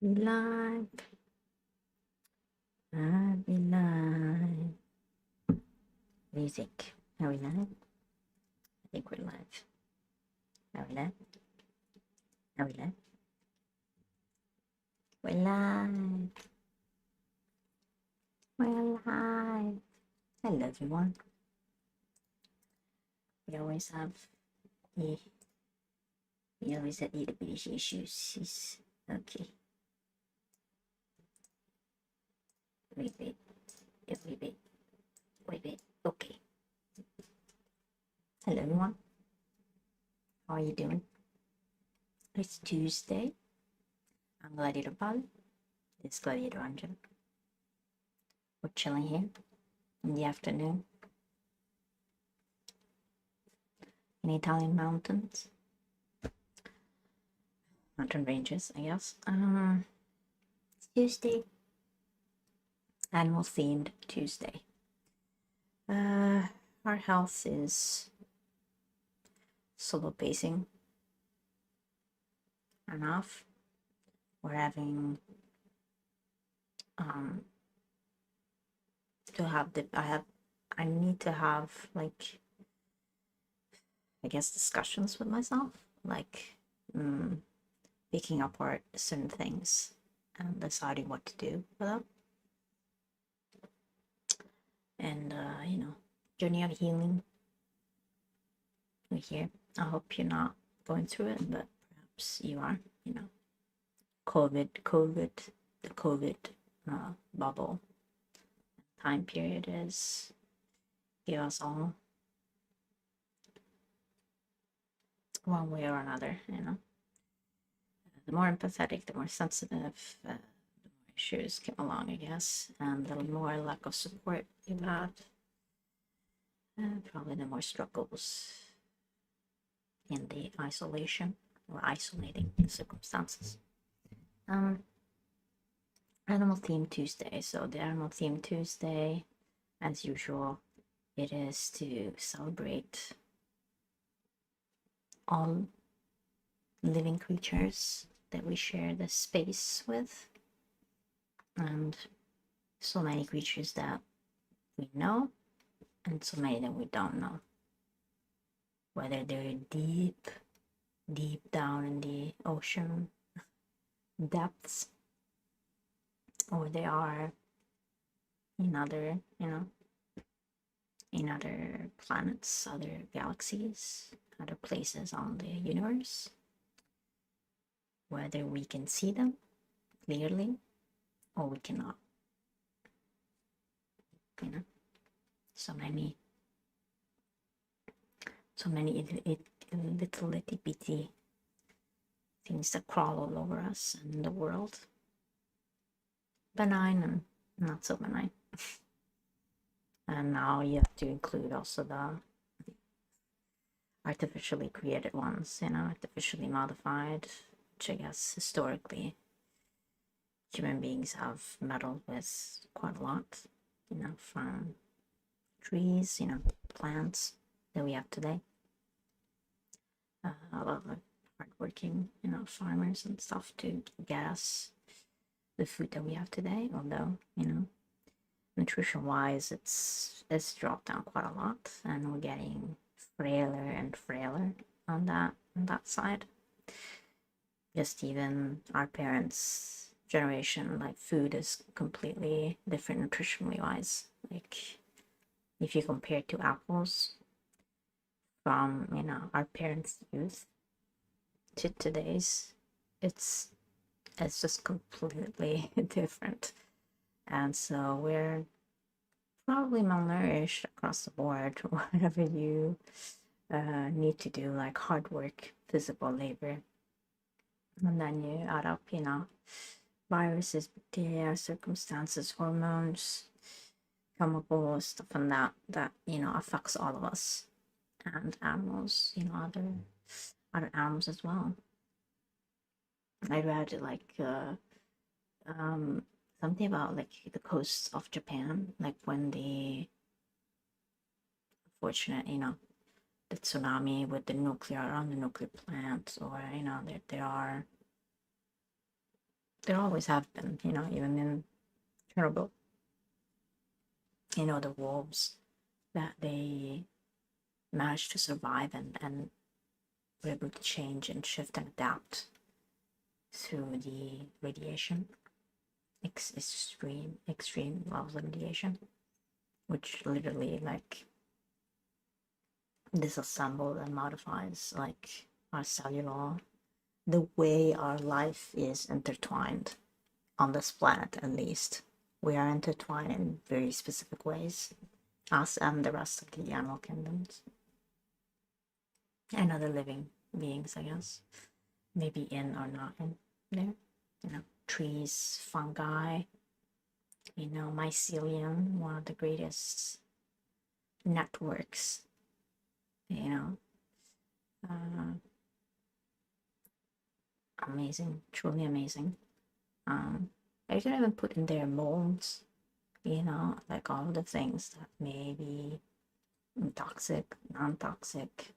We live. I'll be live. Music. Are we live? I think we're live. Are we live? Are we live? We're live. We're live. Hello, everyone. We always have the we always have little bit issues. Okay. Wait. Wait. Okay. Hello, everyone. How are you doing? It's Tuesday. I'm Gladiator Pal. It's Gladiator Angel. We're chilling here in the afternoon in Italian mountains. Mountain ranges, I guess. It's Tuesday. Animal themed Tuesday. Our health is slow pacing enough. We're having to have I need to have like I guess discussions with myself, like picking apart certain things and deciding what to do with them. And journey of healing. We're here. I hope you're not going through it, but perhaps you are. COVID, the COVID bubble time period is give us all one way or another. The more empathetic, the more sensitive, the more issues came along, I guess, and the more lack of support you had, probably the more struggles in the isolation or isolating circumstances. Animal theme Tuesday. So the animal theme Tuesday, as usual, it is to celebrate all living creatures that we share this space with, and so many creatures that we know and so many that we don't know, whether they're deep down in the ocean depths or they are in other planets, other galaxies, other places on the universe, whether we can see them clearly or we cannot. So many little itty bitty things that crawl all over us and the world, benign and not so benign. And now you have to include also the artificially created ones, artificially modified, which I guess historically human beings have meddled with quite a lot, from trees, plants that we have today. A lot of hardworking, farmers and stuff to get us the food that we have today, although, nutrition wise it's dropped down quite a lot and we're getting frailer and frailer on that side. Just even our parents' generation, like food is completely different nutritionally wise. Like if you compare to apples from our parents' youth to today's, it's just completely different. And so we're probably malnourished across the board, whatever you need to do, like hard work, physical labor. And then you add up, viruses, bacteria, circumstances, hormones, chemicals, stuff and that affects all of us and animals, other animals as well. I read like something about like the coasts of Japan, like when the unfortunate, the tsunami with the nuclear plant, or there are There always have been, even in Chernobyl, the wolves that they managed to survive and were able to change and shift and adapt through the radiation, extreme levels of radiation, which literally like disassembles and modifies like our cellular, the way our life is intertwined on this planet. At least we are intertwined in very specific ways, us and the rest of the animal kingdoms and other living beings, I guess, maybe in or not in there. Trees, fungi, mycelium, one of the greatest networks, amazing, truly amazing. I can even put in there molds, like all the things that may be toxic, non-toxic,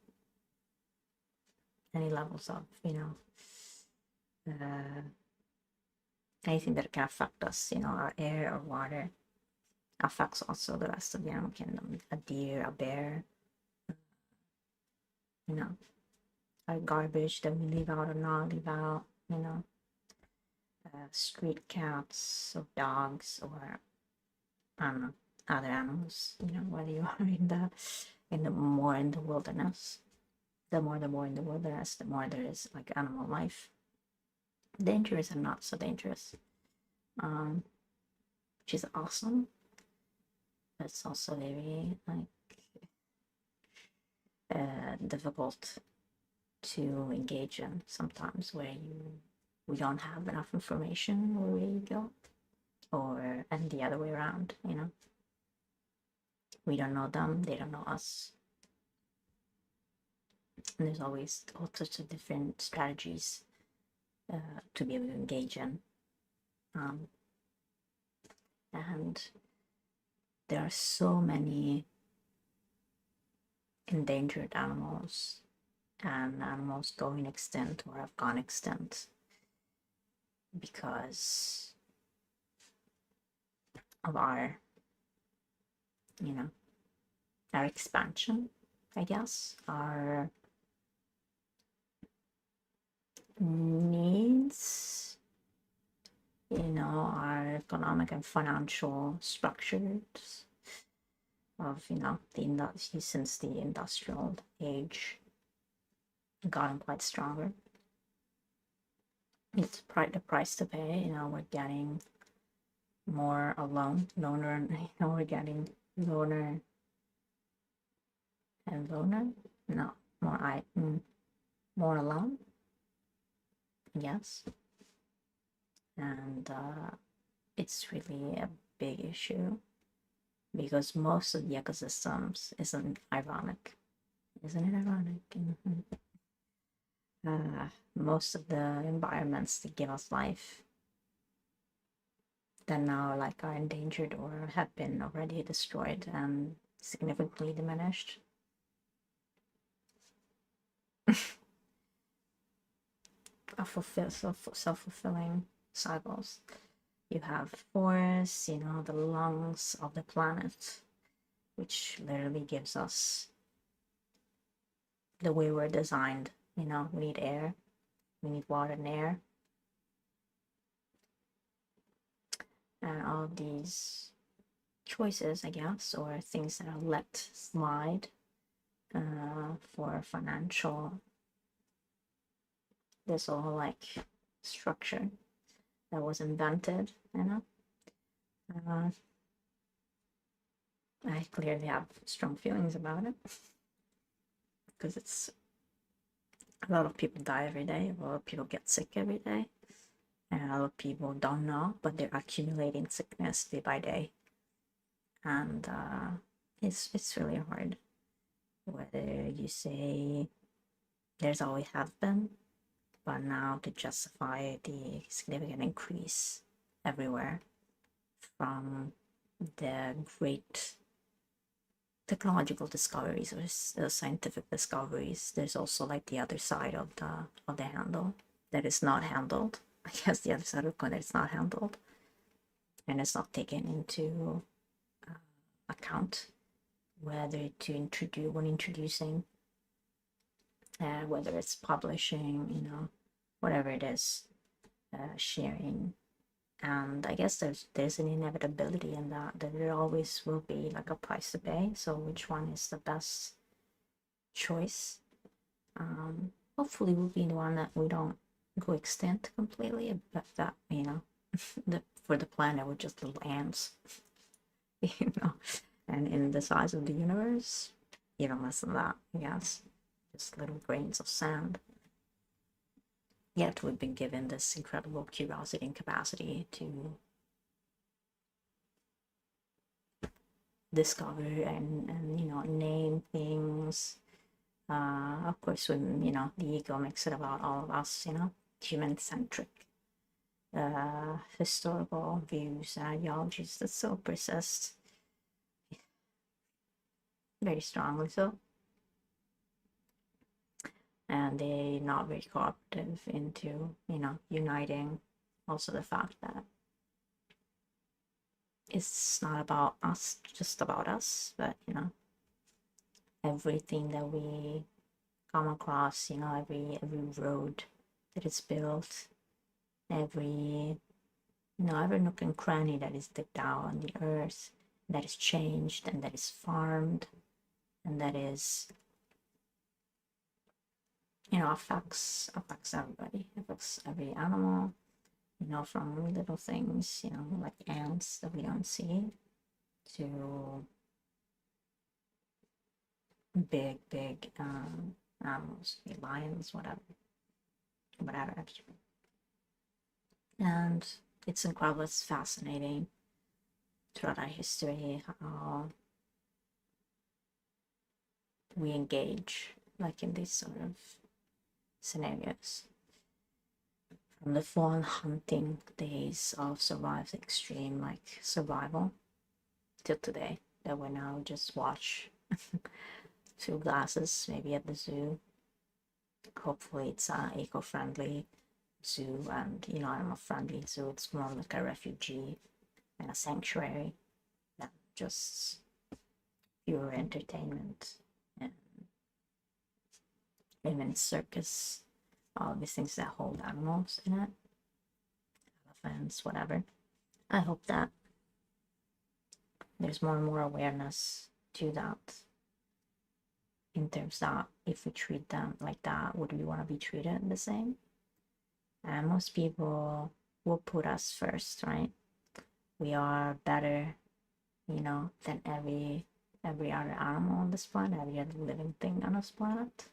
any levels of, anything that can affect us, our air or water affects also the rest of the animal kingdom. A deer, a bear, our garbage that we leave out or not leave out, street cats or dogs or I don't know, other animals, whether you are in the more in the wilderness. The more in the wilderness, the more there is like animal life. Dangerous and not so dangerous. Which is awesome. But it's also very like difficult to engage in sometimes, where we don't have enough information where we go, and the other way around, we don't know them, they don't know us, and there's always all sorts of different strategies to be able to engage in, and there are so many endangered animals and animals going extinct or have gone extinct because of our expansion, I guess, our needs, our economic and financial structures of, since the industrial age gotten quite stronger. It's the price to pay, we're getting more loner, we're getting loner and loner, no, more alone, yes, and it's really a big issue because most of the ecosystems isn't it ironic? Mm-hmm. Most of the environments that give us life that now like are endangered or have been already destroyed and significantly diminished. Self-fulfilling cycles. You have forests, the lungs of the planet, which literally gives us the way we're designed. We need air, we need water and air, and all of these choices, I guess, or things that are let slide for financial, this whole like structure that was invented, I clearly have strong feelings about it because it's a lot of people die every day, a lot of people get sick every day, and a lot of people don't know, but they're accumulating sickness day by day, and it's really hard. Whether you say there's always have been, but now to justify the significant increase everywhere from the great technological discoveries or scientific discoveries, there's also like the other side of the handle that is not handled, I guess the other side of the coin that it's not handled and it's not taken into account, whether to introduce when introducing, whether it's publishing, whatever it is, sharing. And I guess there's an inevitability in that there always will be like a price to pay. So which one is the best choice? Hopefully will be the one that we don't go extinct completely, but that for the planet we're just little ants, and in the size of the universe, even less than that, I guess, just little grains of sand. Yet we've been given this incredible curiosity and capacity to discover and name things. Of course, when the ego makes it about all of us, human-centric historical views and ideologies that still persist very strongly so, and they're not very cooperative into uniting. Also the fact that it's not about us, just about us, but everything that we come across, every road that is built, every every nook and cranny that is digged out on the earth, that is changed and that is farmed, and that is affects everybody, affects every animal, from little things, like ants that we don't see, to big animals, lions, whatever. And it's incredible, it's fascinating throughout our history how we engage like in these sort of scenarios, from the full hunting days of survival, extreme like survival, till today that we now just watch through glasses, maybe at the zoo. Hopefully it's an eco-friendly zoo and animal-friendly zoo. It's more like a refugee and a sanctuary than just pure entertainment and even circus, all these things that hold animals in it, elephants, whatever. I hope that there's more and more awareness to that, in terms that if we treat them like that, would we want to be treated the same? And most people will put us first, right? We are better, than every other animal on this planet, every other living thing on this planet,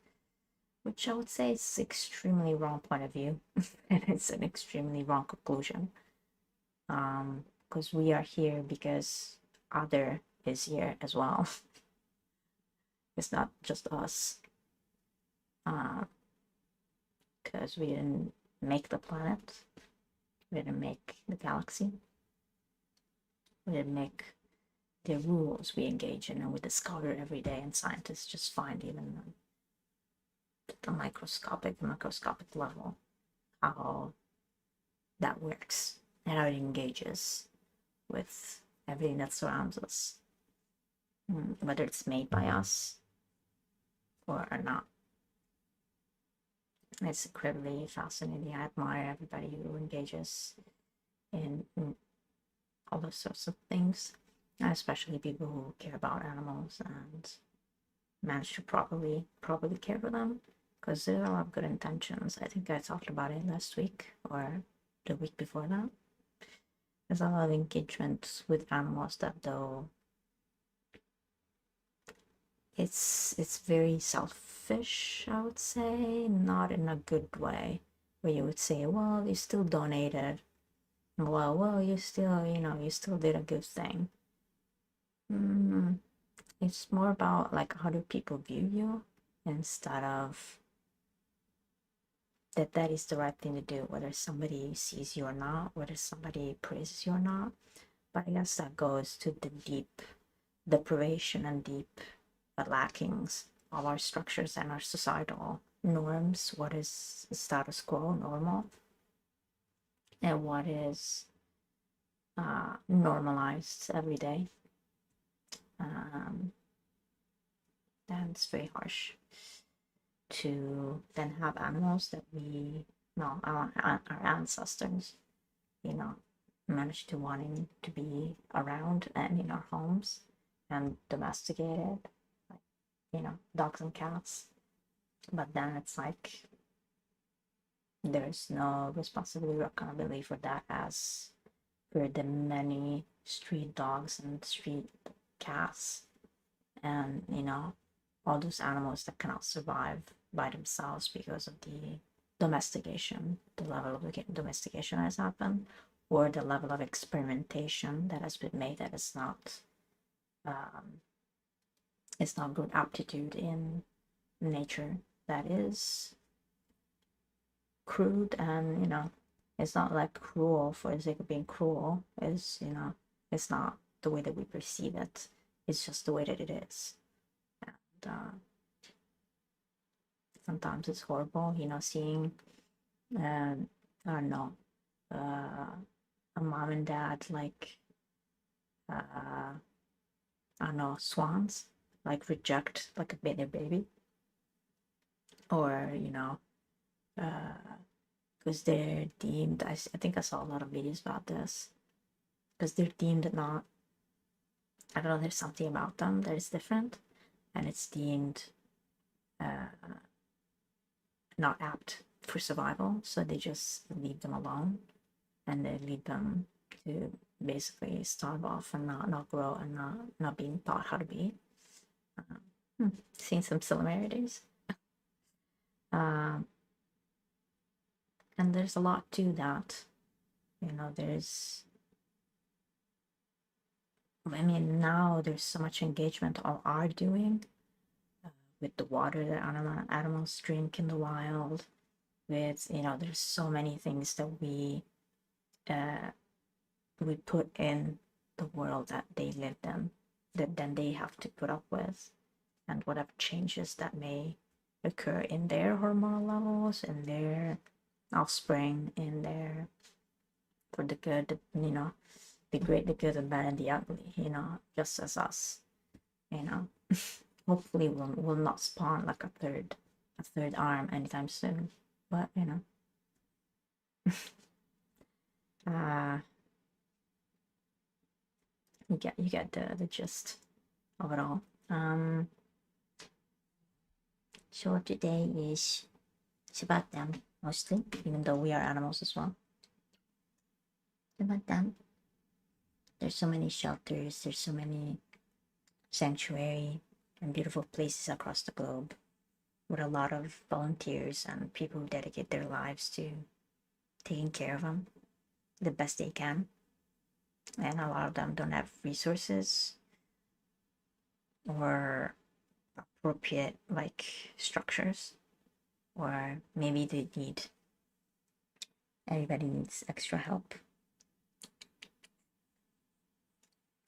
which I would say is extremely wrong point of view, and it's an extremely wrong conclusion. Because we are here because other is here as well. It's not just us. Because we didn't make the planet, we didn't make the galaxy, we didn't make the rules we engage in and we discover every day, and scientists just find even the microscopic level how that works and how it engages with everything that surrounds us, whether it's made by us or not. It's incredibly fascinating. I admire everybody who engages in all those sorts of things, especially people who care about animals and manage to properly care for them, because there are a lot of good intentions. I think I talked about it last week or the week before that. There's a lot of engagement with animals that, though, it's very selfish, I would say, not in a good way, where you would say, well, you still donated, well, you still, you still did a good thing. It's more about like, how do people view you, instead of that is the right thing to do, whether somebody sees you or not, whether somebody praises you or not. But I guess that goes to the deep deprivation and deep lackings of our structures and our societal norms. What is status quo, normal? and what is normalized every day. Then it's very harsh to then have animals that we, no, our ancestors, you know, managed to wanting to be around and in our homes and domesticated, like, dogs and cats. But then it's like there's no responsibility or accountability for that, as for the many street dogs and street cats and all those animals that cannot survive by themselves because of the domestication, the level of domestication has happened, or the level of experimentation that has been made that is not it's not good aptitude in nature, that is crude. And it's not like cruel for the sake of being cruel. It's not the way that we perceive it, it's just the way that it is. And sometimes it's horrible, seeing I don't know, a mom and dad, like I don't know, swans, like reject like their baby, or because they're deemed, I think I saw a lot of videos about this, because they're deemed not, I don't know, there's something about them that is different, and it's deemed not apt for survival, so they just leave them alone, and they lead them to basically starve off and not grow and not being taught how to be. Seeing some similarities. And there's a lot to that. Now there's so much engagement on our doing with the water that animals drink in the wild, with there's so many things that we put in the world that they lived in, that then they have to put up with, and whatever changes that may occur in their hormonal levels, in their offspring, in their, for the good, the great, the good, the bad, and the ugly, just as us, hopefully we'll not spawn like a third arm anytime soon, but you get the gist of it all. So today is, it's about them mostly, even though we are animals as well. It's about them. There's so many shelters, there's so many sanctuary and beautiful places across the globe, with a lot of volunteers and people who dedicate their lives to taking care of them the best they can. And a lot of them don't have resources or appropriate structures, or maybe everybody needs extra help.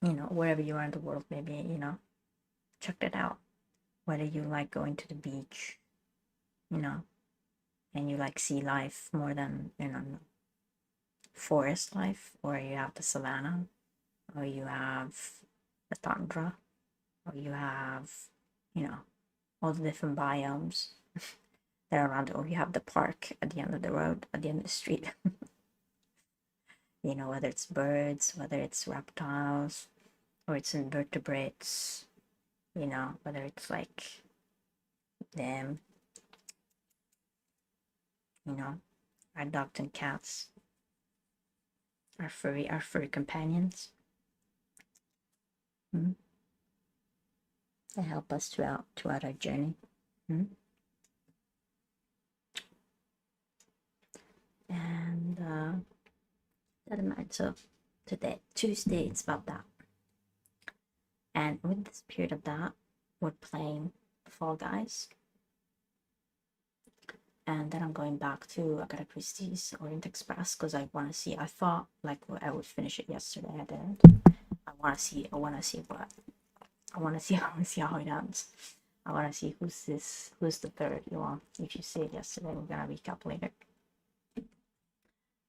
Wherever you are in the world, maybe check that out. Whether you like going to the beach, and you like sea life more than forest life, or you have the savanna, or you have the tundra, or you have all the different biomes that are around, or you have the park at the end of the road, at the end of the street. Whether it's birds, whether it's reptiles, or it's invertebrates, whether it's like them, our dogs and cats, our furry companions. They help us throughout our journey. And doesn't matter. So today, Tuesday, it's about that. And with the spirit of that, we're playing Fall Guys. And then I'm going back to Agatha Christie's Orient Express, because I want to see. I thought I would finish it yesterday. I didn't. I want to see how it ends. I want to see who's the third. If you see it yesterday, we're gonna recap later.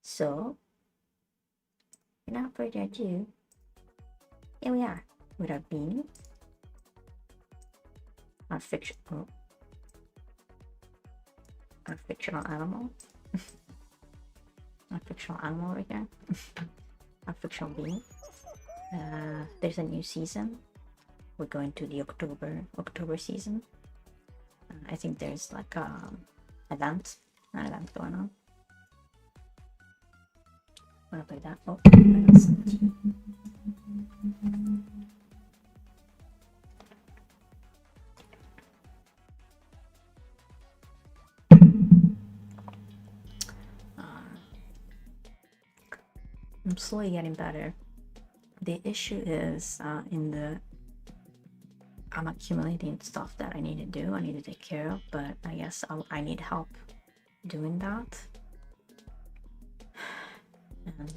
So You're not afraid there too. Here we are with our beanie. Our fictional animal. Our fictional animal right there. Our fictional beanie. There's a new season. We're going to the October season. I think there's like an event going on. Wanna play that? Oh, I got some tea. I'm slowly getting better. The issue is I'm accumulating stuff that I need to do, I need to take care of, but I guess I need help doing that. And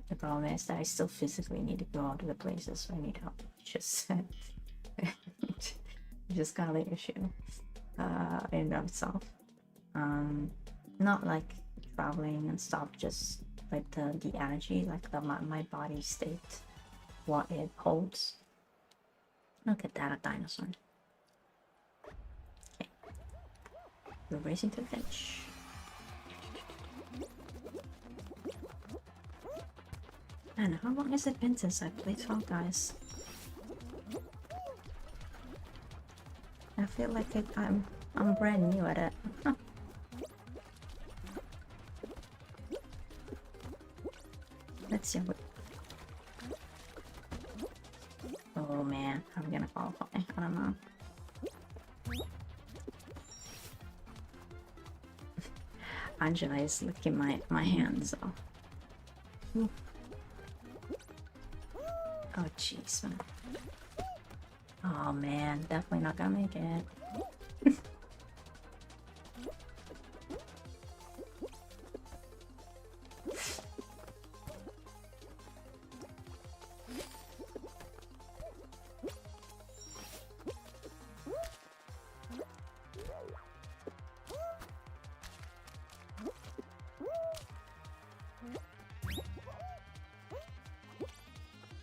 the problem is that I still physically need to go out to the places, so I need help. Just kind of the issue in and of itself. Not like traveling and stuff, just like the energy, like my body state, what it holds. Look at that, a dinosaur. Okay. We're racing to the finish. Man, how long has it been since I played Fall Guys? I feel like I'm brand new at it. Let's see what. Oh man, how are we gonna qualify? I don't know. Angela is licking my hands, so. Ooh. Oh jeez, man. Oh man, definitely not gonna make it.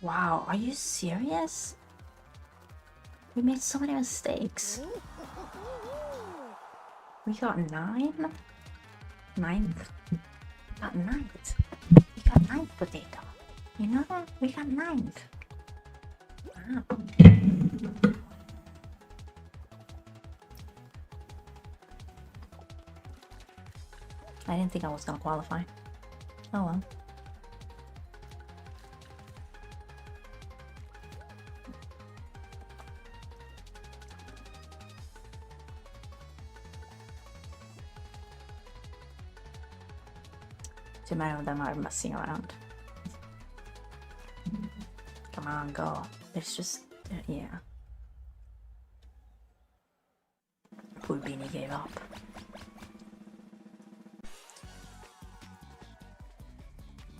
Wow, are you serious? We made so many mistakes. We got 9? 9th. We got 9th. We got 9th potato. You know that? We got 9th. Wow. I didn't think I was gonna qualify. Oh well. Too many of them are messing around. Come on, go. There's just, yeah. Poor Beanie gave up.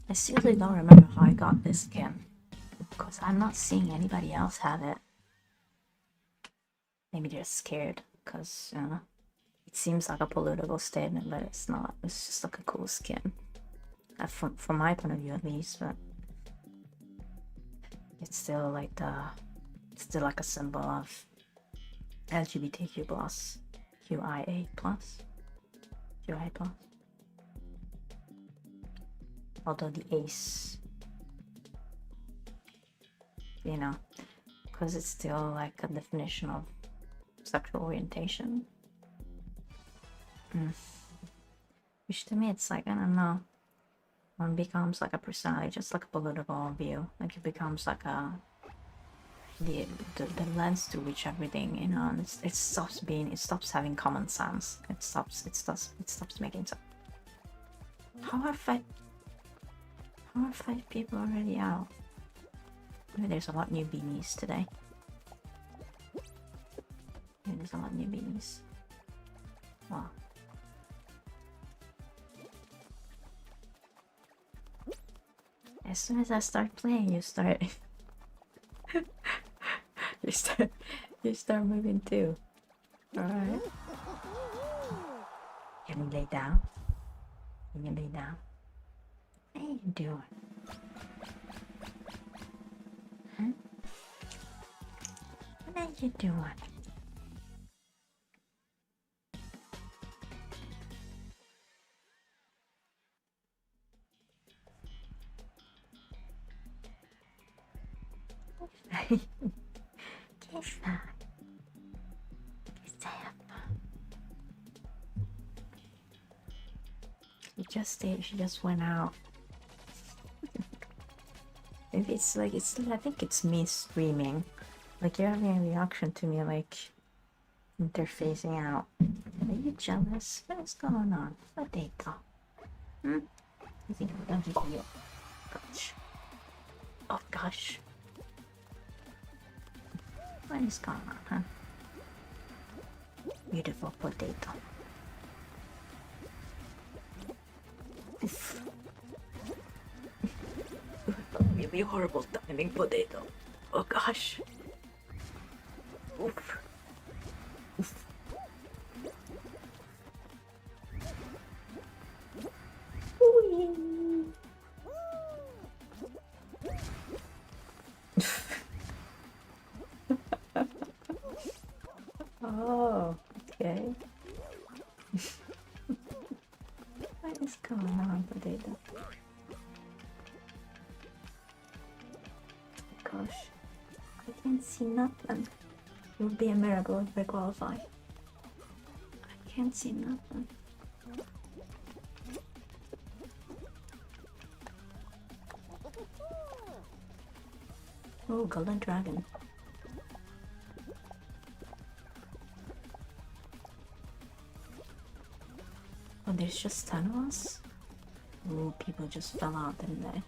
I seriously don't remember how I got this skin, because I'm not seeing anybody else have it. Maybe they're scared, because it seems like a political statement, but it's not. It's just like a cool skin. From my point of view at least, but it's still like a symbol of LGBTQ plus, QIA plus. Although the ace, because it's still like a definition of sexual orientation. Which to me, it's like, I don't know. One becomes like a personality, just like a political view. Like it becomes like the lens through which everything, and it stops having common sense. It stops making sense. How are five people already out? Maybe there's a lot new beanies today. Wow. As soon as I start playing, you start moving too. Alright. Can you lay down? How you doing? Hmm? What are you doing? Kiss that. Kiss that. She just went out. Maybe it's like I think it's me streaming. Like you're having a reaction to me like interfacing out. Are you jealous? What is going on? Potato. You think I'm done with you? Gosh. Oh gosh. What is going on, huh? Beautiful potato. Oof. Really horrible timing, potato. Oh gosh. Oof. Oof. Oh, okay. What is going on, potato? Gosh, I can't see nothing. It would be a miracle if I qualify. I can't see nothing. Oh, golden dragon. Oh, there's just 10 of us? Oh, people just fell out, didn't they?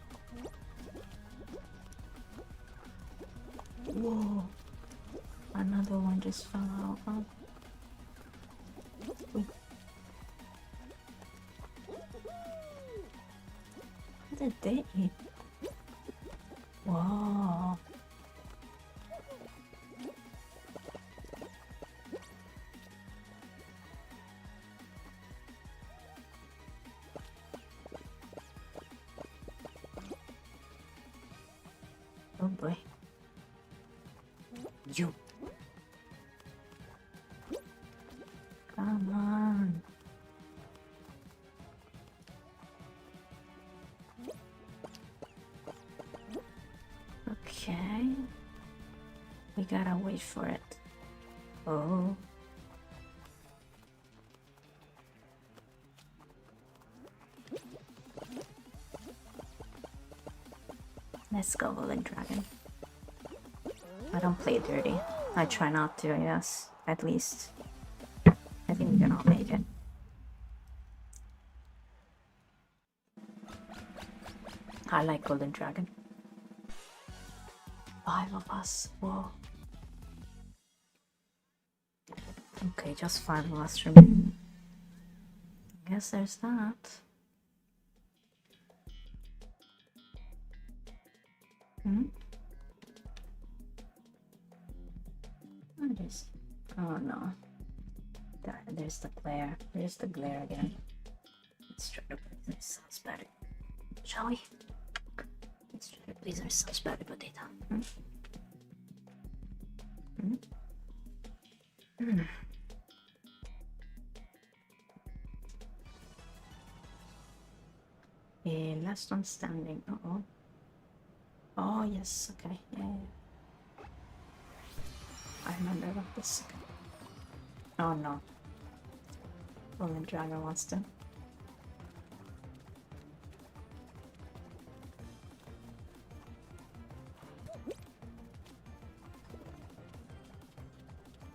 Whoa. Another one just fell out. Oh. Wait. What did they eat? Whoa. Oh boy. You. Come on. Okay. We gotta wait for it. Oh. Let's go, Golden Dragon. I don't play dirty. I try not to, yes. At least. I think we can all make it. I like Golden Dragon. 5 of us. Whoa. Okay, just 5 of us remain. I guess there's that. What is? Oh no. There's the glare. There's the glare again. Let's try to please ourselves better. Shall we? Let's try to please ourselves better, potato. Okay, last one standing. Uh-oh. Oh, yes. Okay. Yeah. I remember about this. Oh no. Golden Dragon wants to.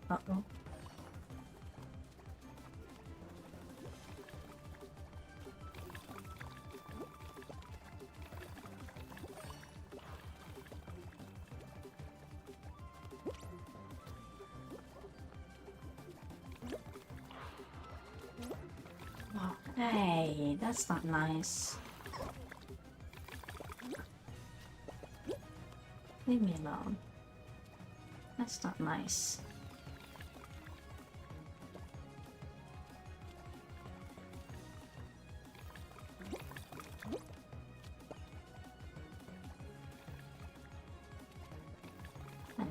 Uh-oh. Hey, that's not nice. Leave me alone. That's not nice.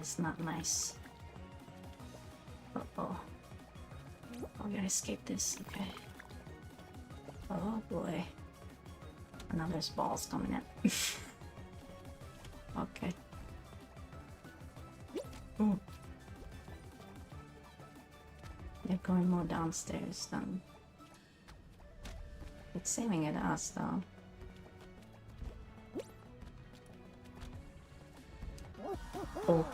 is not nice. Uh-oh. Oh, we gotta escape this. Okay. Oh boy. And now there's balls coming in. Okay. Ooh. They're going more downstairs than... It's saving at us though. Oh.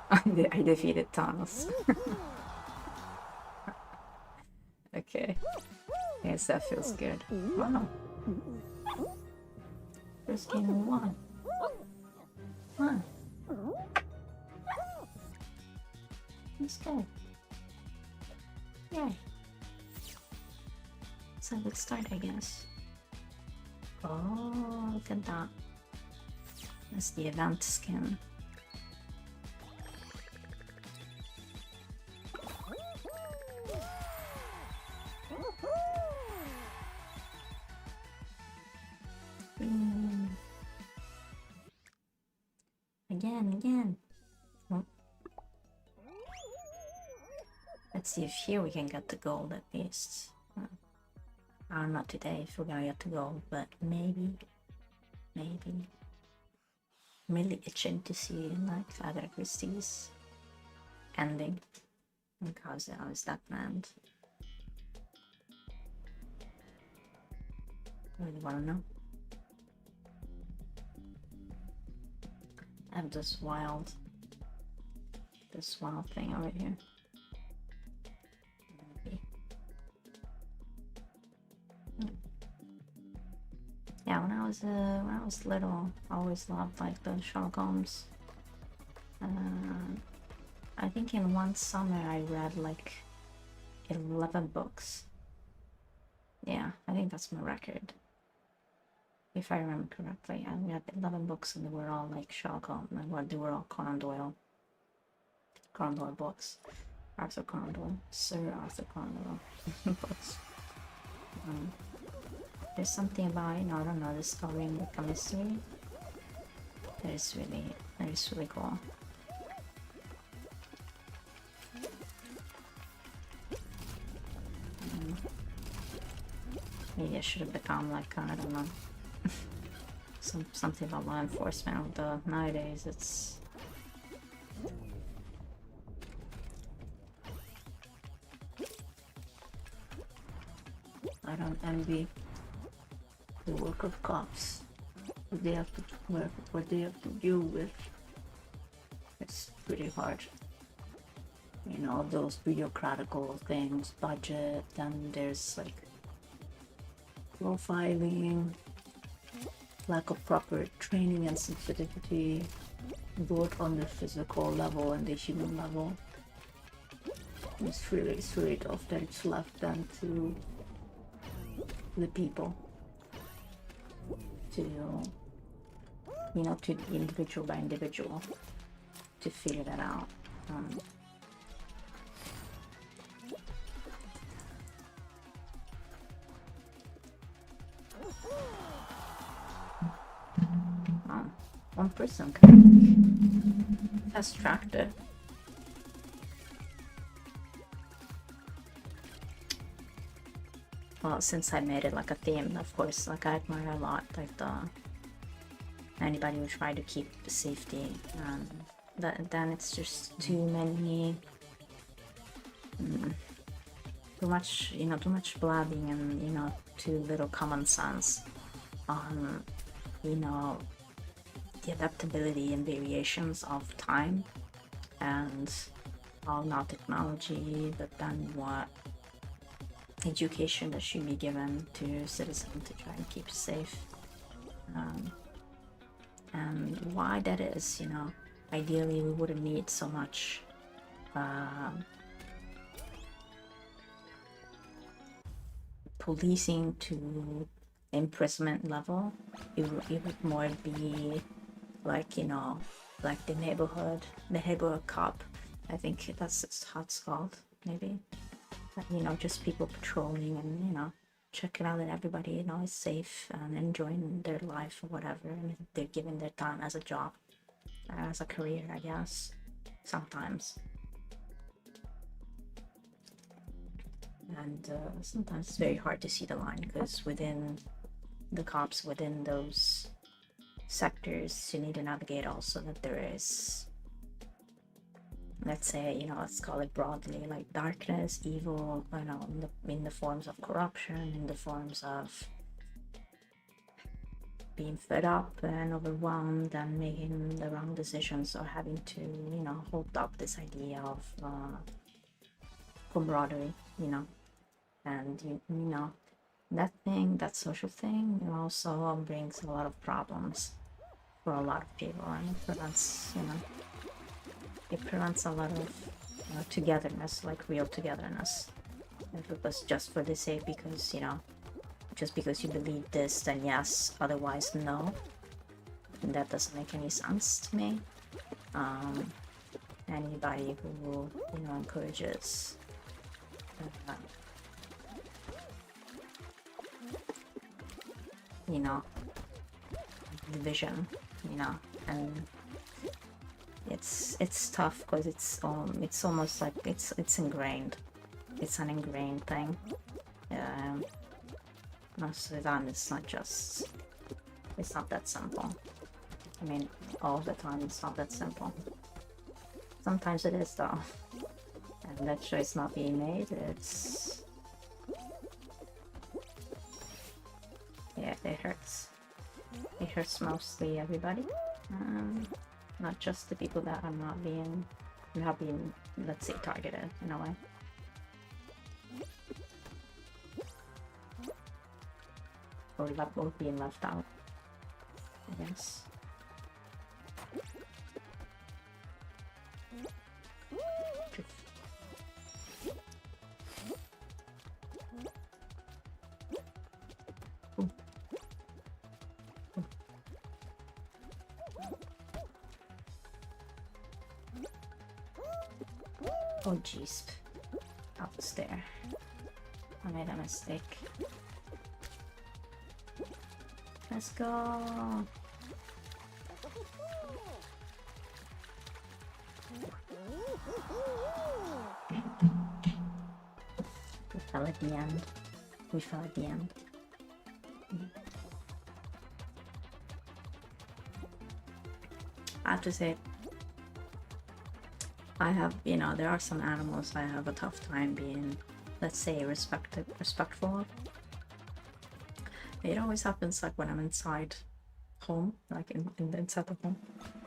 I defeated Thanos. Okay. Yes, that feels good. Wow. First game we won. Huh. Let's go. Yay. So let's start, I guess. Oh, look at that. That's the event skin. Again. Oh. Let's see if here we can get the gold at least. Not today if we're gonna get the gold, but maybe. I'm really itching to see like Agatha Christie's ending. Because how is that planned? I really wanna know. I have this wild thing over here. Yeah, when I was little, I always loved like the Sherlock Holmes. I think in one summer I read like 11 books. Yeah, I think that's my record. If I remember correctly, I read 11 books and they were all like Sherlock Holmes, and they were all Conan Doyle books. Arthur Conan Doyle, Sir Arthur Conan Doyle books. There's something about, I don't know, discovering the chemistry that is really cool. Maybe I should have become like, I don't know, something about law enforcement, although nowadays it's... I don't envy the work of cops. What they have to deal with. It's pretty hard. You know, those bureaucratical things, budget, then there's like profiling, lack of proper training and sensitivity, both on the physical level and the human level. It's really tough that it's left then to the people, to, you know, to individual by individual to figure that out. Oh, one person can fast tracked it. Well, since I made it like a theme, of course, like I admire a lot like anybody who try to keep safety. Then it's just too many, too much blabbing and too little common sense on the adaptability and variations of time and all now technology, but then what education that should be given to citizens to try and keep safe, and why that is. Ideally we wouldn't need so much policing to imprisonment level. It would more be like like the neighborhood cop. I think that's how it's called, maybe. Just people patrolling and checking out that everybody is safe and enjoying their life or whatever, and they're giving their time as a job. as a career, I guess, sometimes. And sometimes it's very hard to see the line, because within the cops, within those sectors, you need to navigate also that there is, let's say, you know, let's call it broadly, like darkness, evil, you know, in the forms of corruption, in the forms of being fed up and overwhelmed and making the wrong decisions, or having to, you know, hold up this idea of camaraderie, you know. And you know, that thing, that social thing, also brings a lot of problems for a lot of people, and it prevents, you know, it prevents a lot of togetherness, like real togetherness. If it was just for the sake, because, you know, just because you believe this, then yes, otherwise no. And that doesn't make any sense to me. Anybody who, you know, encourages you know, division, you know, and it's tough, because it's almost like it's ingrained. It's an ingrained thing. Most of the time, it's not that simple. I mean, all the time it's not that simple. Sometimes it is, though, and that choice not being made, yeah, it hurts. It hurts mostly everybody, not just the people that are not being, let's say, targeted in a way. Or being left out, I guess. Oh jeez, I was there. I made a mistake. Let's go. We fell at the end. We fell at the end. I have to say, I have, you know, there are some animals I have a tough time being, let's say, respectful of. It always happens, like, when I'm inside home, like inside the home.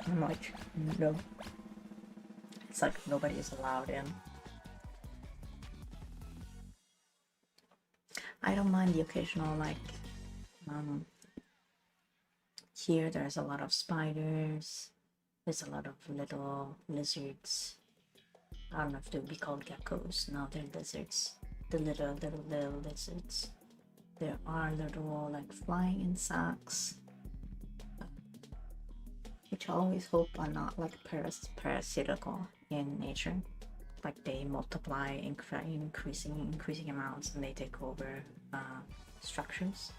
I'm like, no. It's like nobody is allowed in. I don't mind the occasional, like, here there's a lot of spiders. There's a lot of little lizards. I don't know if they would be called geckos. No, they're lizards. The little lizards. There are little, like, flying insects, which I always hope are not, like, parasitical in nature. Like, they multiply in increasing amounts, and they take over structures.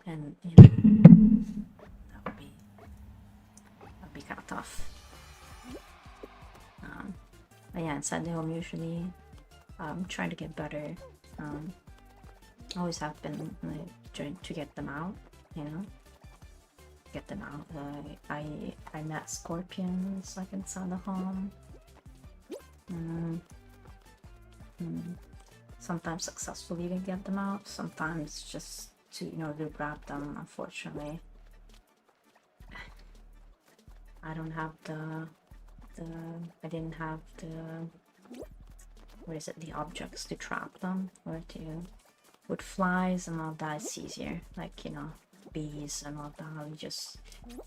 And, you know, that would be kind of tough. But yeah, inside the home, usually trying to get better. Always have been trying to get them out, you know, get them out. I met scorpions, like, inside the home. Sometimes successfully even get them out. Sometimes just to, you know, to grab them. Unfortunately, I don't have I didn't have what is it, the objects to trap them, or to, with flies and all that, it's easier, like, you know, bees and all that.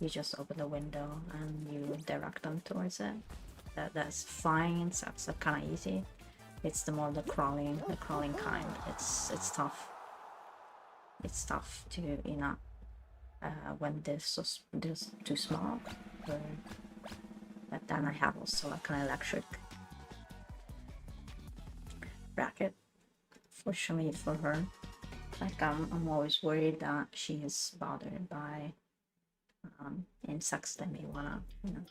You just open the window and you direct them towards it. That's flying insects are kind of easy. It's the crawling kind. It's tough. It's tough to, you know, when they're too small. But then I have also, like, an electric bracket, fortunately for her. Like, I'm always worried that she is bothered by insects that may wanna, you know.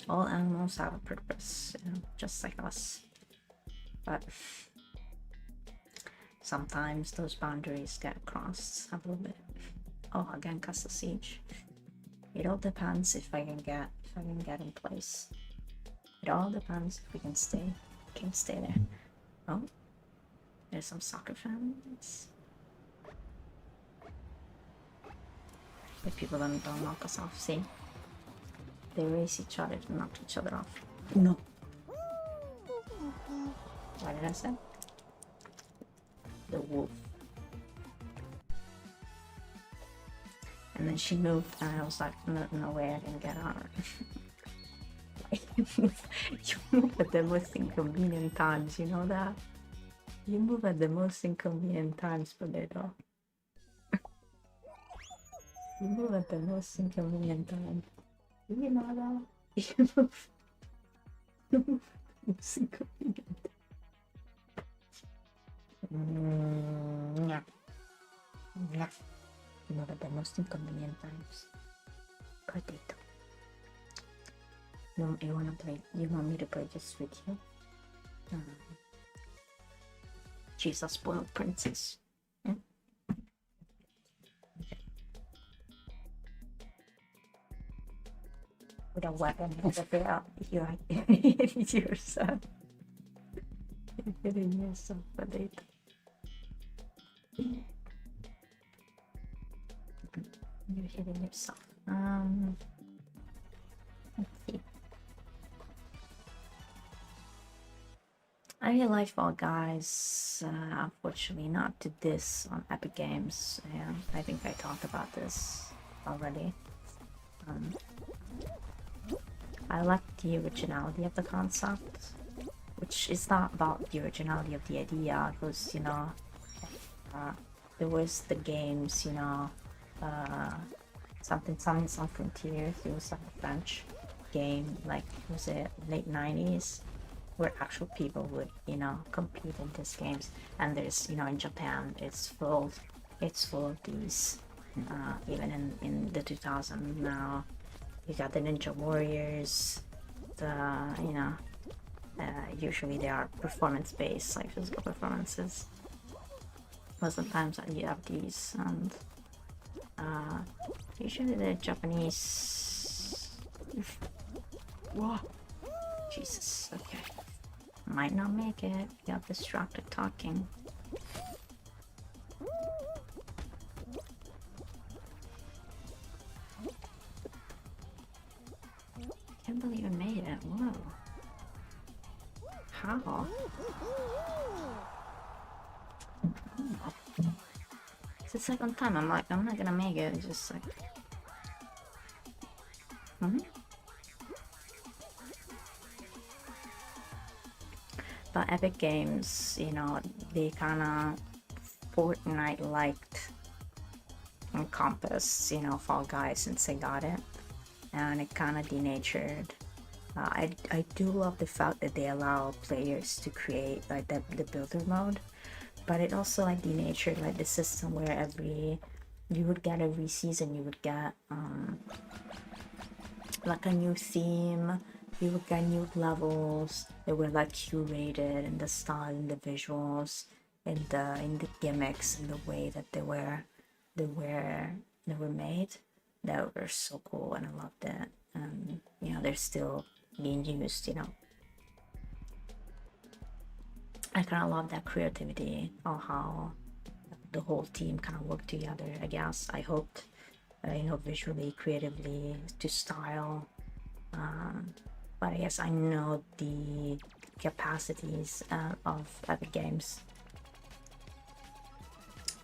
All animals have a purpose, you know, just like us. But sometimes those boundaries get crossed a little bit. Oh, again, Castle Siege. It all depends if I can get in place. It all depends if we can stay there. Oh, there's some soccer fans. If people don't knock us off, see? They race each other to knock each other off. No. What did I say? The wolf. And then she moved, and I was like, no way, I didn't get on her. You move at the most inconvenient times, you know that? You move at the most inconvenient times, Potato. You move at the most inconvenient time. You know that? You move at the most inconvenient. Yeah. Yeah. You move at the most inconvenient times. Potato. You want me to play this with you? She's a spoiled princess. Yeah? With a weapon over there, you're hitting yourself. You're hitting yourself, Potato. You're hitting yourself. Let's see. I really like Fall Guys. Unfortunately, not to this on Epic Games. Yeah, I think I talked about this already. I like the originality of the concept, which is not about the originality of the idea, because, you know, there was the games, you know, something some Frontiers. It was like a French game, like, was it late 90s, where actual people would, you know, compete in these games. And there's, you know, in Japan, it's full of these. Even in the 2000s now, you got the Ninja Warriors. You know, usually they are performance-based, like physical performances. Most of the times you have these, and usually the Japanese. Whoa, Jesus. Okay, might not make it. Got distracted talking. Can't believe I made it. Whoa. How? It's the second time. I'm like, I'm not gonna make it. It's just like. But Epic Games, you know, they kinda Fortnite-liked encompassed, you know, Fall Guys since they got it. And it kind of denatured. I do love the fact that they allow players to create like the builder mode, but it also like denatured like the system where every season you would get like a new theme, you would get new levels that were like curated in the style, in the visuals, in the gimmicks, in the way that they were made. That were so cool, and I loved it. And you know, they're still being used, you know. I kind of love that creativity, or how the whole team kind of worked together. I guess I hoped, you know, visually, creatively, to style. But I guess I know the capacities of Epic Games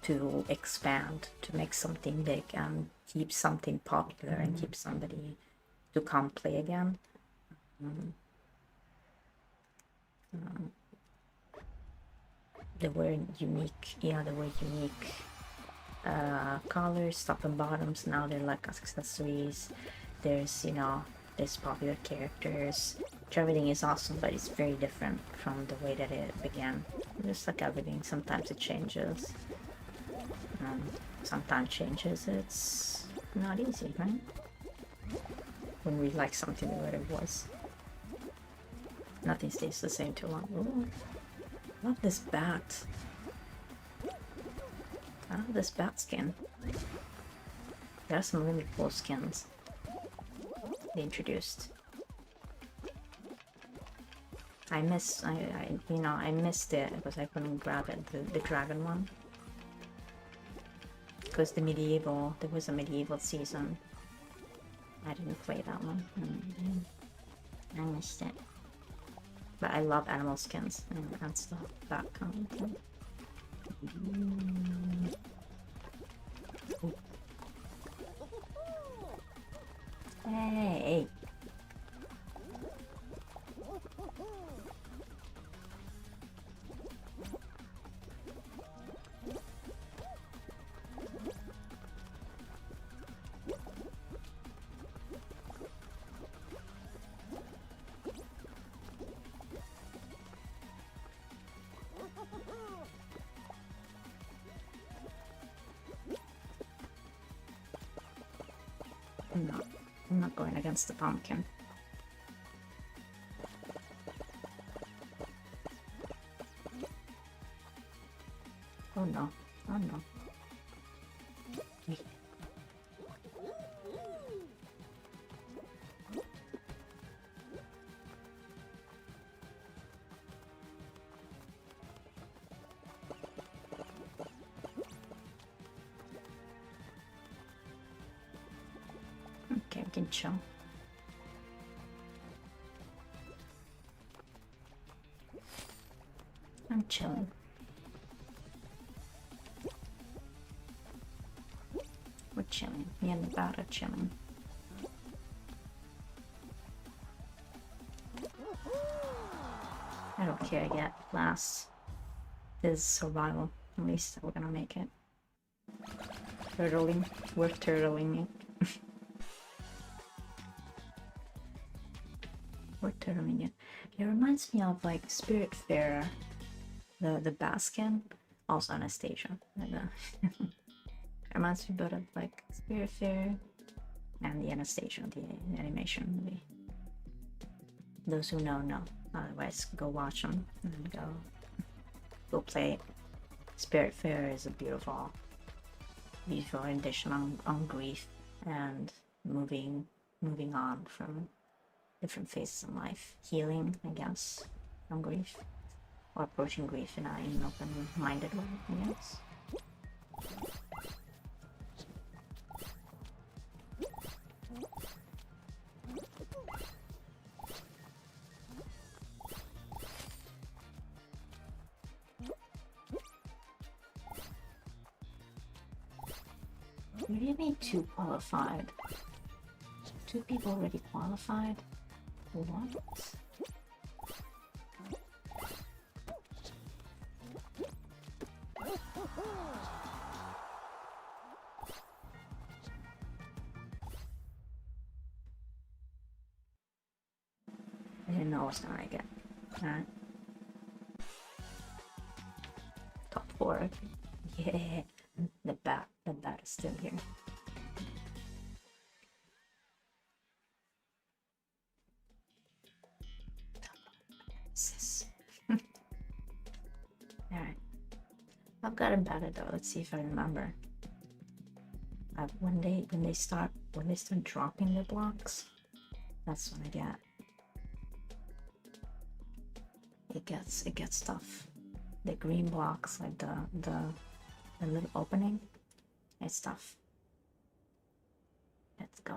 to expand, to make something big and keep something popular and keep somebody to come play again. They were unique, yeah, they were unique colors, top and bottoms. Now they're like accessories. There's, you know, there's popular characters. everything is awesome, but it's very different from the way that it began. Just like everything, sometimes it changes. Sometimes changes, it's not easy, right? When we like something the way it was. Nothing stays the same too long. Ooh, love this bat. I love this bat skin. There are some really cool skins they introduced. I missed it because I couldn't grab it, the dragon one. Because there was a medieval season. I didn't play that one. I missed it. But I love animal skins and stuff, that kind of thing. Hey! I'm not going against the pumpkin. Oh no, oh no. Okay, we can chill. I'm chilling. We're chilling. Me and the bat are chilling. I don't care yet. Last is survival. At least we're gonna make it. Turtling. We're turtling it. We're turtling it. It reminds me of like Spiritfarer, the baskin, also Anastasia. It reminds me a bit of like Spiritfarer and the Anastasia, the animation movie. Those who know, know. Otherwise, go watch them and go play it. Spiritfarer is a beautiful rendition on grief and moving on from different phases in life, healing, I guess, from grief, or approaching grief in an open-minded way, I guess. We really made 2 qualified. 2 people already qualified? What? I didn't know I was gonna get. Alright. Top 4. Yeah. The bat is still here. Alright. I've got him batted though. Let's see if I remember. When they start dropping the blocks, that's when I get. It gets tough. The green blocks, like the little opening, it's tough. Let's go.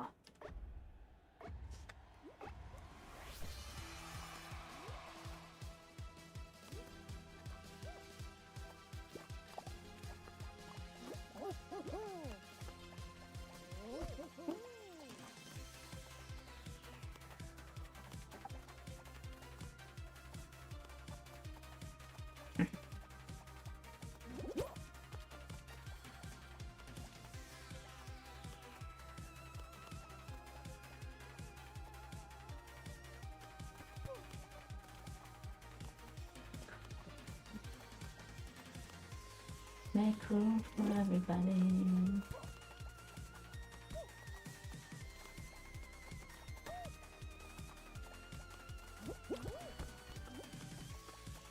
Make room for everybody.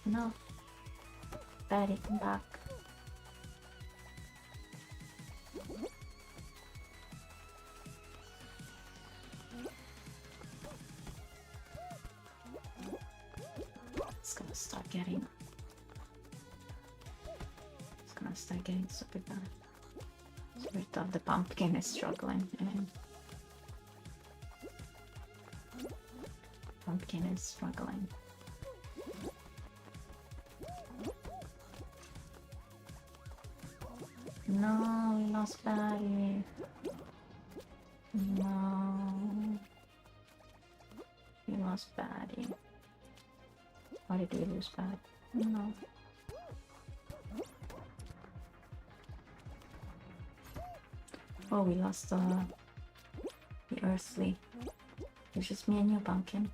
No. Betty, come back. It's gonna start getting super bad. Super tough. The pumpkin is struggling. Pumpkin is struggling. No, we lost Batty. No. We lost Batty. Why did we lose Batty? No. Oh, we lost the earthly. It's just me and you, pumpkin.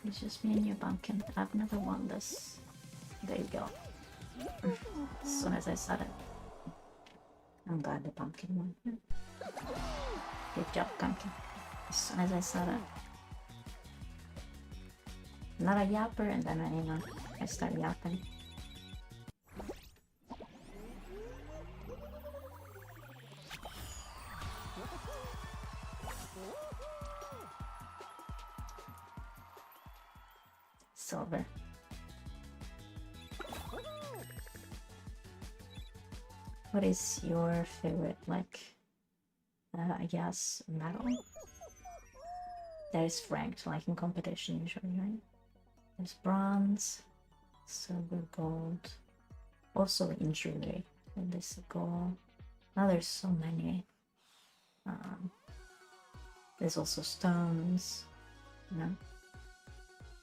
It's just me and you, pumpkin. I've never won this. There you go. As soon as I said it. I'm glad the pumpkin won. Good job, pumpkin. As soon as I said it. Not a yapper, and then I start yapping. Silver. What is your favorite, like, I guess, medal? That is ranked, like in competition usually, right? There's bronze, silver, gold. Also in jewelry. And this gold. Now there's so many. There's also stones, you know?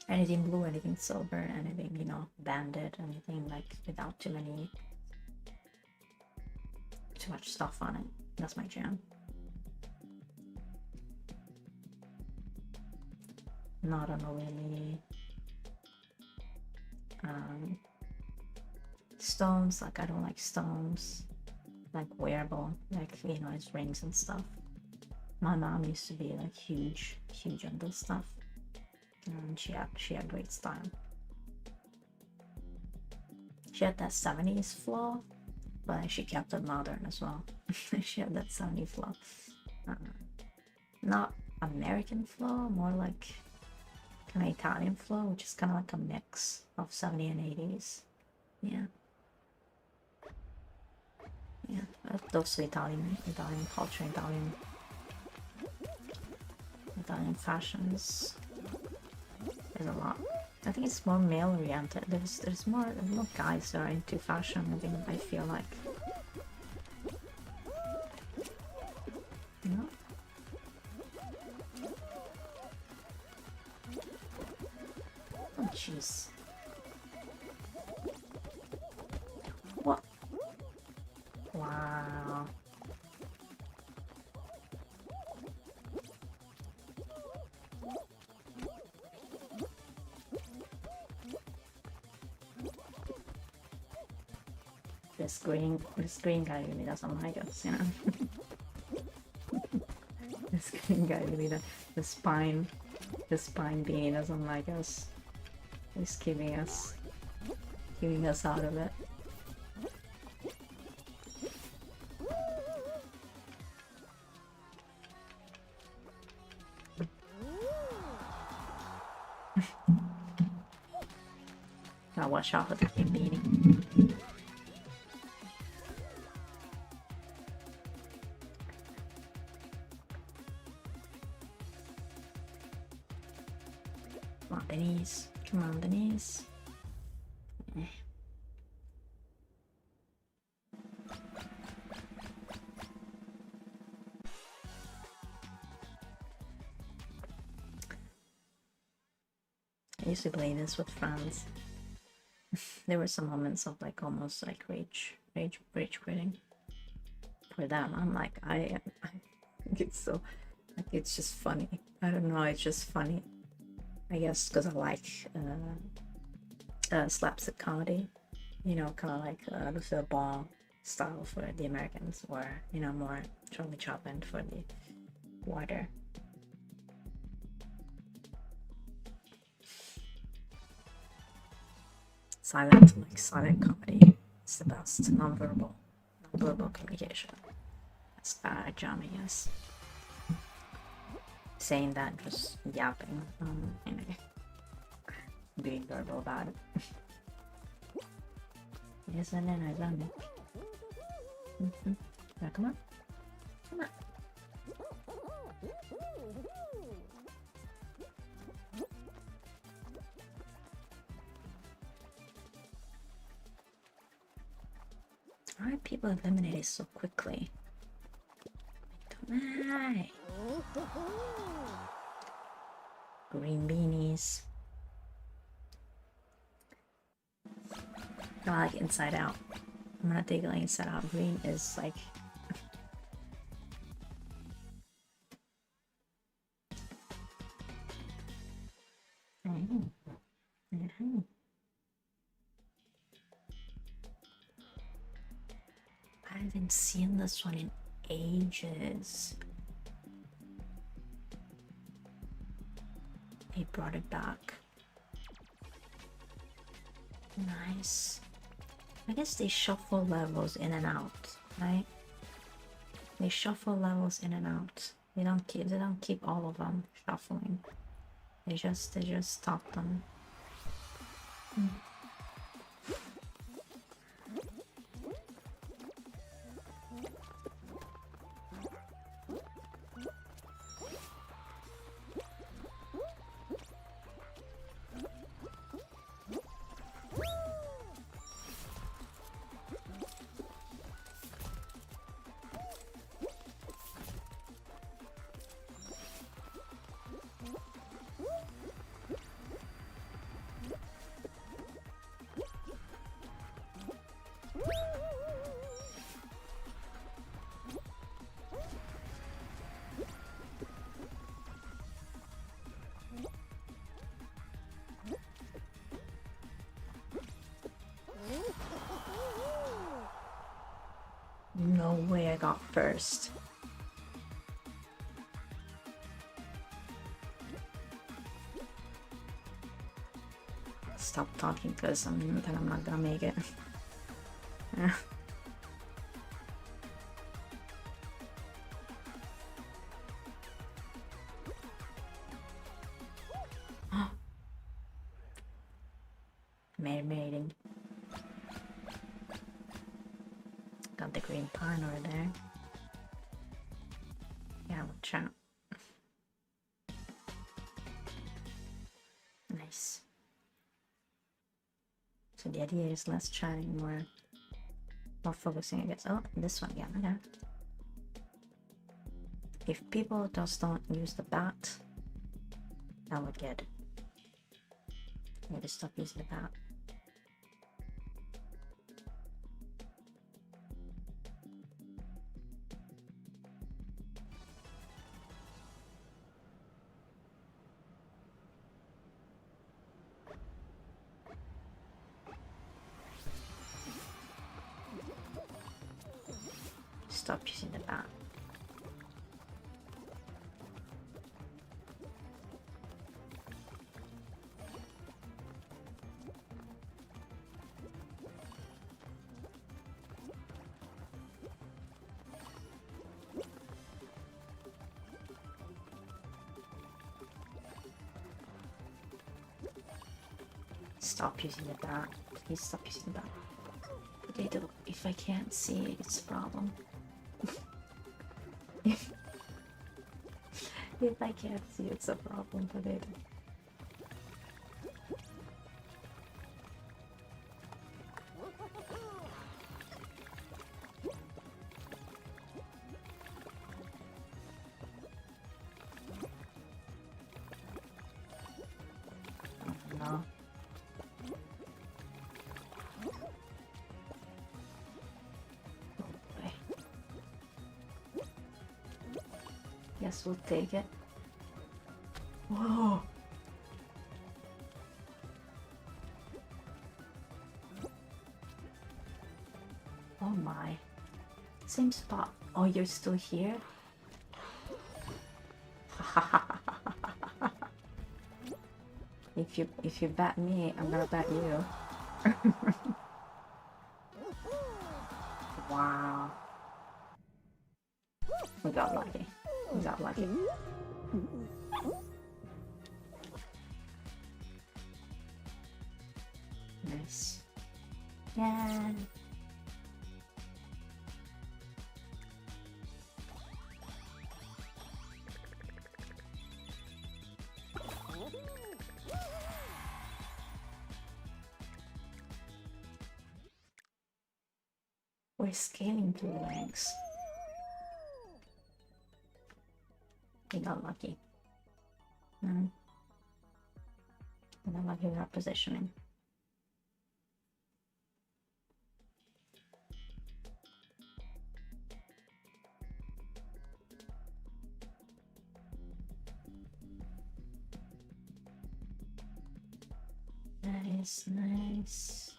Anything blue, anything silver, anything, you know, banded, anything like without too much stuff on it. That's my jam. Not on a really stones, like I don't like stones, like wearable, like, you know, it's rings and stuff. My mom used to be like huge on this stuff. And she had great style. She had that 70s flow, but she kept it modern as well. She had that 70s flow. Not American flow, more like kind of Italian flow, which is kind of like a mix of 70s and 80s. Yeah. Yeah, those Italian culture, Italian fashions. There's a lot. I think it's more male oriented. There's more guys that are into fashion. I feel like. You know? Oh jeez. What? Wow. This green guy really doesn't like us, you know. This green guy really the spine being doesn't like us. He's keeping us out of it. Gotta watch out for the fucking beating. Come on, Denise. Come on, Denise. I used to play this with friends. There were some moments of like almost like rage quitting for them. I'm like, I think it's so, like, it's just funny. I don't know, it's just funny. I guess because I like slapstick comedy, you know, kind of like Lucille Ball style for the Americans, or you know, more Charlie Chaplin for the wider. Silent comedy. It's the best nonverbal communication. That's John, I guess. Saying that, just yapping, anyway, being verbal about it. Isn't it ironic? Yeah, come on. Come on. Why are people eliminated so quickly? Don't I? Green beanies. I like Inside Out. I'm gonna take like Inside Out. Green is like. I haven't seen this one in ages. They brought it back. Nice. I guess they shuffle levels in and out, right? They shuffle levels in and out. They don't keep all of them shuffling. They just stop them. No way I got first. Stop talking because I'm not gonna make it. Marinating. Got the green pine over there. Yeah, watch out. Nice. So the idea is less chatting, more focusing, I guess. Oh, this one again, okay. If people just don't use the bat, that would get. Maybe stop using the bat. Stop using the bat. Stop using the bat. Please stop using the bat. Potato, if I can't see it, it's a problem. If I can't see, it's a problem, Potato. No. Guess we'll take it. Whoa! my. Same spot. Oh, you're still here? If you bat me, I'm gonna bat you. Wow. We got lucky. We got lucky. Nice. Yeah. We're scaling to the ranks. We got lucky. We got lucky with our positioning. That is nice.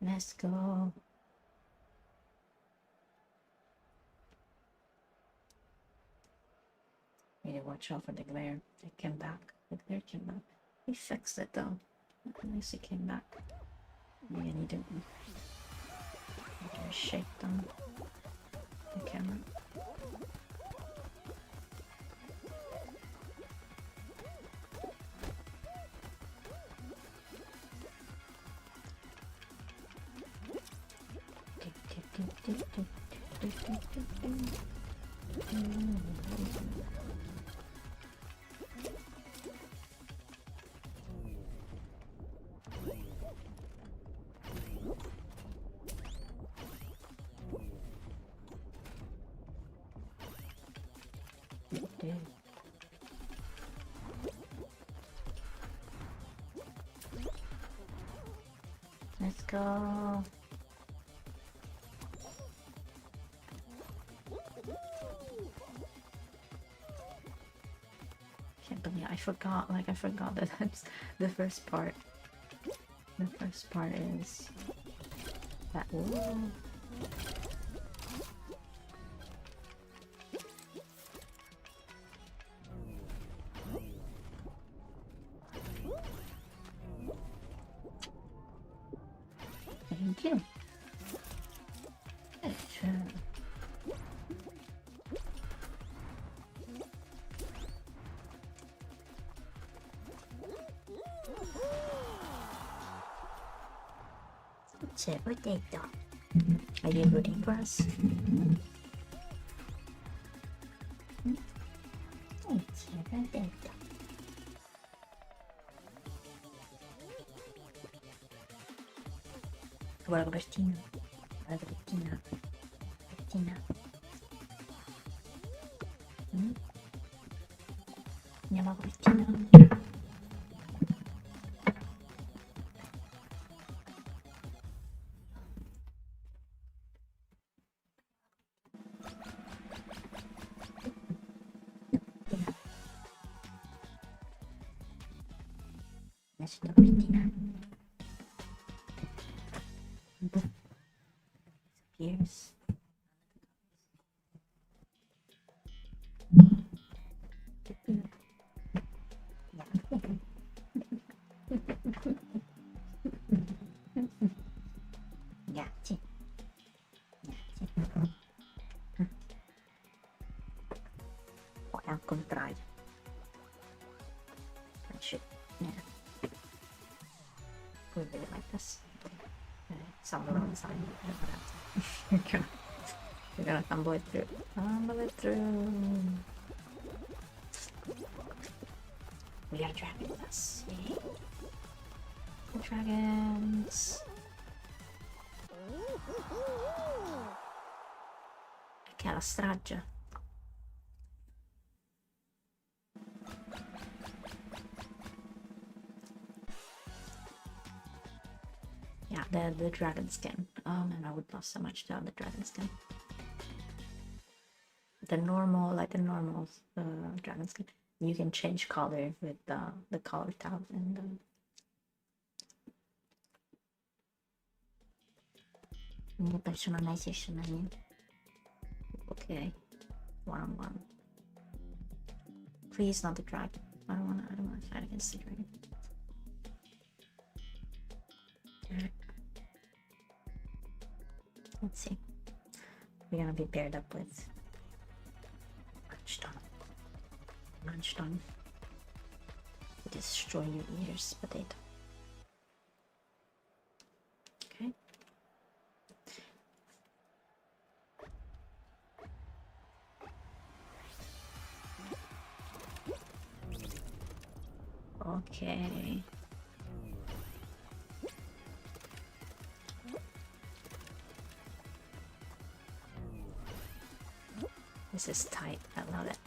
Let's go. Really watch out for the glare. It came back. The glare came back. He fixed it though. At least he came back. Maybe I need to shake down the camera. Let's go. Can't believe I forgot. Like I forgot that that's the first part. The first part is that. Ooh. Thank you. Sure. Potato. Are you rooting for us? Potato. Guarda Bertina. Guarda Bertina. Bertina. Andiamo a Bertina. Adesso Bertina. Disappears. Grazie. Poi al contrario. Yeah. Put it like this. Sound around the side. We're gonna tumble it through. Tumble it through. We got a dragon with us. Yay. The dragons. Che ha la strage. the dragon skin. Oh man, I would love so much to have the dragon skin. The normal, like the normal dragon skin. You can change color with the color tab and new personalization menu. Okay, one-on-one. Please not the dragon. I don't wanna fight against the dragon. Alright. Let's see. We're gonna be paired up with Munchstone. Destroy your ears, potato. Okay. Okay. This is tight. I love it.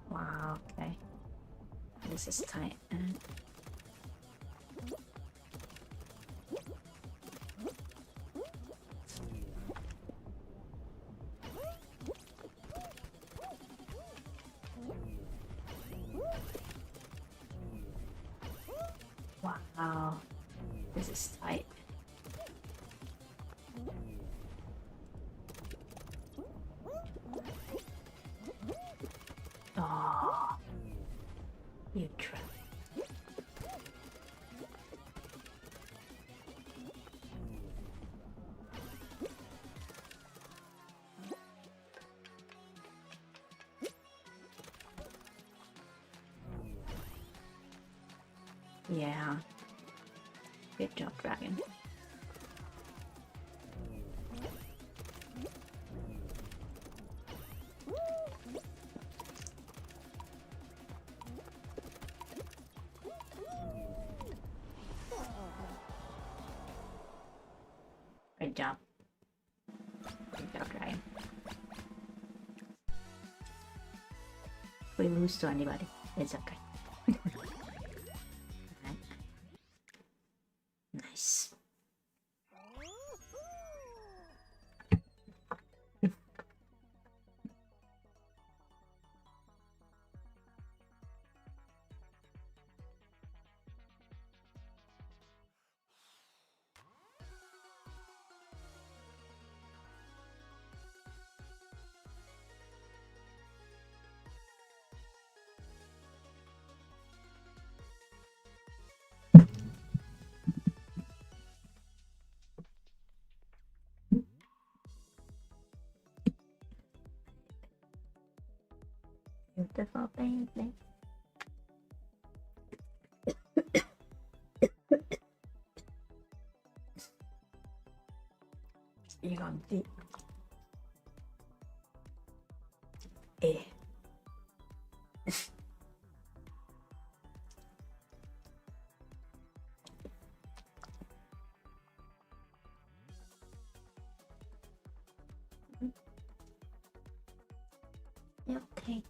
Wow, okay. This is tight. Wow, this is tight. Oh, you trap. Yeah. Good job, dragon. Good job. Good job, dragon. If we lose to anybody, it's okay. Nice. Beautiful baby. You're on deep. Eh. Okay.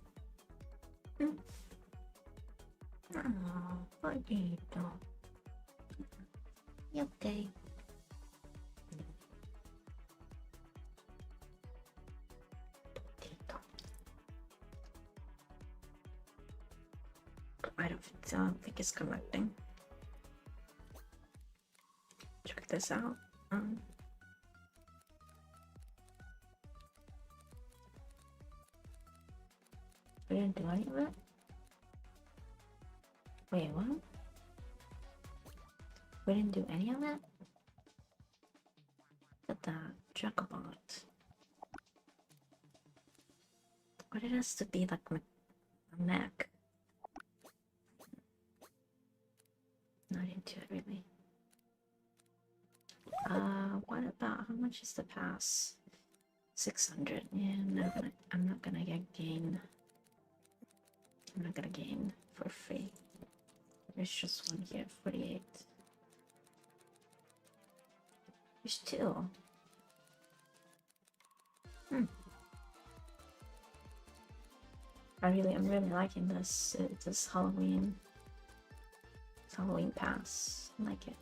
Oh, potato. Okay. Potato. I don't think it's connecting. Check this out. We didn't do any of it? Wait, what? We didn't do any of it? Look at that. Jacobot. But it has to be like a mech. Not into it really. What about how much is the pass? 600. Yeah, I'm not gonna get gain. I'm not gonna gain for free. There's just one here, 48. There's two. I'm really liking this. This Halloween. It's Halloween pass. I like it.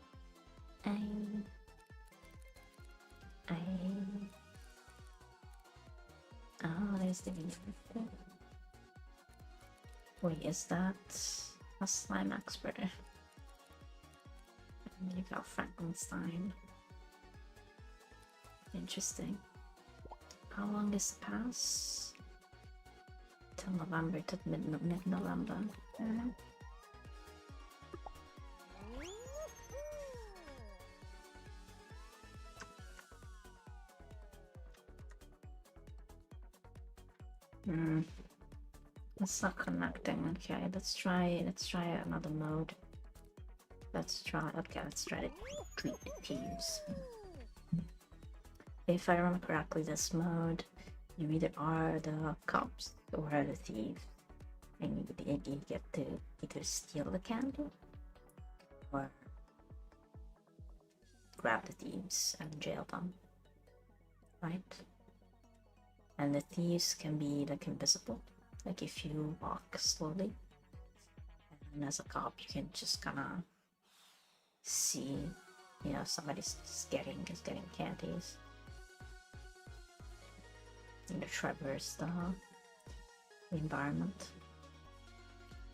Oh, there's the video. Wait, is that a slime expert? And you got Frankenstein. Interesting. How long is the pass? Till November, till mid-November. I don't know. It's not connecting. Okay, let's try another mode. Let's try to treat the teams. If I remember correctly, this mode, you either are the cops or the thief, and you get to either steal the candy or grab the thieves and jail them, right? And the thieves can be like invisible, like if you walk slowly, and as a cop you can just kind of see, you know, somebody's just getting candies. And to traverse the environment.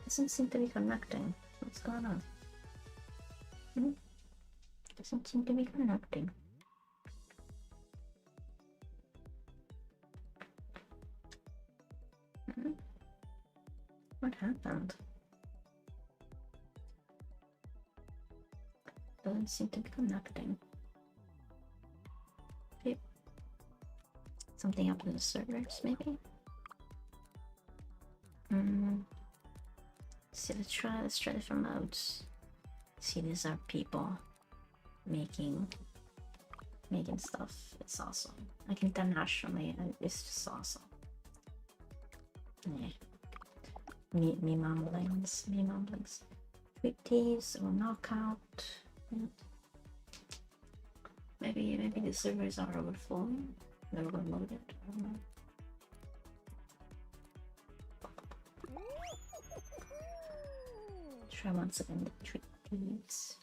Doesn't seem to be connecting. What's going on? Doesn't seem to be connecting. What happened? Doesn't seem to be connecting. Okay. Something up in the servers, maybe? See, let's try different modes. See, these are people making stuff. It's awesome. Like internationally, it's just awesome. Yeah. Me mumblings. Tweet thieves or knockout. Yeah. Maybe the servers are overflowing. They're overloaded. I don't know. Try once again the tweet thieves.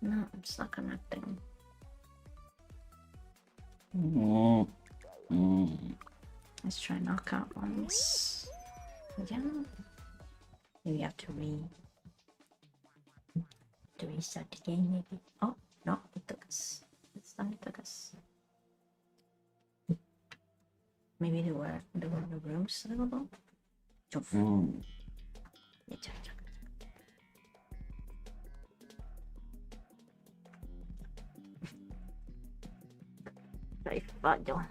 No, it's not connecting. Let's try knockout once. Yeah. Maybe you have to restart the game, maybe. Oh no, it took us. This time it took us. Maybe there were the rooms available. Dai, vado.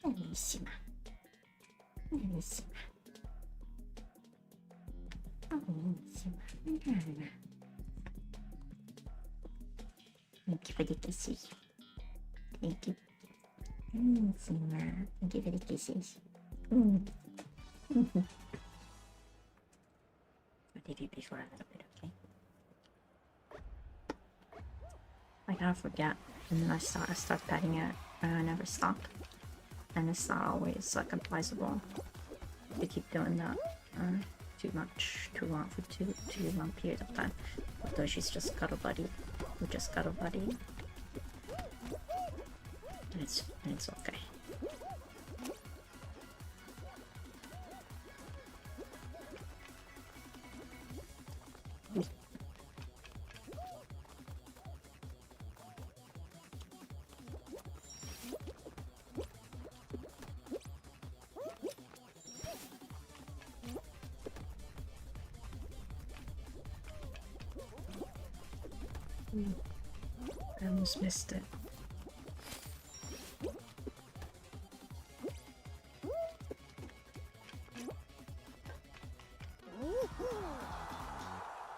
Bellissima. Thank you for the kisses. Thank you. Thank you for the kisses. I'll leave you before a little bit, okay? I gotta forget, and then I start petting it, and I never stop. And it's not always like advisable to keep doing that too long for too long period of time. Although she's just got a buddy. We just got a buddy. And it's okay. I almost missed it.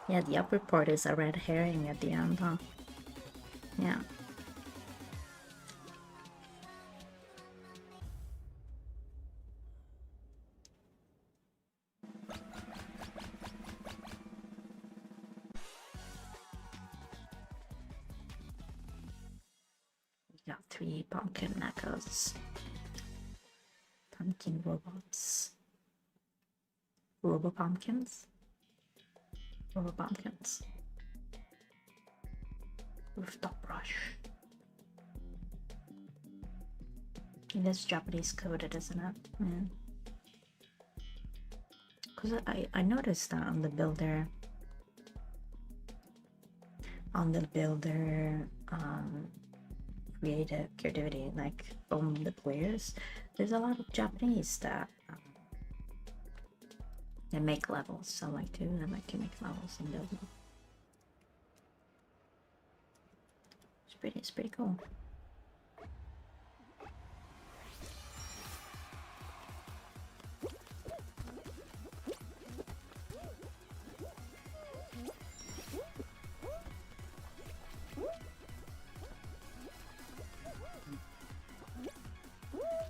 Yeah, the upper part is a red herring at the end, huh? Yeah. We got 3 pumpkin mechas. Pumpkin robots. Robo pumpkins? Robo pumpkins. Rooftop brush. It is Japanese coded, isn't it? Yeah. Because I noticed that on the builder creativity, like from the players, there's a lot of Japanese that they make levels. So I like to make levels and build them. It's pretty cool.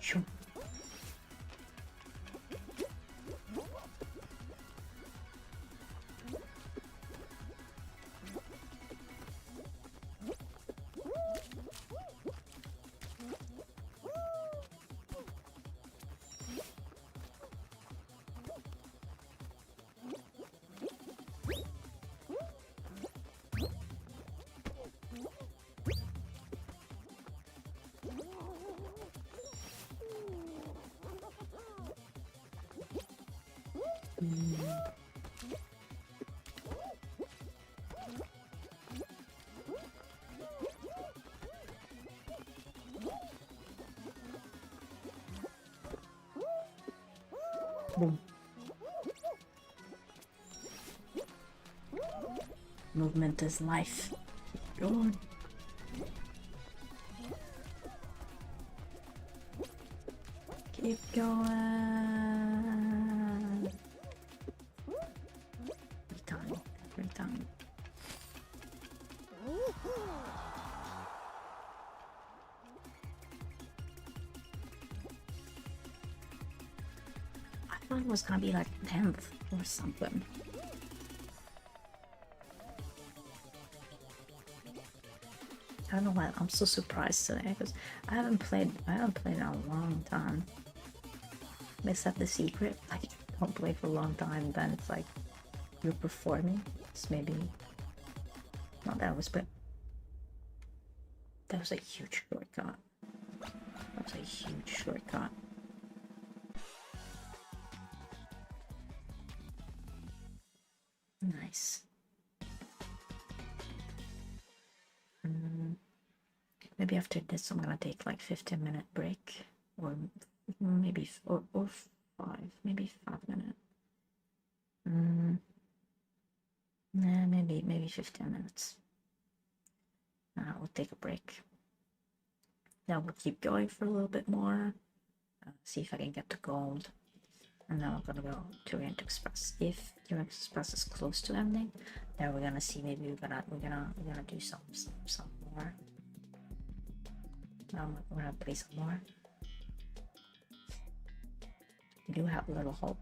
Sure. Boom. Movement is life. Go on. Keep going. Every time. I thought it was gonna be like 10th or something. I don't know why I'm so surprised today, because I haven't played in a long time. Except the secret, like, don't play for a long time, then it's like you're performing. It's maybe not that was, but that was a huge shortcut. That was a huge shortcut. Nice. Maybe after this I'm gonna take like 15-minute break, or maybe or 5, maybe 5 minutes. Nah, maybe 15 minutes. We'll take a break. Then we'll keep going for a little bit more. See if I can get to gold. And then we're gonna go to Orient Express. If Orient Express is close to ending, then we're gonna see, maybe we're gonna do some more. We're gonna play some more. We do have a little hope.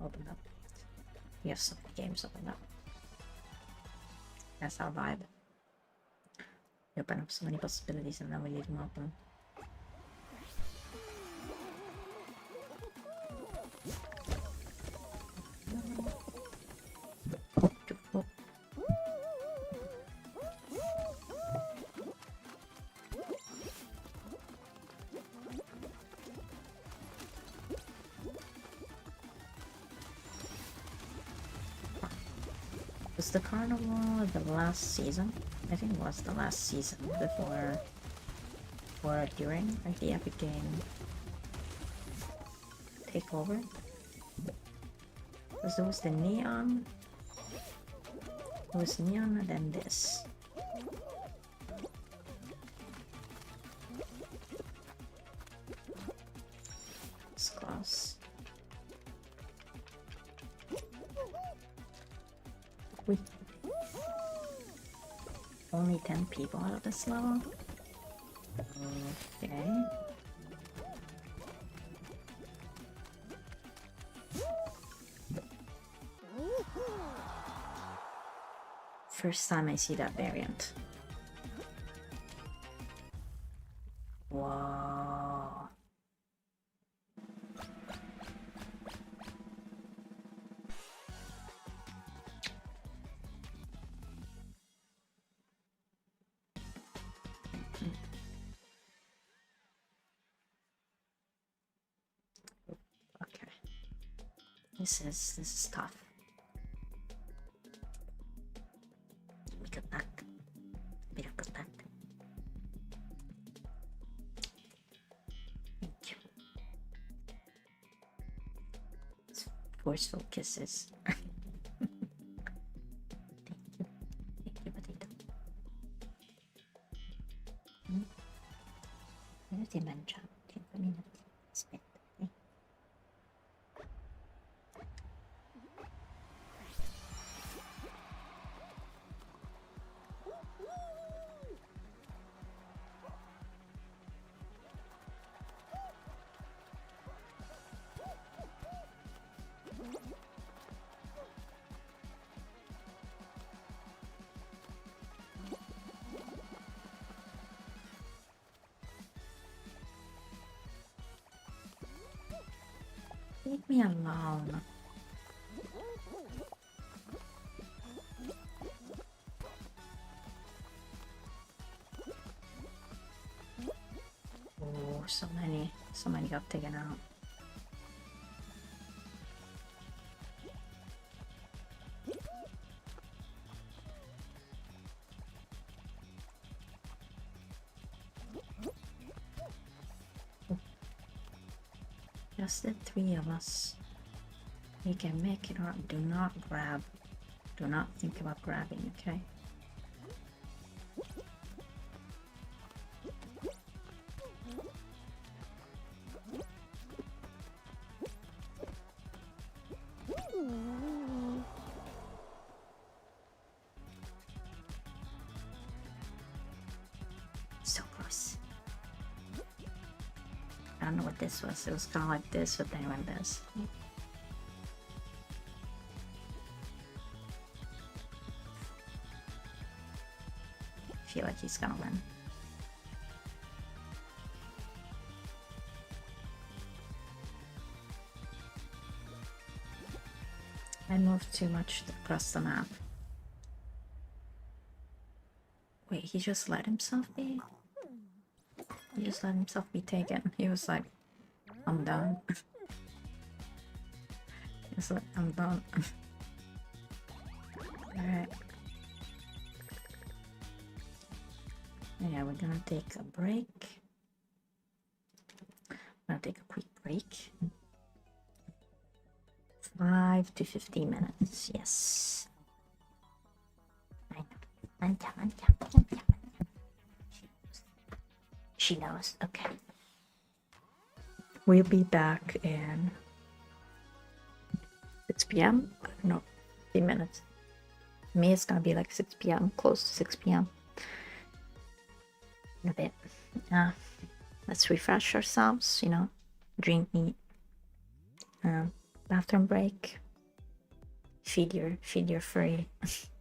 Open up. We have some games open up. That's our vibe. We open up so many possibilities and then we leave them open. Was the carnival the last season? I think it was the last season before or during, like, the Epic Game takeover. Because there was the neon. There was neon and then this. This class. Wait. Only 10 people out of this level? Okay. First time I see that variant. This is tough. Good luck. Bit of good luck. Thank you. It's forceful kisses. Thank you. Thank you, Potato. Minuti mangiamo. 5 minuti. Aspetta. Leave me alone. Oh, so many got taken out. Just the 3 of us. We can make it, or do not grab. Do not think about grabbing, okay? So close. I don't know what this was. It was kind of like this, but then it went this. I feel like he's gonna win. I moved too much across the map. Wait, he just let himself be? He just let himself be taken. He was like, I'm done. He's like, I'm done. Alright. Yeah, we're gonna take a break. I'm gonna take a quick break. 5 to 15 minutes, yes. I know. She knows, okay. We'll be back in 6 p.m. I don't know, 15 minutes. For me, it's gonna be like 6 p.m., close to 6 p.m. In a bit. Let's refresh ourselves, you know, drink, eat, bathroom break, feed your furry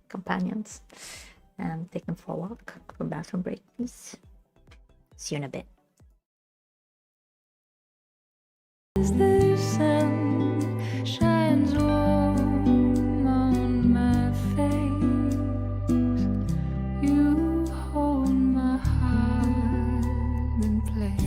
companions, and take them for a walk for bathroom break, please. See you in a bit. As the sun shines warm on my face, you hold my heart in place.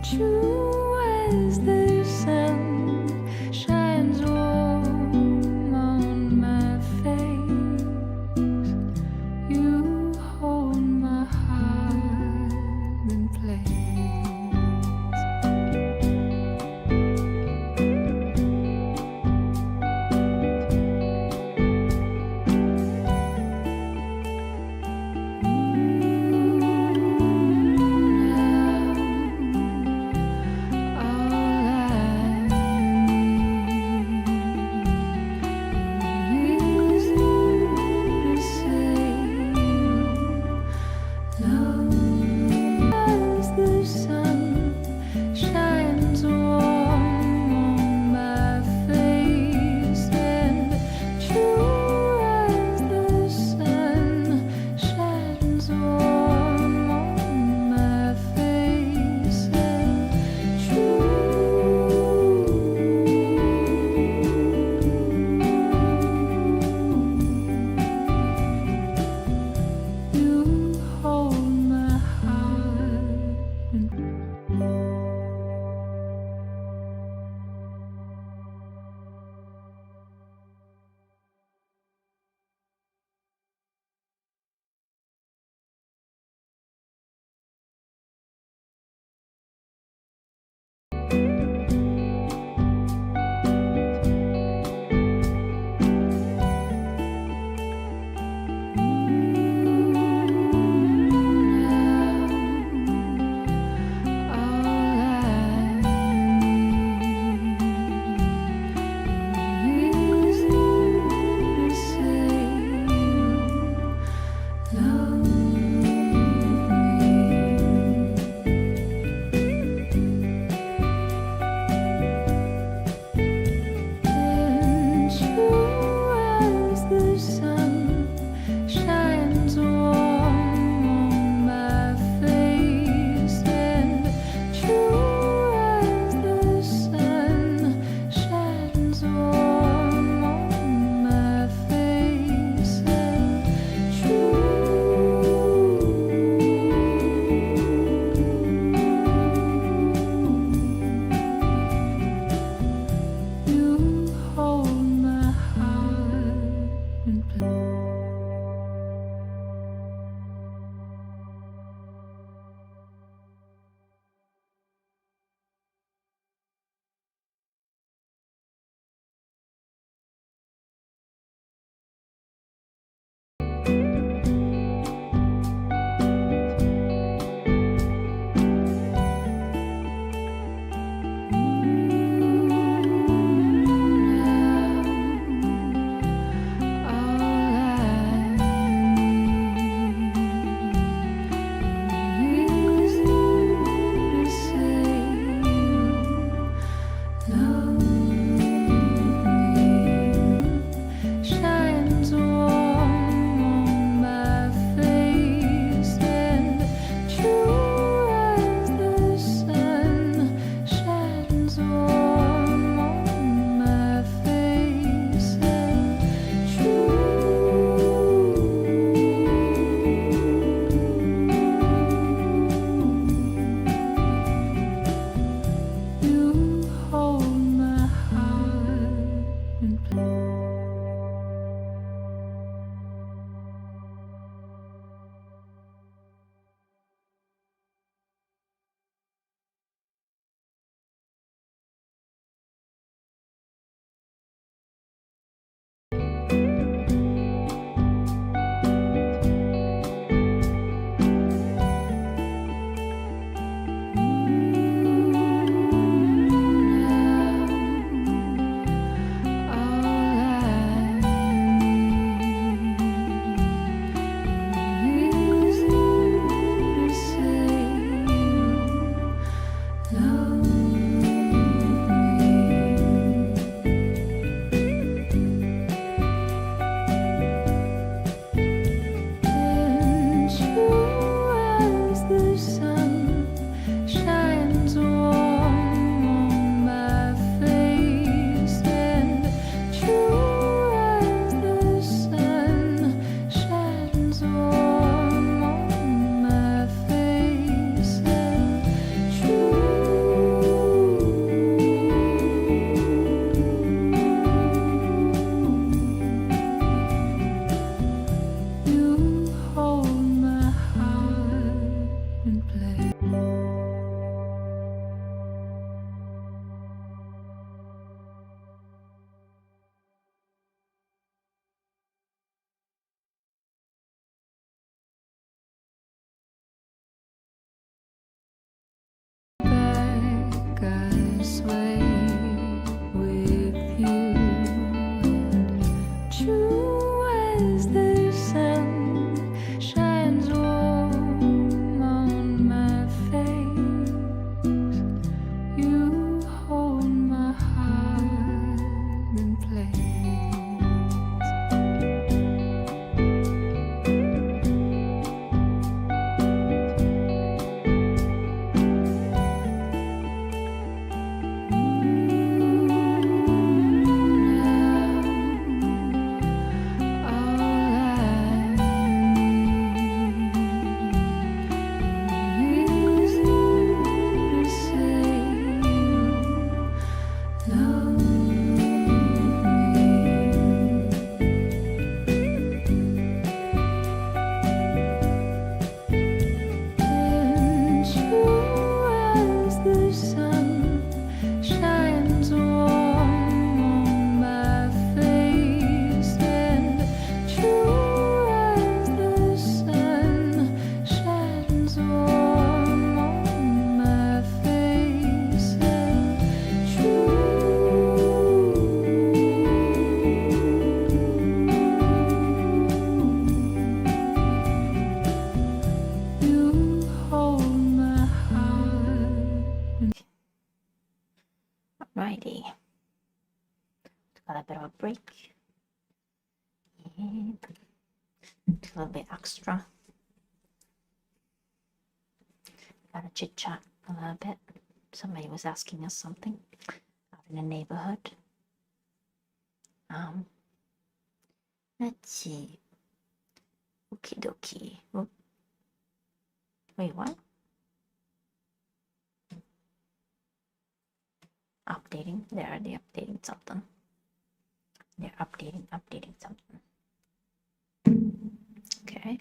True as the sun warm on my face and true. You hold my heart in place. I sway with you, true as the sun shines warm on my face. You hold my heart in place. Alrighty. Got a bit of a break. And a little bit extra. Got to chit chat a little bit. Somebody was asking us something out in the neighborhood. Let's see. Okie dokie. Oh. Wait, what? Updating. They're updating something. They're updating something. Okay.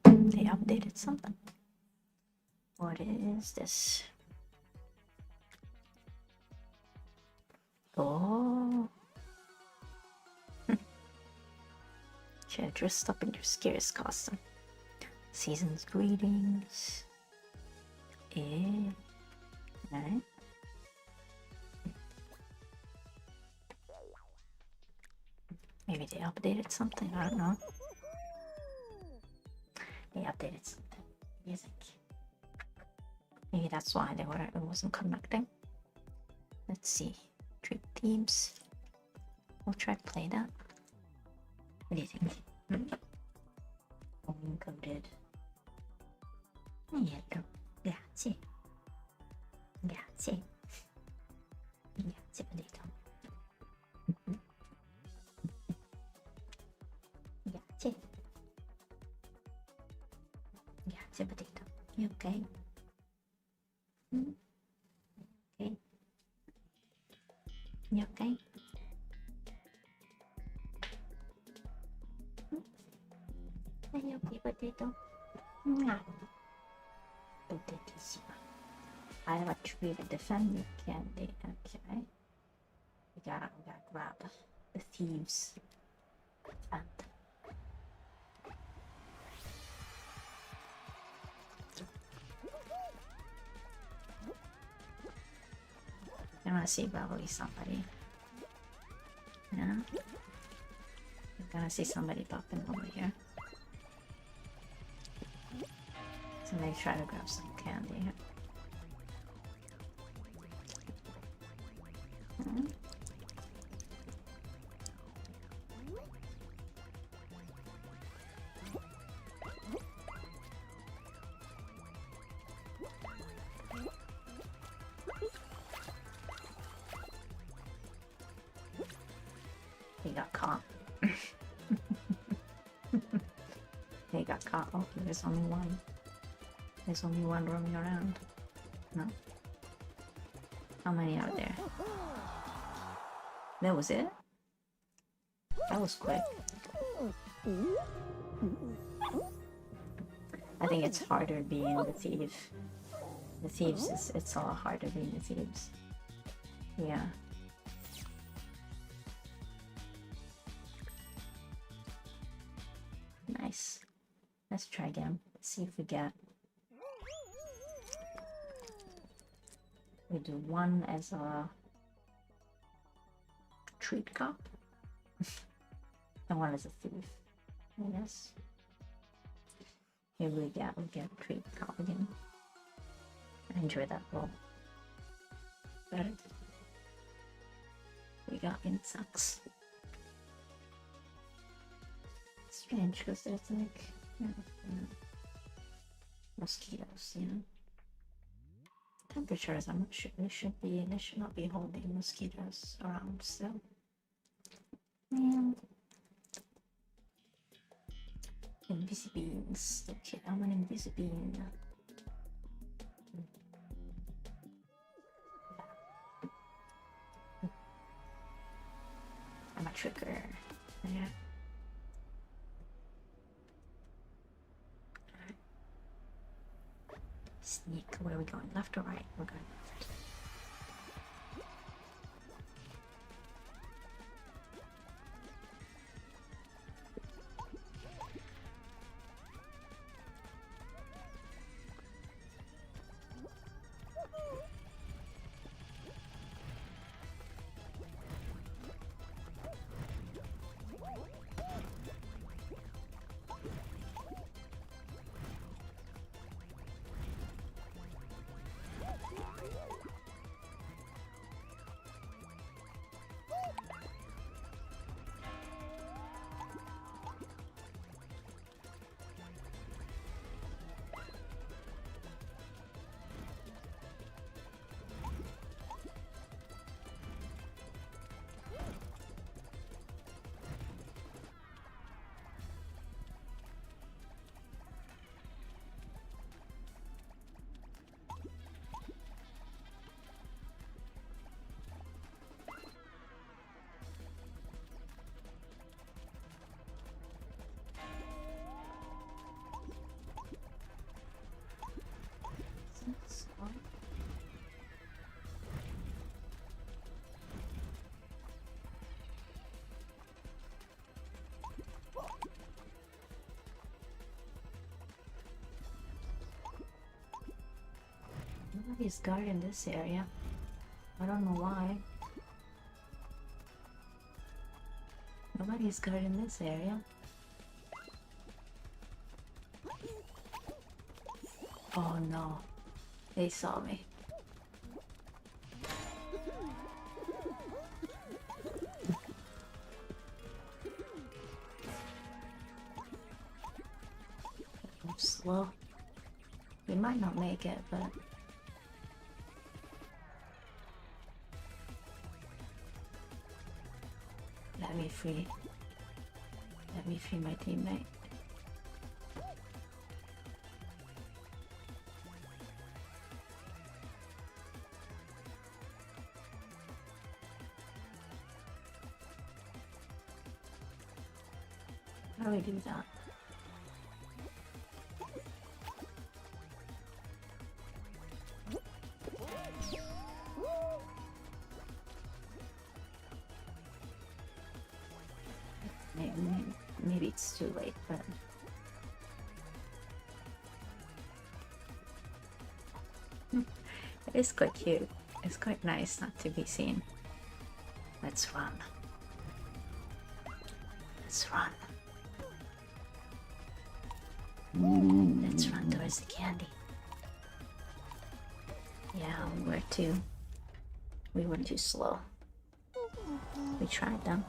They updated something. What is this? Oh. Should have dressed up in your scariest costume. Season's greetings. Alright. Maybe they updated something, I don't know. They updated something. Music. Maybe that's why it wasn't connecting. Let's see. Trip themes. We'll try to play that. What do you think? Encoded. Hello. Grazie. Grazie. Grazie, potato. Grazie. Grazie, potato. You okay? Okay. You okay? Are you okay, potato? Mwah. Potatissima. I have a tree to defend you, candy. Okay. We gotta grab the thieves. And I wanna see probably somebody. Yeah. I'm gonna see somebody popping over here. So maybe try to grab some candy. He got caught. He got caught. Oh, there's only one. There's only one roaming around. No? How many are there? That was it? That was quick. I think it's harder being the thief. The thieves it's a lot harder being the thieves. Yeah. Nice. Let's try again. Let's see if we get. We do one as a treat cup and one as a thief. Yes. Here we get treat cup again. I enjoy that roll. But we got insects. Strange because there's like mosquitoes, you know. Temperatures, I'm not sure they should not be holding mosquitoes around still. Man. Invisibeans. Okay, I'm an invisibean. I'm a tricker. Yeah. Sneak. Where are we going? Left or right? We're going left. Nobody's guarding this area. I don't know why. Nobody's guarding this area. Oh no. They saw me. I'm slow. We might not make it, but let me free my teammate. How do we do that? Maybe it's too late, but it is quite cute. It's quite nice not to be seen. Let's run. Let's run. Let's run towards the candy. Yeah, we were too slow. We tried them.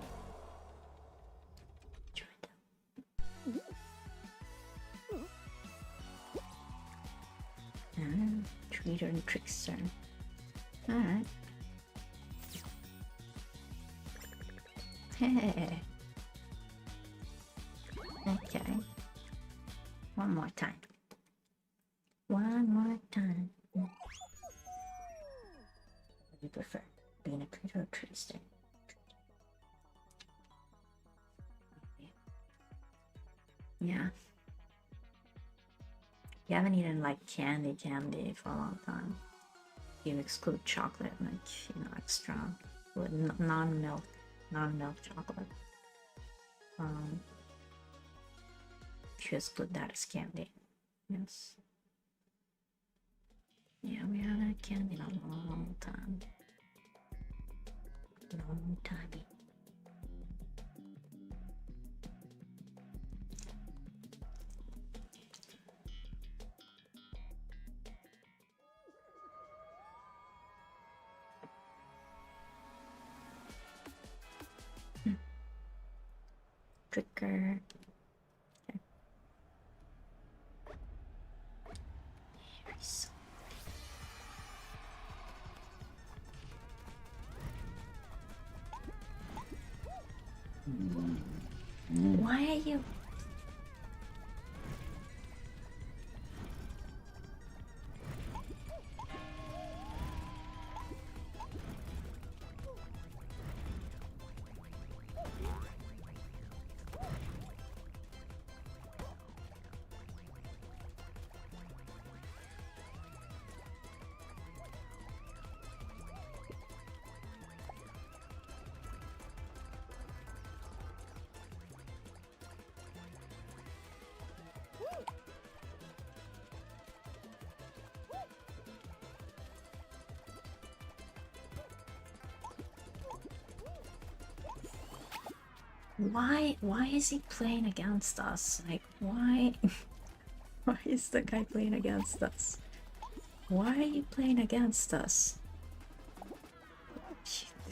Treater and trickster. Alright. Hey. Okay. One more time. One more time. What do you prefer? Being a treater or trickster? Yeah. You haven't eaten like candy for a long time. You exclude chocolate, like, you know, extra with non-milk chocolate. If you exclude that as candy, yes. Yeah, we haven't had candy in a long time. Long time. Trigger. Okay. Why are you? Why is he playing against us? Like, why why is the guy playing against us? Why are you playing against us?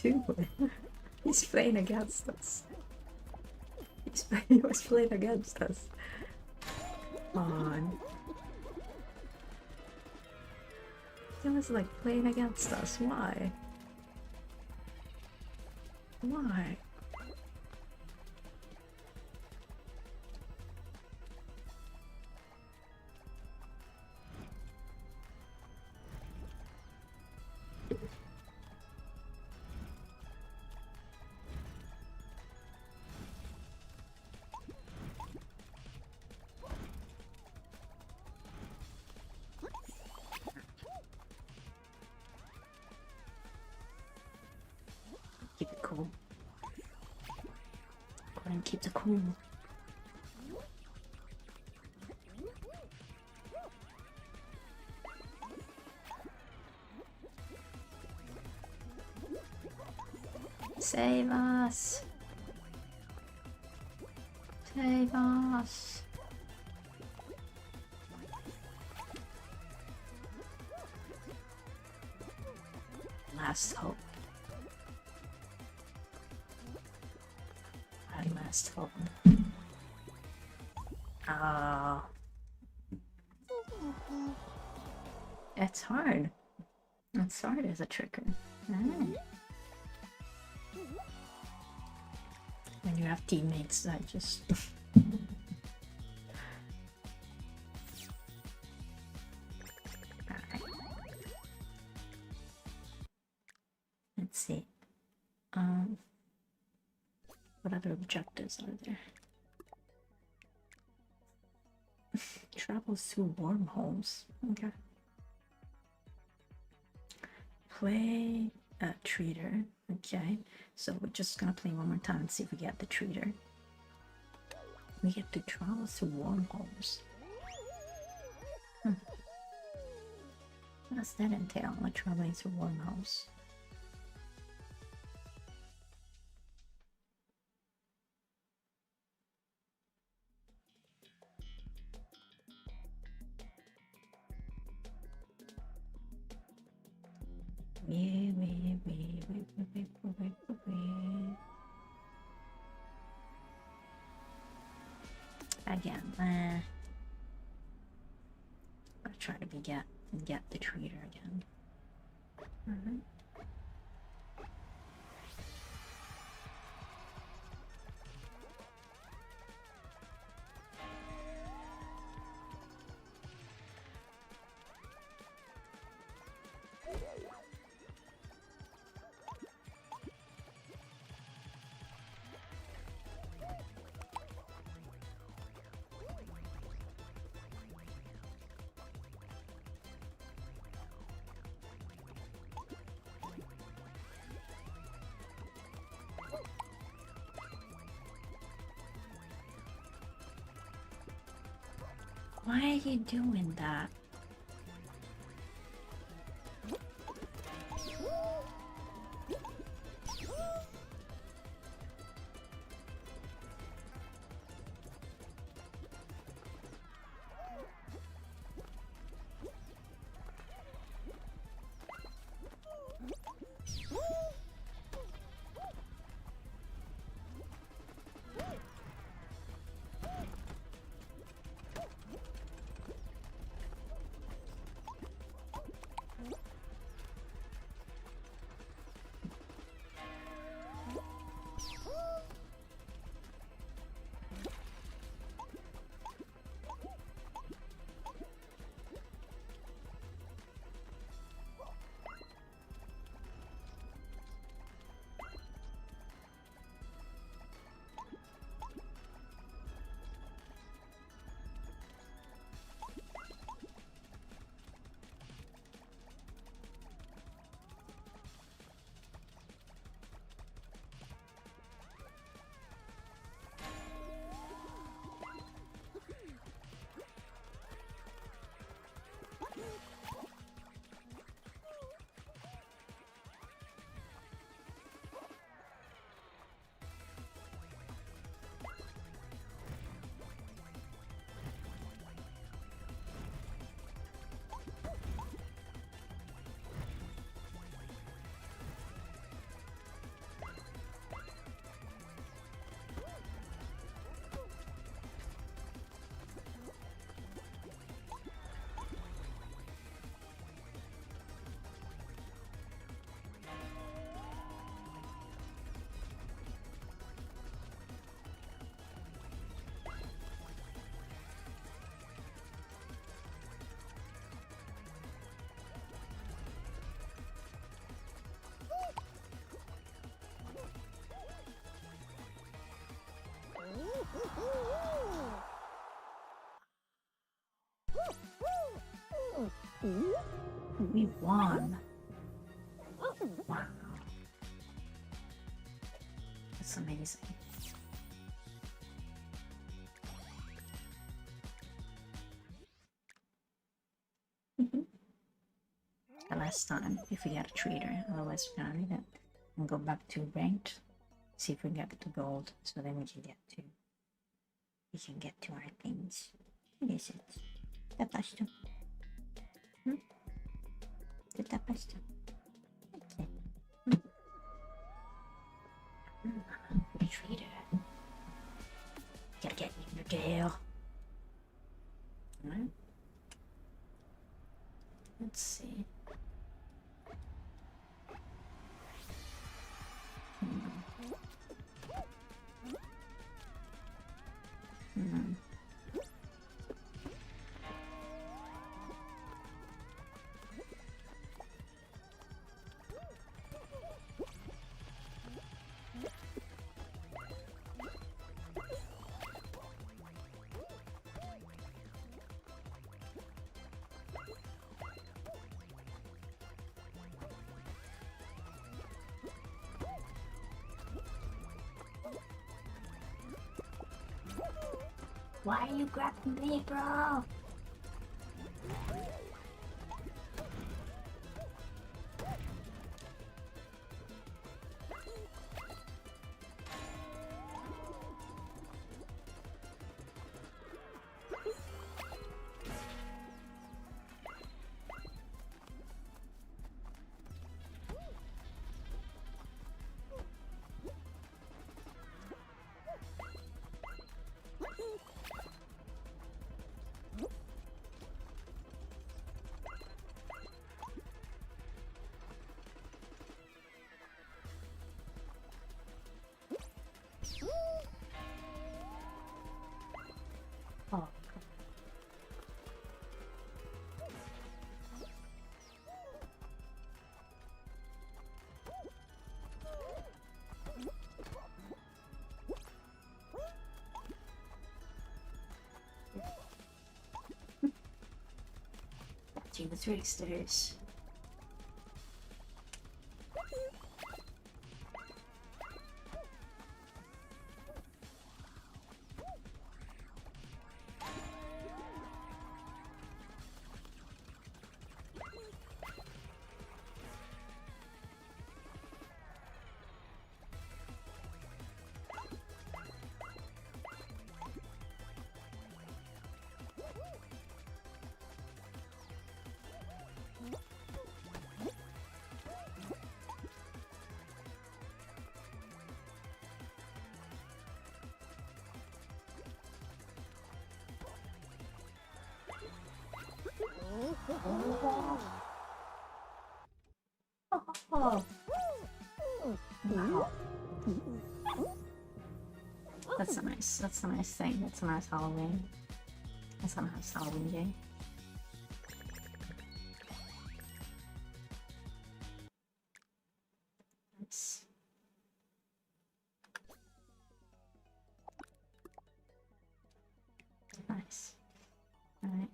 Dude, he's playing against us. He was playing against us. Come on. He was like playing against us. Why? Why? Keep it cool. Go ahead and keep the cool. Save us! Save us! Last hope. Our last hope. Oh. It's hard. It's hard as a tricker. When you have teammates that just Alright. Let's see. What other objectives are there? Travels through wormholes. Okay. Play a treater. Okay. So we're just gonna play one more time and see if we get the treater. We get to travel through wormholes. What does that entail? Like traveling through wormholes? Again, I'll try to get the treater again. Why are you doing that? We won. Wow. That's amazing. The last time, if we get a trader, otherwise we're gonna need it. And go back to ranked, see if we get to gold, so then we can get to our things. What is it? Tapasto. The tapasto. Okay. Trader. Gotta get in your jail. Alright. Let's see. Why are you grabbing me, bro? Oh. The tricksters. Oh. Wow. That's a nice thing. That's a nice Halloween. That's a nice Halloween game. Nice. Alright,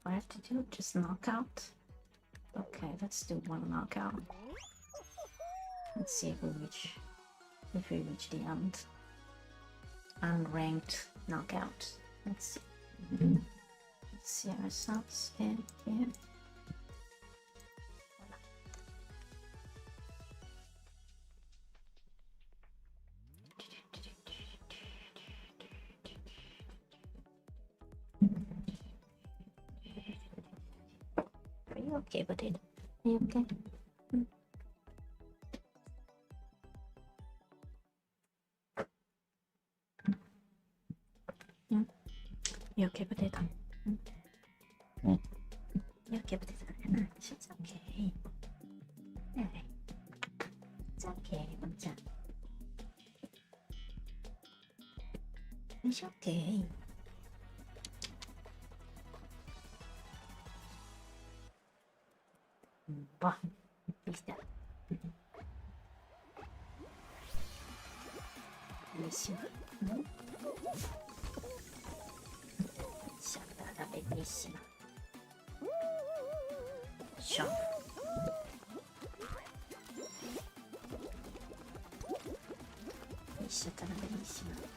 what I have to do? Just knockout? Okay, let's do one knockout. Let's see if we reach the end. Unranked knockout. Let's see ourselves in here. Are you okay with it? Are you okay? You okay with it? You okay with it? It's okay. Alright. It's okay, what's up? It's okay. Bah, listo. Bellissima. Sciatata bellissima. Ciao. Sciatata bellissima.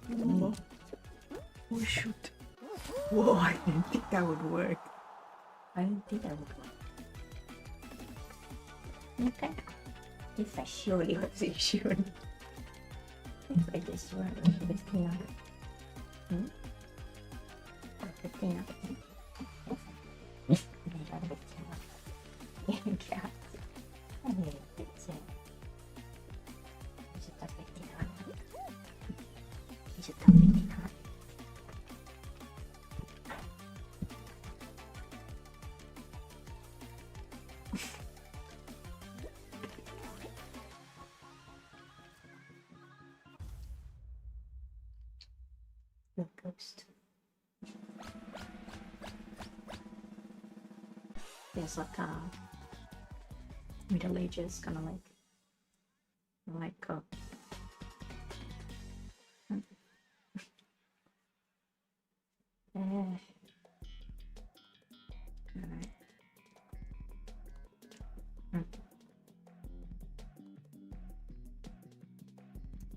Oh, oh shoot. Whoa, I didn't think that would work. I didn't think that would work. Okay. If I surely was issued. If I just were 15 out of 10. 15 out of 10. Out of 15 out of 10. I need a 15. Is it a 15 out of 10? Is it a 15 out of 10? The ghost. There's like a Middle Ages kind of like alright.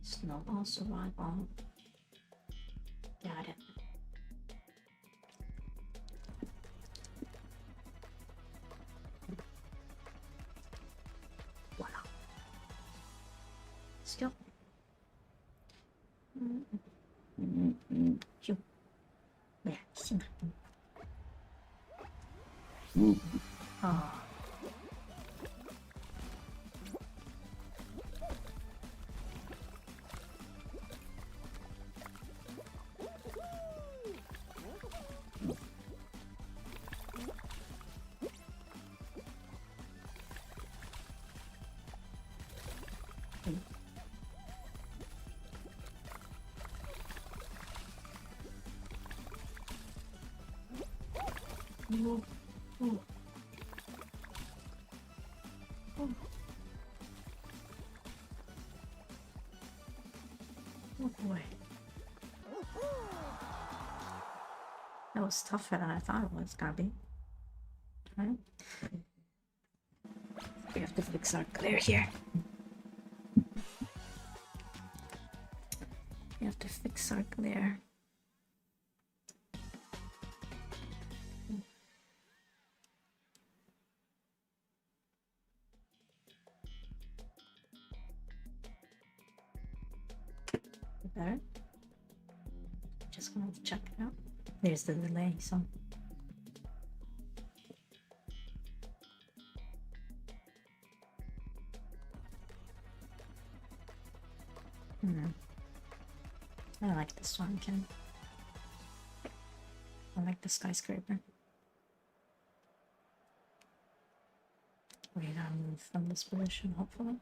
Snowball survival. Got it. Wow. Let's go. Phew. Yeah, see. Oh. Oh, oh. Oh. Oh boy. That was tougher than I thought it was gonna be. Right? We have to fix our glare here. We have to fix our glare. Better. Just gonna check it out. There's the delay, so. I like this one, Ken. I like the skyscraper. We gotta move from this position, hopefully.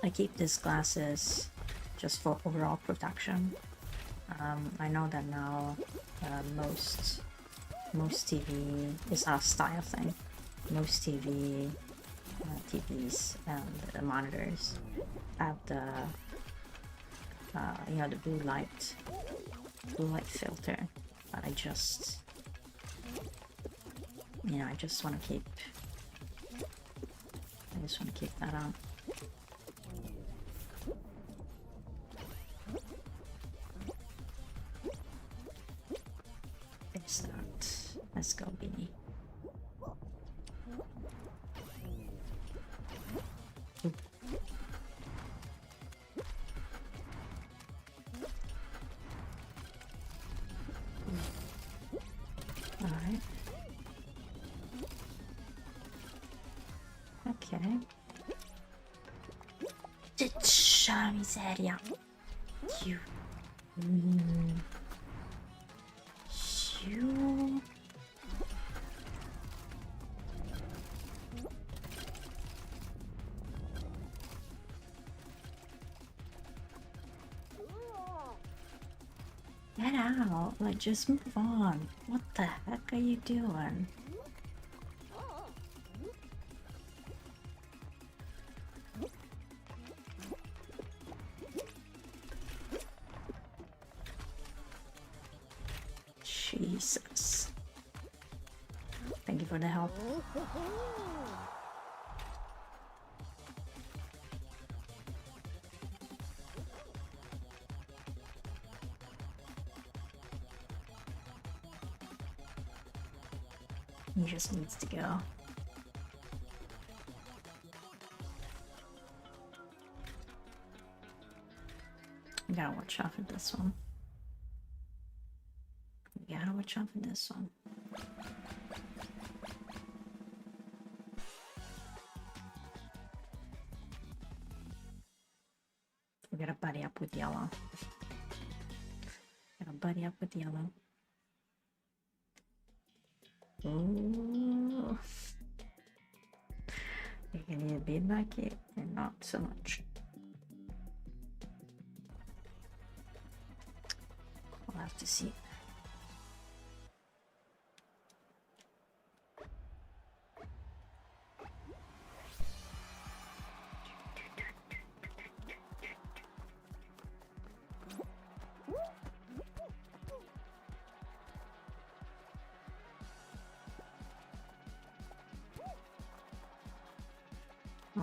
I keep these glasses just for overall protection. I know that now most TV is a style thing. Most TVs and monitors have the you know, the blue light filter. But I just want to keep that on. There's that. Let's go, Beanie. Alright. Okay. Ciao miseria. You. You. Get out. Like, just move on. What the heck are you doing? Jesus. Thank you for the help. He just needs to go. You gotta watch out for this one. You gotta watch out for this one. We gotta buddy up with yellow. Gotta buddy up with yellow. Ooh. You can either be lucky or not so much. We'll have to see.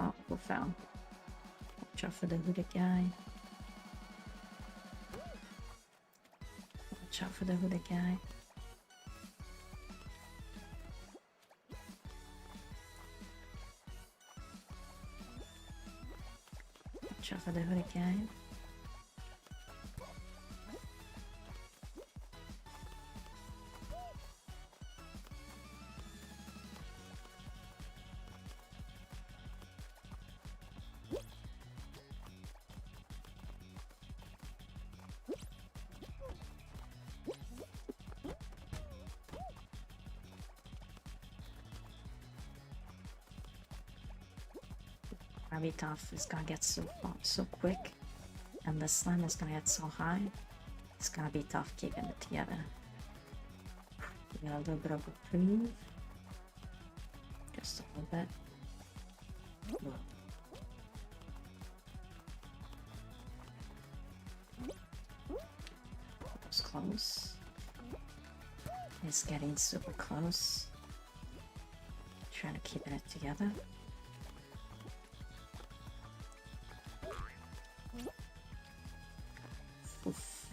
Oh, who fell? Watch out for the hooded guy. Watch out for the hooded guy. Watch out for the hooded guy. Gonna be tough. It's gonna get so quick, and the slime is gonna get so high. It's gonna be tough keeping it together. We got a little bit of a reprieve, just a little bit. It's close. It's getting super close. Trying to keep it together. Oof.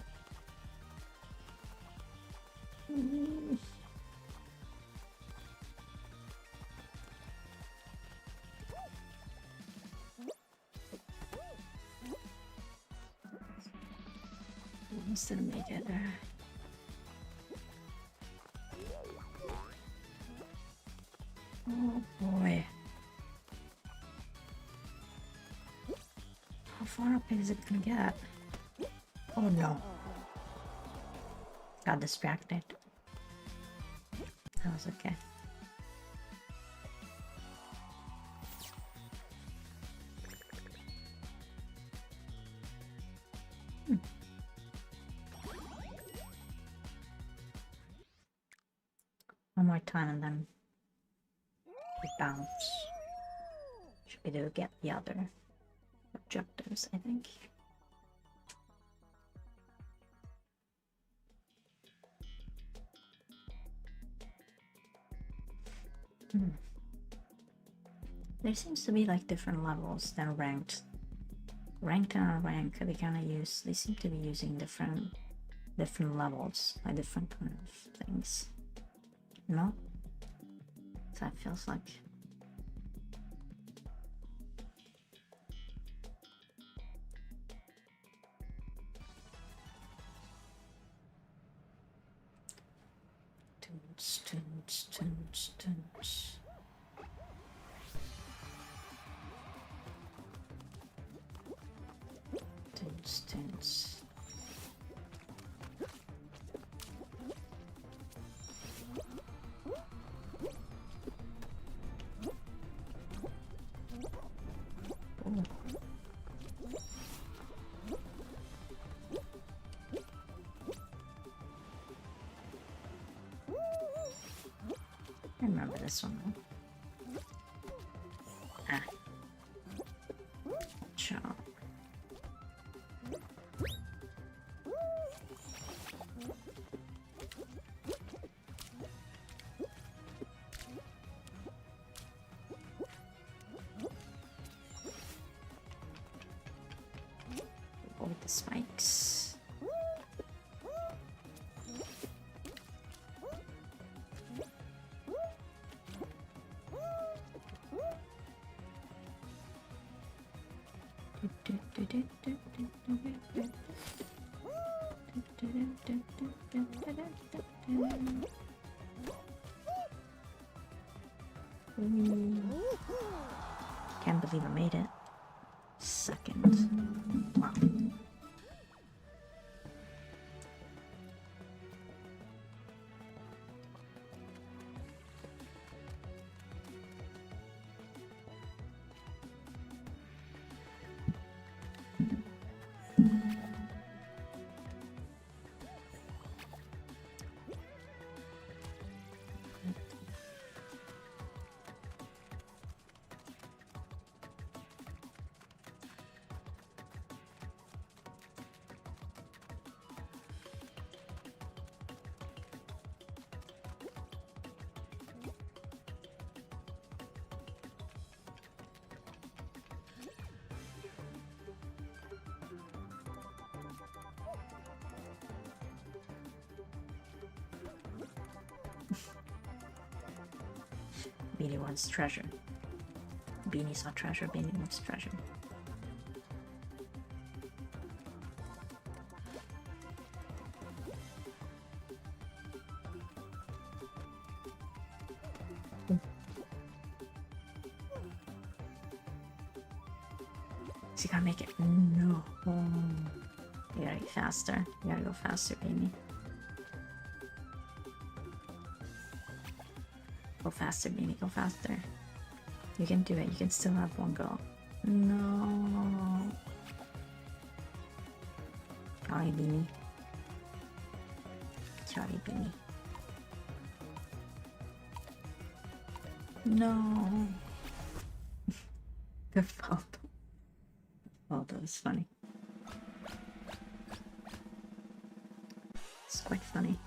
Almost didn't make it there. Oh boy. How far up is it gonna get? Oh no. Got distracted. That was okay. One more time and then we bounce. Should be able to get the other objectives, I think. There seems to be like different levels than ranked. Ranked and unranked, they seem to be using different levels, like different kind of things. No? That feels like. Tunes, tunes, tunes, tunes. Tunes, tunes. I remember this one. Ah. Sure. the spikes. Can't believe I made it. Second. Wow. Beanie wants treasure. Beanie saw treasure, Beanie wants treasure. She can't make it. No. You gotta get faster. You gotta go faster, Beanie. Go faster, Beanie, go faster. You can do it. You can still have one go. No. Sorry, Beanie. Sorry, Beanie. No. The photo. Oh, that was funny. It's quite funny.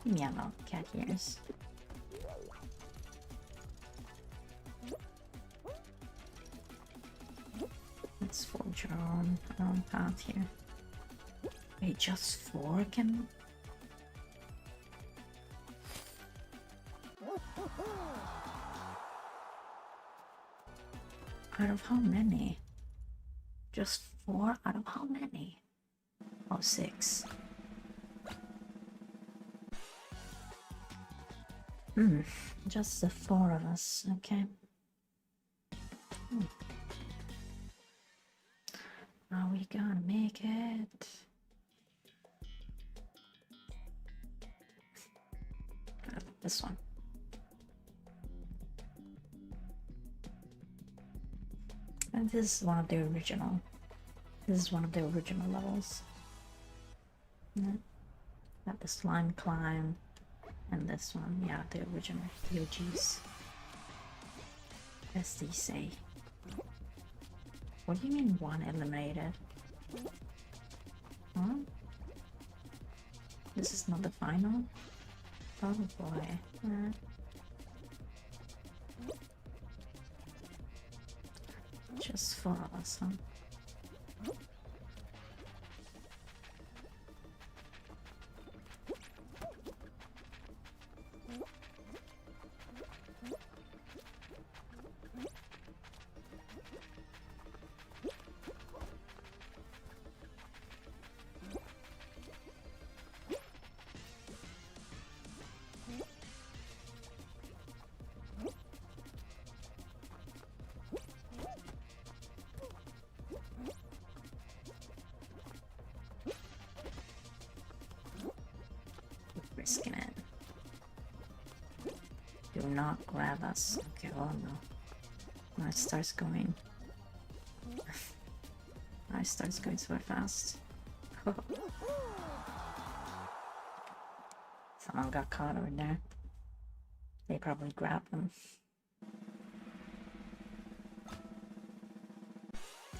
Meow, cat ears. Let's forge our own path here. Wait, just 4 can... Out of how many? Just 4 out of how many? Oh, 6. Just the 4 of us, okay. Are we gonna make it? This one. And this is one of the original. This is one of the original levels. Yeah. Got the slime climb. And this one, yeah, the original, the OGs. As they say. What do you mean 1 eliminated? Huh? This is not the final? Oh boy. just 4 of us, huh? Risking it. Do not grab us. Okay, oh no. Now it starts going. Now it starts going so fast. Someone got caught over there. They probably grabbed them.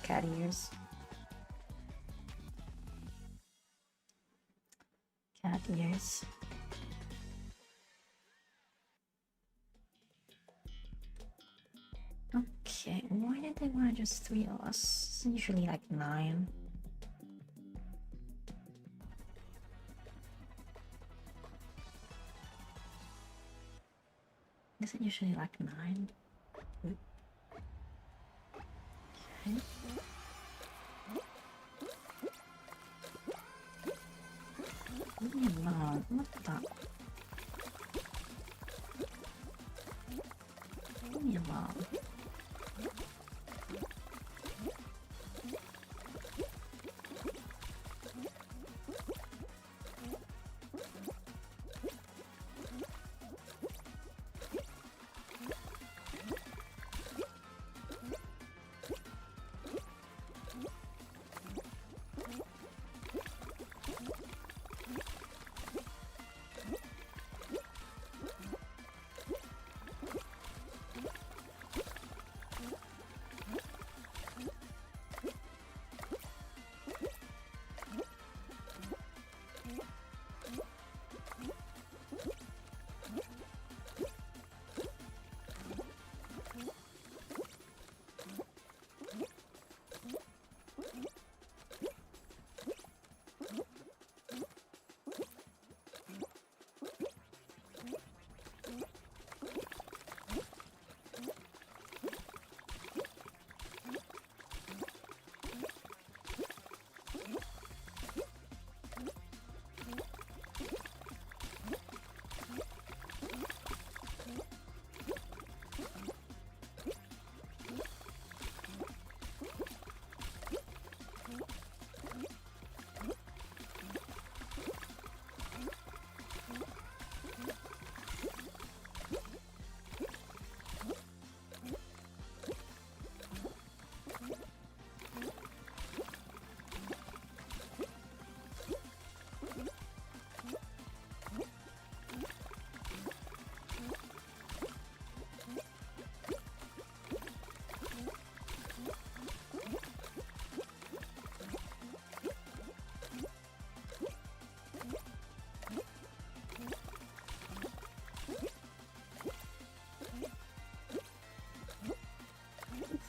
Cat ears. Cat ears. Okay, why did they want just 3 of us? It's usually like 9. Is it usually like 9? Okay. Leave me alone. What the? Leave me alone.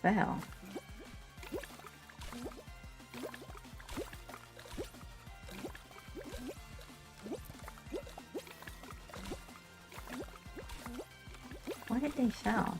Fell. Why did they fall?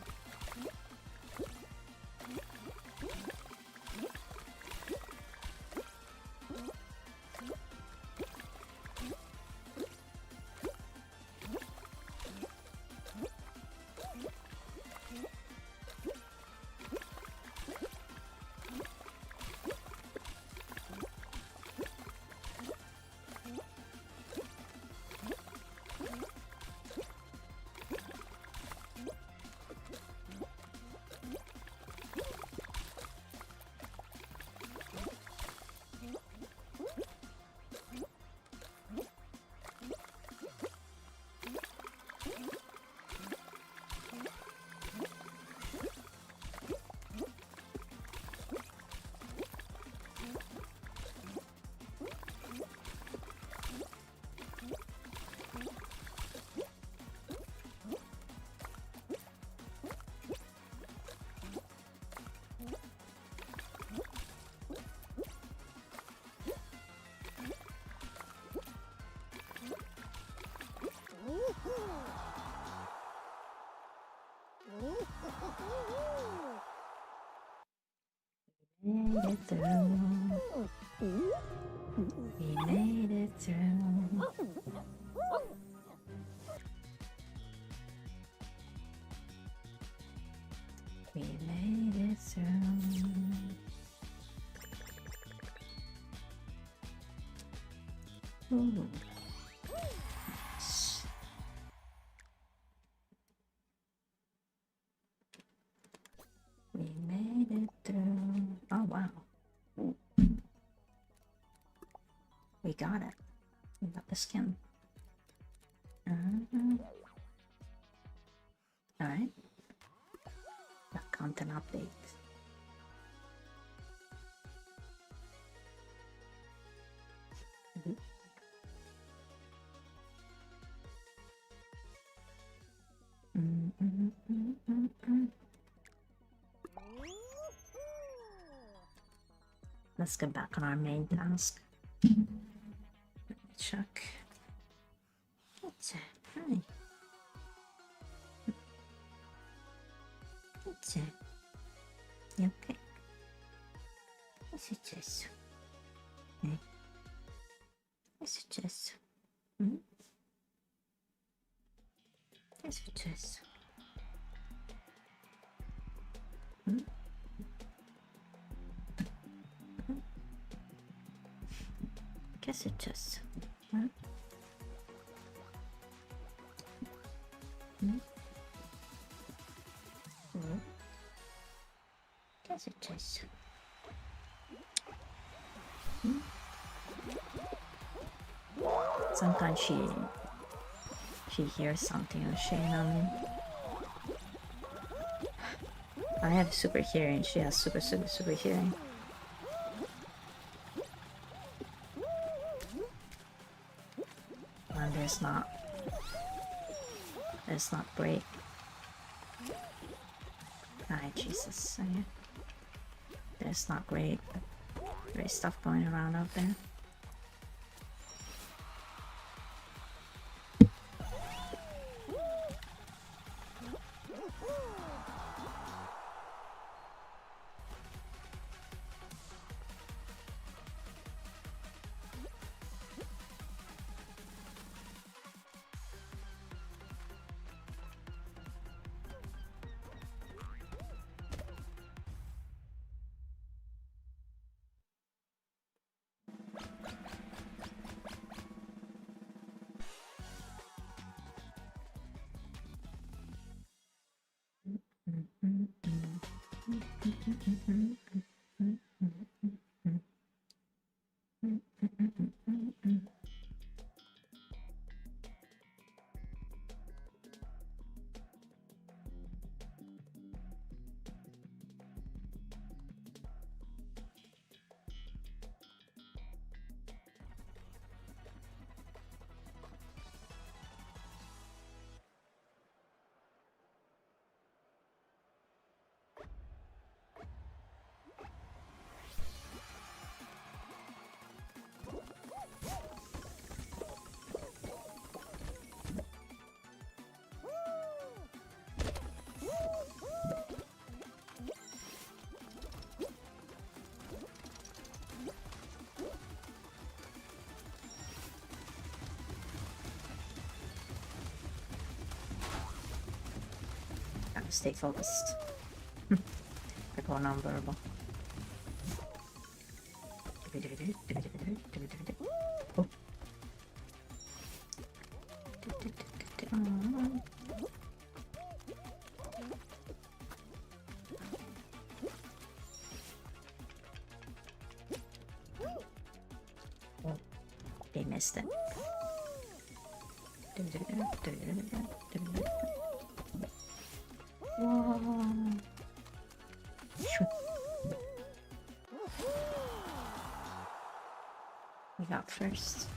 through. We made it through. We made it through. Ooh. Nice. We made it through. Oh wow. Ooh. We got it. We got the skin. Alright. The content update. Let's get back on our main task. Let me check. What's it? Hi. What's it? You okay? What's it just? Hey. What's it just? What's it just? Guess it just. Guess it just. Sometimes she hears something and she I have super hearing, she has super hearing. And there's not great. Ay, Jesus. Okay. There's not great stuff going around out there. Stay focused. We're going nonverbal. Oh. Oh, they missed it. Whoa. We got first.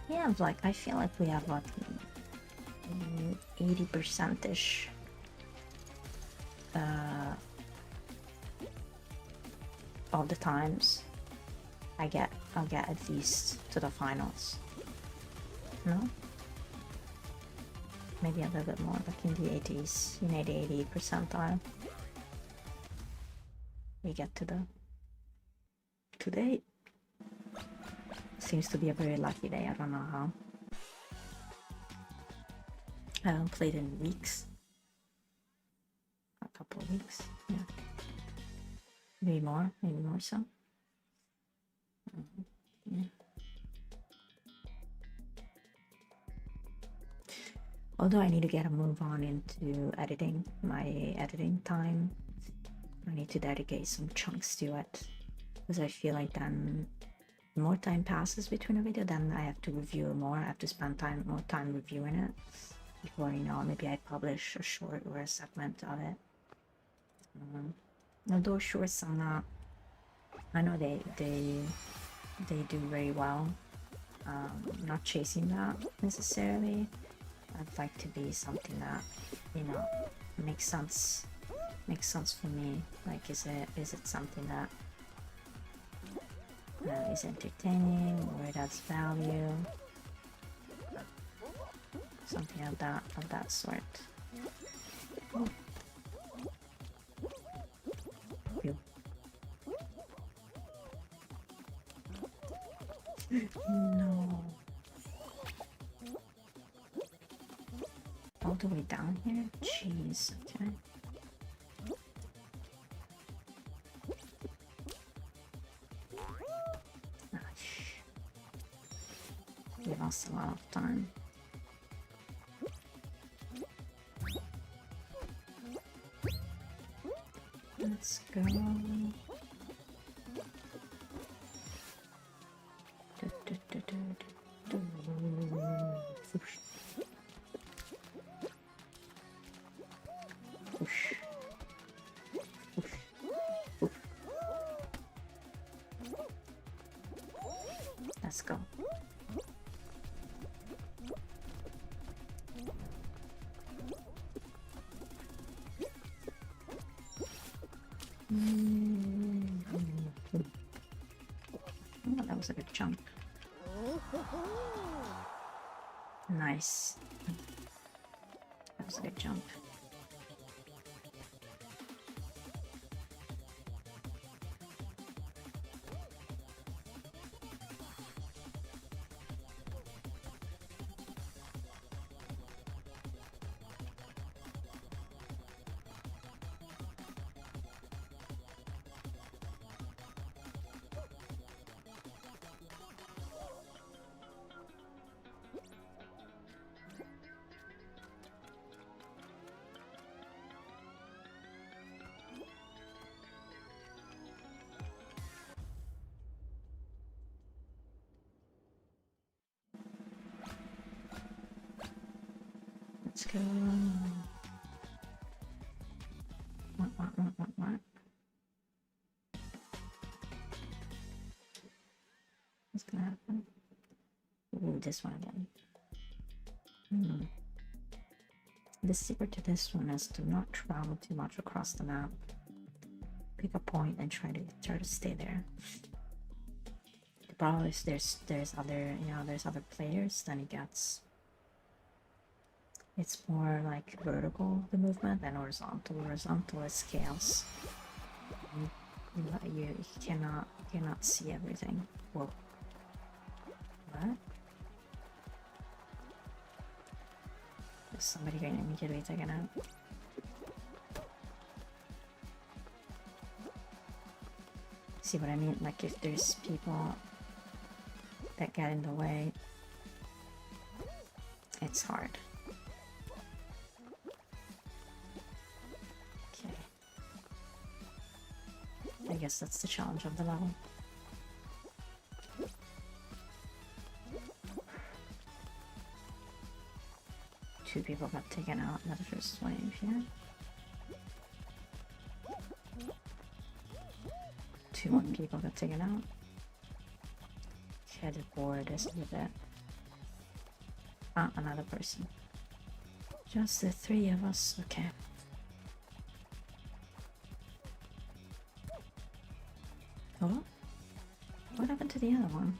Yeah, like I feel like we have like 80%ish of the times I'll get at least to the finals. No? maybe a little bit more, like in the 80s, in 80 percentile. We get to the today. Seems to be a very lucky day. I don't know how. I haven't played in weeks. A couple of weeks, yeah. Maybe more so. Yeah. Although I need to get a move on into editing, my editing time. I need to dedicate some chunks to it, because I feel like then more time passes between a video, then I have to review more. I have to spend more time reviewing it before, you know, maybe I publish a short or a segment of it. Although shorts, I know they do very well. Not chasing that necessarily. I'd like to be something that, you know, makes sense for me. Like, is it something that is entertaining, or it adds value, something of that sort. No. All the way down here? Jeez, okay. We lost a lot of time. Let's go. Let's go. Oh, that was a good jump. Nice. That was a good jump. Let's go. What? What's gonna happen? Ooh, this one again. The secret to this one is to not travel too much across the map. Pick a point and try to stay there. The problem is there's other players, then it gets. It's more like vertical, the movement, than horizontal. Horizontal is chaos. You cannot see everything. Whoa. What? Is somebody going to immediately taken out? See what I mean? Like, if there's people that get in the way, it's hard. I guess that's the challenge of the level. Two people got taken out in the first wave here. Two more people got taken out. Headed board is a bit. Ah, another person. Just the three of us, okay. Oh? What happened to the other one?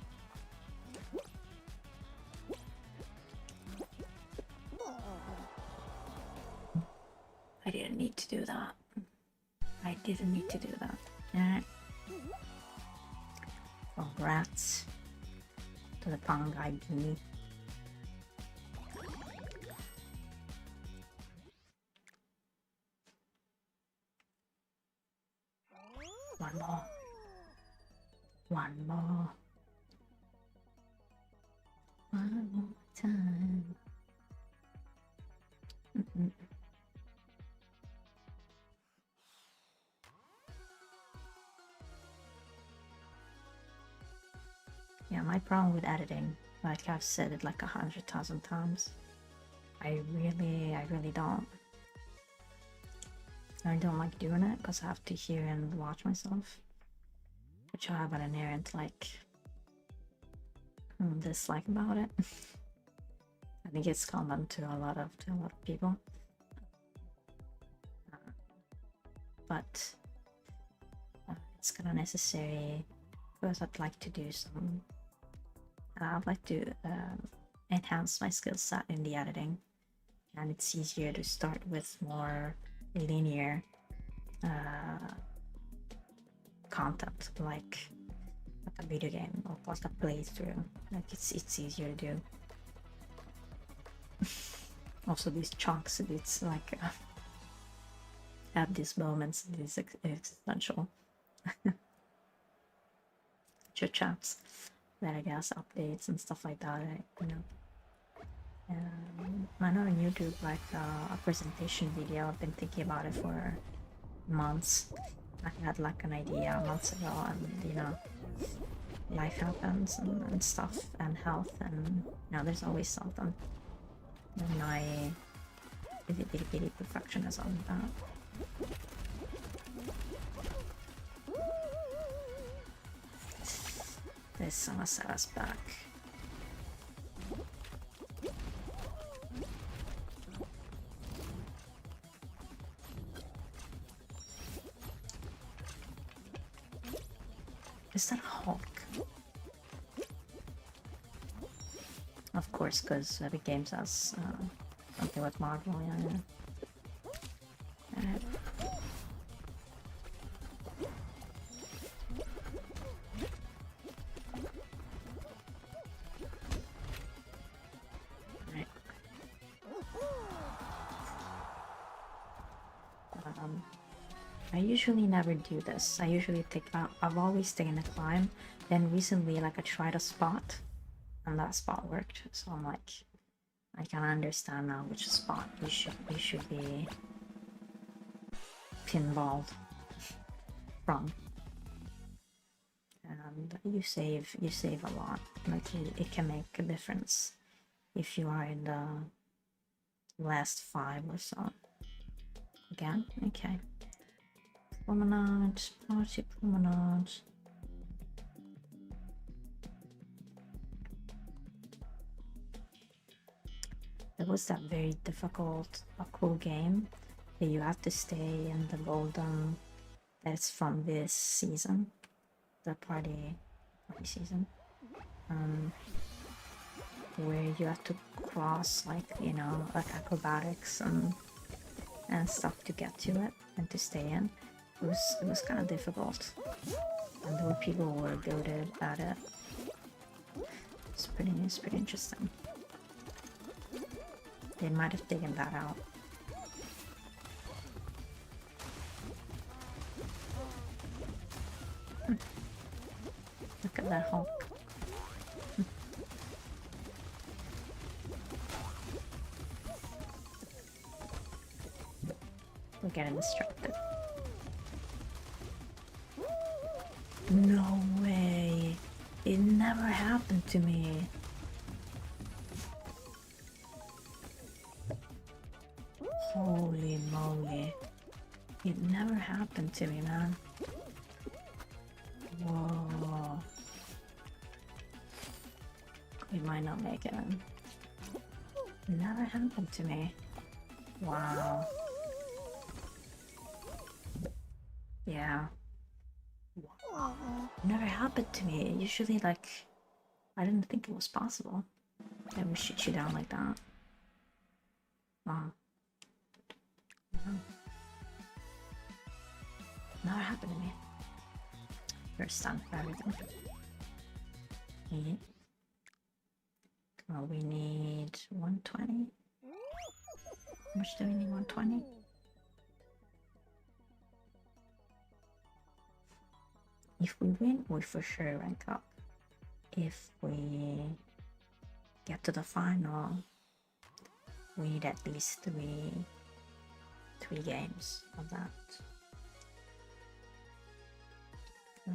I didn't need to do that. I didn't need to do that. Alright. Congrats to the Pangai Bee. One more. One more. One more time. Yeah, my problem with editing, like I've said it like 100,000 times, I really don't. I don't like doing it because I have to hear and watch myself, which I have an inherent like dislike about it. I think it's common to a lot of people, but it's kind of necessary because I'd like to do some. I'd like to enhance my skill set in the editing, and it's easier to start with more linear content, like a video game or like a playthrough. Like it's easier to do. Also, these chunks, it's like have these moments, these existential chit chats that I guess updates and stuff like that. You know. I know on YouTube, like a presentation video, I've been thinking about it for months. I had like an idea months ago, and you know, life happens and stuff, and health, and you know, there's always something. And I bitty perfectionism that. This gonna set us back. Is that Hulk? Of course, because every game says something with Marvel, yeah. I usually never do this. I usually I've always taken a climb. Then recently, like I tried a spot, and that spot worked. So I'm like, I can understand now which spot you should be pinballed from. And you save a lot. Like it can make a difference if you are in the last 5 or so. Again, okay. Promenade, party promenade. It was that very difficult, a cool game that you have to stay in the golden. That's from this season, the party season, where you have to cross like, you know, like acrobatics and stuff to get to it and to stay in. It was kind of difficult, and there were people who were good at it. It's pretty interesting. They might have taken that out. Look at that Hulk. We're getting distracted. No way. It never happened to me. Holy moly. It never happened to me, man. Whoa. We might not make it in. It never happened to me. Wow. Yeah. Wow. Never happened to me. Usually, like, I didn't think it was possible that we shoot you down like that. Wow. Yeah. Never happened to me. First time for everything. Yeah. Well, we need 120. How much do we need? 120? If we win, we for sure rank up. If we get to the final, we need at least three games of that.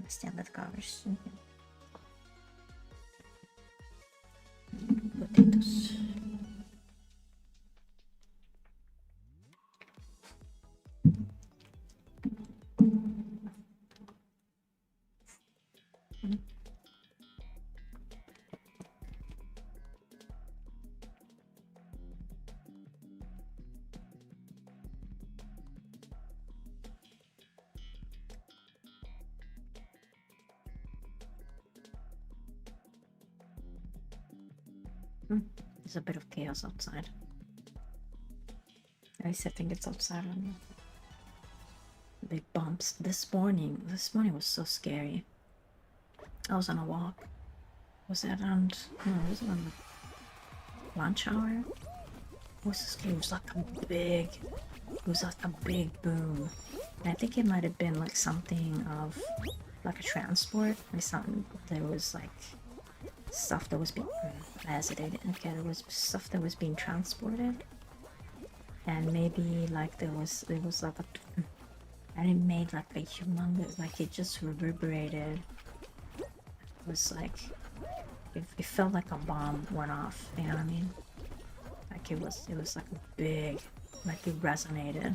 Standard covers. Potatoes. There's a bit of chaos outside. At least I think it's outside on me. Big bumps. This morning was so scary. I was on a walk. Was that around? No, it was on lunch hour. It was so scary. It was like a big. It was like a big boom. And I think it might have been like something of like a transport. Like something. There was like stuff that was being. I hesitated. Okay, there was stuff that was being transported. And maybe like there was like a. And it made like a humongous, like it just reverberated. It was like, it felt like a bomb went off, you know what I mean? Like it was like a big, like it resonated.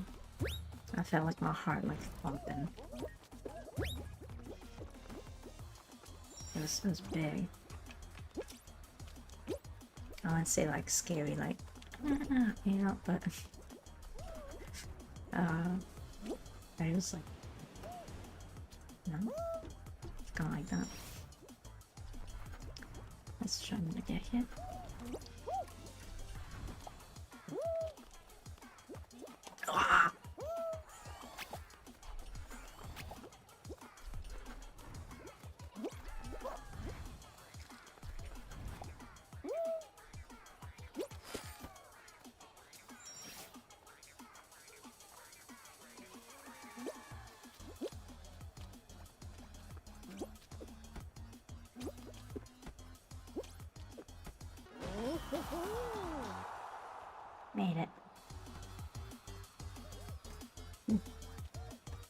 I felt like my heart like pumping. It was big. I wouldn't say like scary, like, you know, but it was like, no, it's kind of like that. Let's try not to get hit. Ah! Made it.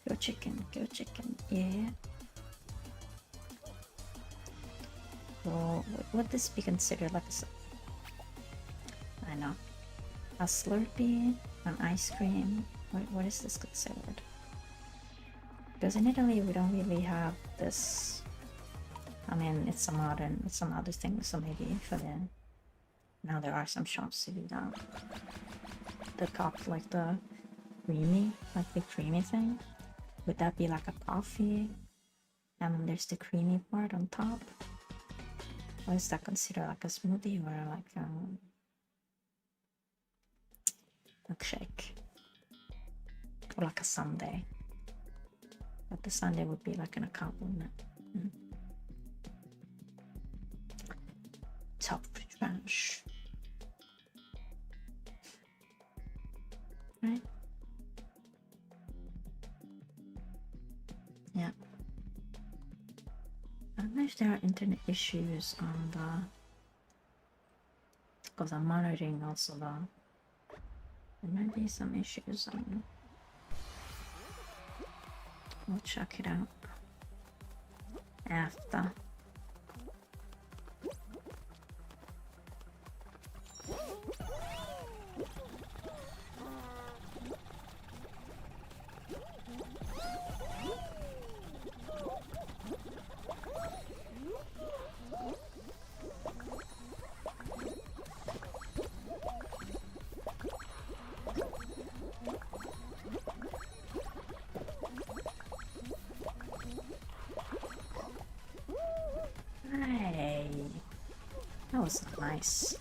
Go chicken, yeah. So, would this be considered like I know, a Slurpee, an ice cream? What is this considered? Because in Italy we don't really have this. I mean, it's a modern thing, so maybe for them. Now there are some shops to do that. The cup, like the creamy thing. Would that be like a coffee? And then there's the creamy part on top. Or is that considered like a smoothie or like a milkshake? Or like a sundae? But the sundae would be like in a cup, wouldn't it? Top trash. Right? Yeah. I don't know if there are internet issues on the, because I'm monitoring also there might be some issues on. We'll check it out after. That was nice.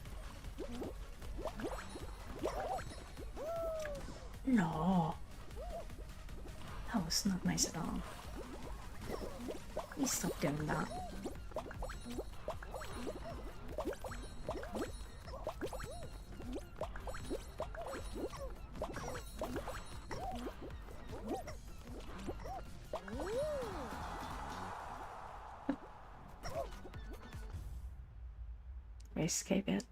No. That was not nice at all. Please stop doing that. Escape it.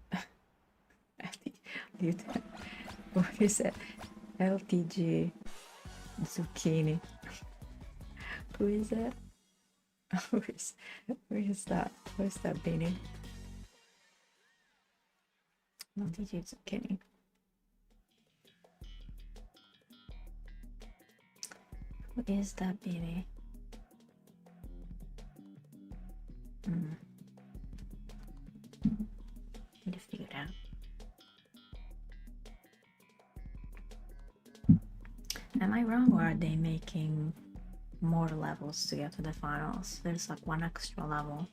What is it? LTG zucchini. Who is it? Where is that? Where's that beanie? LTG zucchini. Who is that beanie? Need to figure it out. Am I wrong, or are they making more levels to get to the finals? There's like one extra level.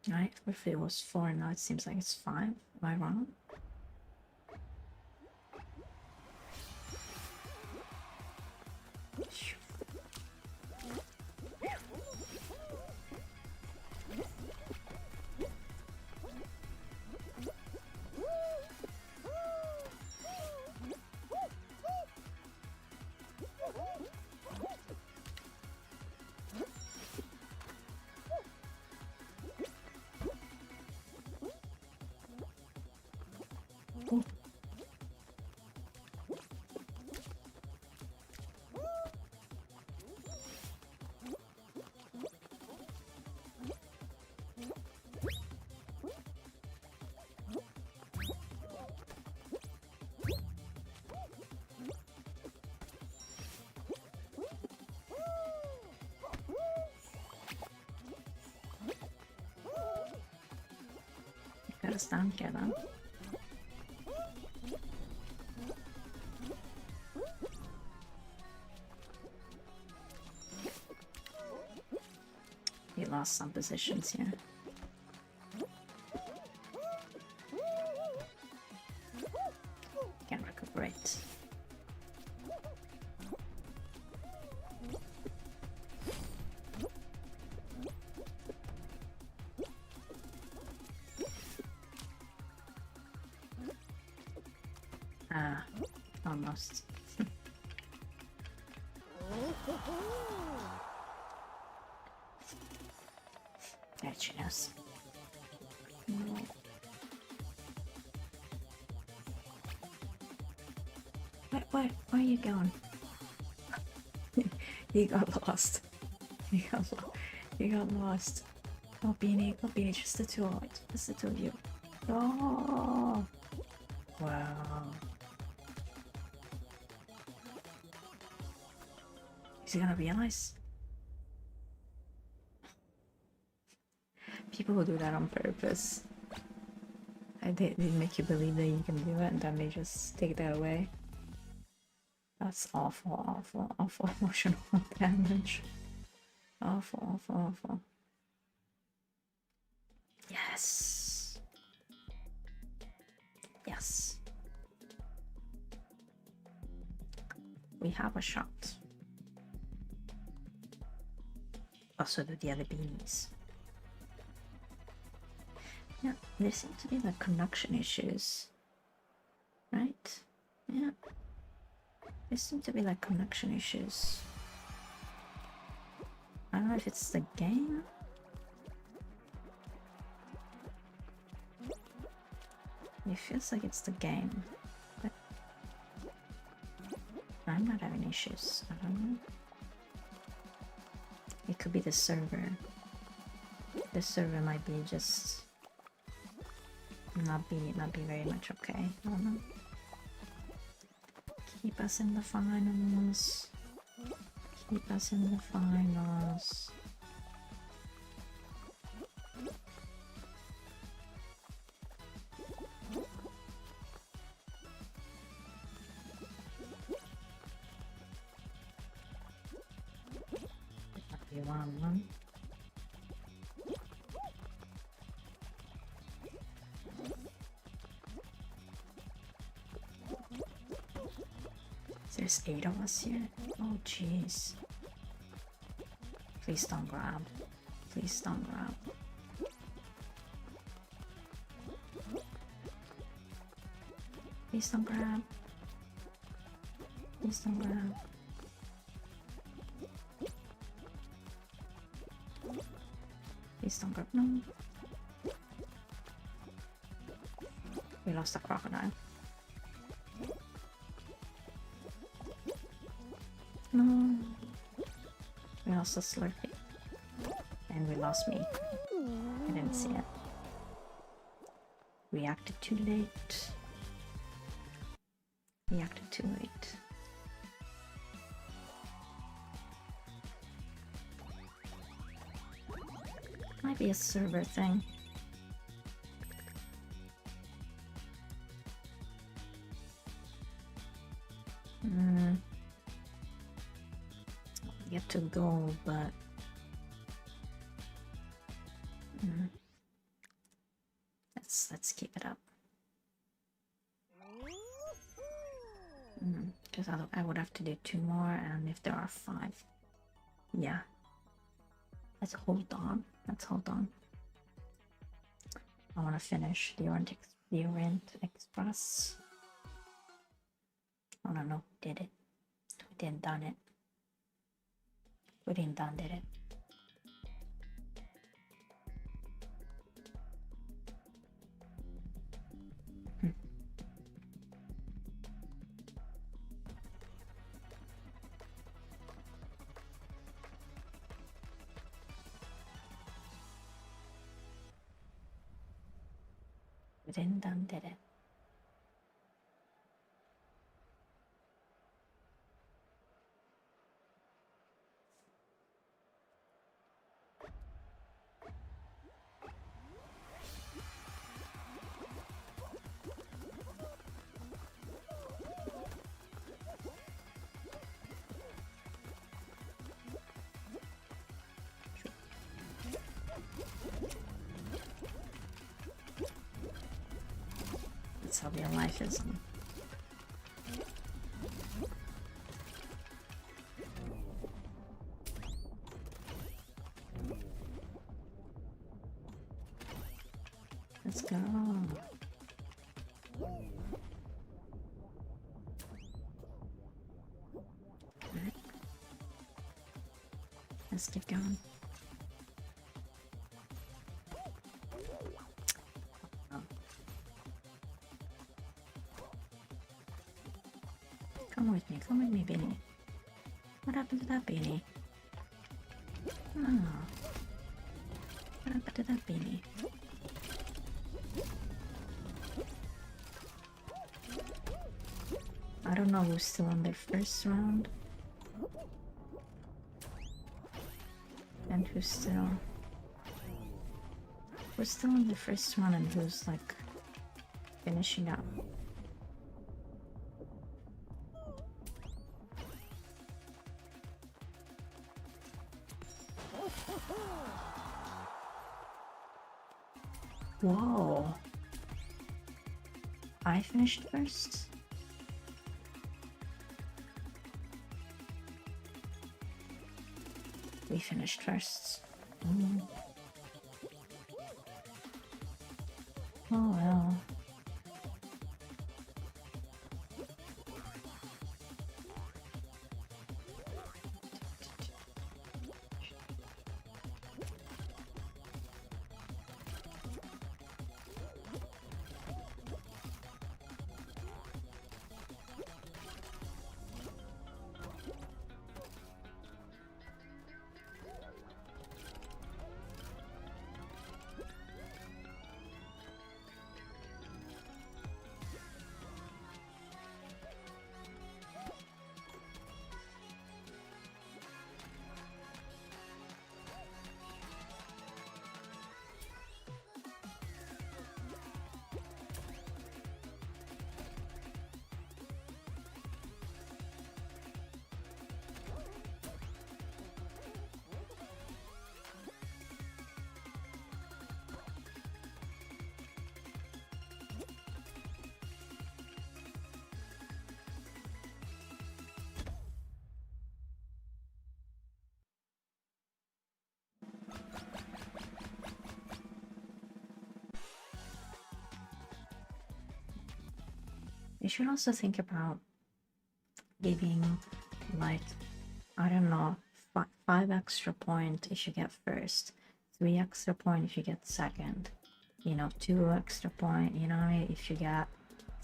Right? If it was 4, now it seems like it's 5. Am I wrong? Gotta stand together. We lost some positions here. Can recuperate. Almost. There she goes. Where are you going? You got lost. You got lost. Oh, Beanie, just the two of you. Oh, wow. Is he gonna realize? People who do that on purpose. They make you believe that you can do it, and then they just take that away. That's awful emotional damage. Awful. Yes. We have a shot. Also do the other beanies. Yeah, there seem to be like connection issues. Right? Yeah. There seem to be like connection issues. I don't know if it's the game. It feels like it's the game. But I'm not having issues. I don't know. It could be the server. The server might be just not be very much okay. I don't know. Keep us in the finals. Keep us in the finals. One. there's 8 of us here. Oh, jeez. Please don't grab. Please don't grab. Please don't grab. Please don't grab. Please don't grab. No. We lost the crocodile. No. We lost the Slurpee. And we lost me. I didn't see it. Reacted too late. Reacted too late. Might be a server thing. Get to go, but let's keep it up. Because I would have to do 2 more, and if there are 5, yeah. Let's hold on. Let's hold on. I want to finish the Orient Express. I don't know. Did it? We didn't done it. We didn't done did it. We didn't done did it. That's how real life is. Let's go. Right. Let's keep going. Come with me, Beanie. What happened to that Beanie? Oh. What happened to that Beanie? I don't know who's still on their first round. And who's still... Who's still on the first round and who's like finishing up. Whoa. I finished first? We finished first. Oh well. You should also think about giving, like, I don't know, 5 extra point if you get first, 3 extra point if you get second, you know, 2 extra point, you know, if you get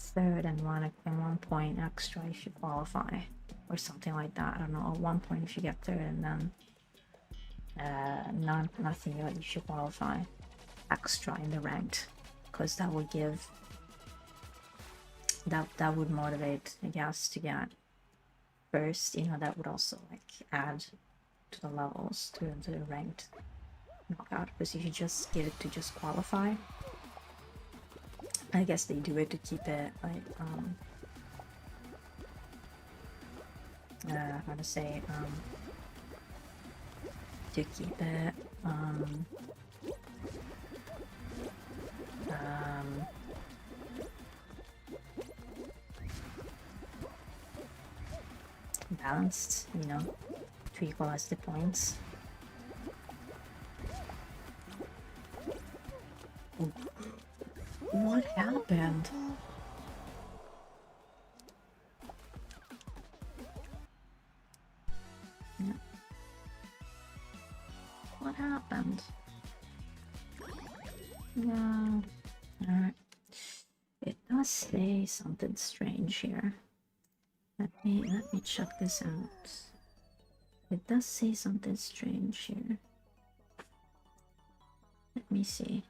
third, and 1 point extra if you qualify, or something like that. I don't know, or 1 point if you get third, and then nothing if you qualify extra in the ranked, because that would give that would motivate, I guess, to get first. You know, that would also like add to the levels, to the ranked knockout, because if you just give it to just qualify, I guess they do it to keep it like how to say, to keep it balanced, you know, to equalize the points. What happened? Yeah. What happened? No. Alright. It does say something strange here. Let me check this out. It does say something strange here. Let me see.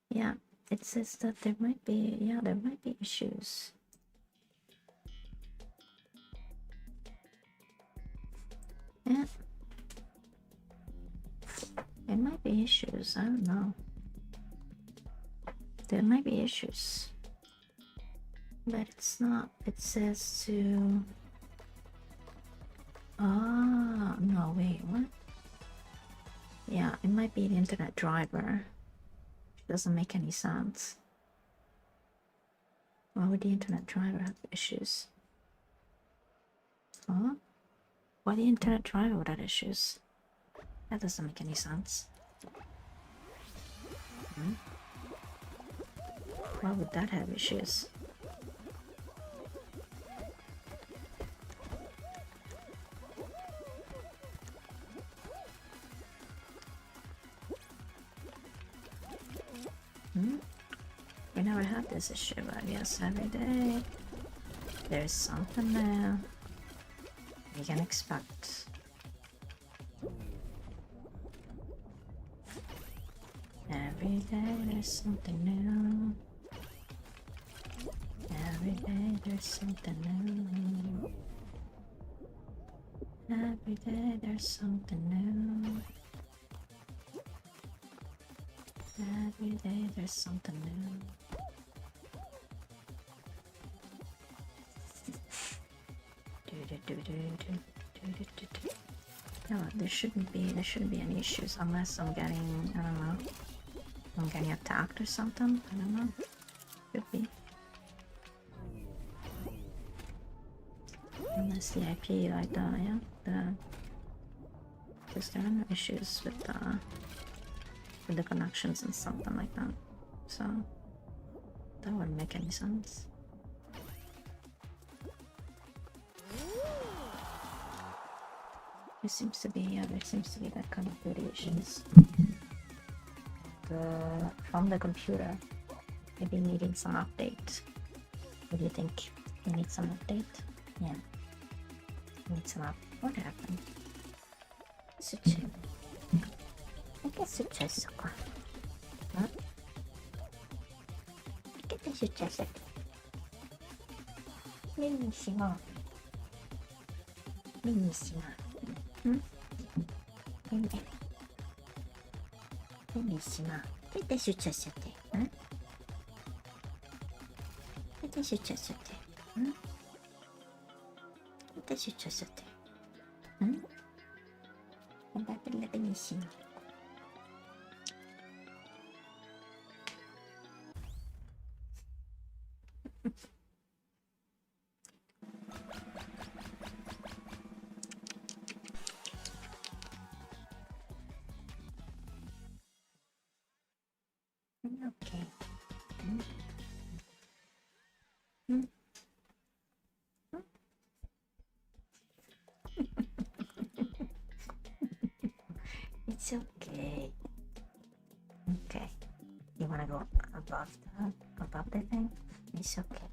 Yeah, it says that there might be, yeah, there might be issues. Yeah. There might be issues, I don't know. There might be issues. But it's not, it says to... Ah, no, wait, what? Yeah, it might be the internet driver. Doesn't make any sense. Why would the internet driver have issues? Huh? Why the internet driver would have issues? That doesn't make any sense. Hmm? Why would that have issues? We never had this issue, but yes, every day there's something there you can expect. Every day there's something new. Every day there's something new. Every day there's something new. Every day there's something new. No, there shouldn't be any issues unless I'm getting, I don't know, I'm getting attacked or something. I don't know. Could be. Unless the IP like that, yeah. Because there are no issues with the connections and something like that. So that wouldn't make any sense. There seems to be that kind of variations. From the computer, maybe needing some update. What do you think? You need some update? Yeah. Need some update. What happened? Che è successo qua? Che è successo? Benissimo. Benissimo. Benissimo. Che è successo a te? Che è successo a te? Che è successo a te? Andate benissimo. Hmm? It's okay. Okay. You wanna go above the thing? It's okay.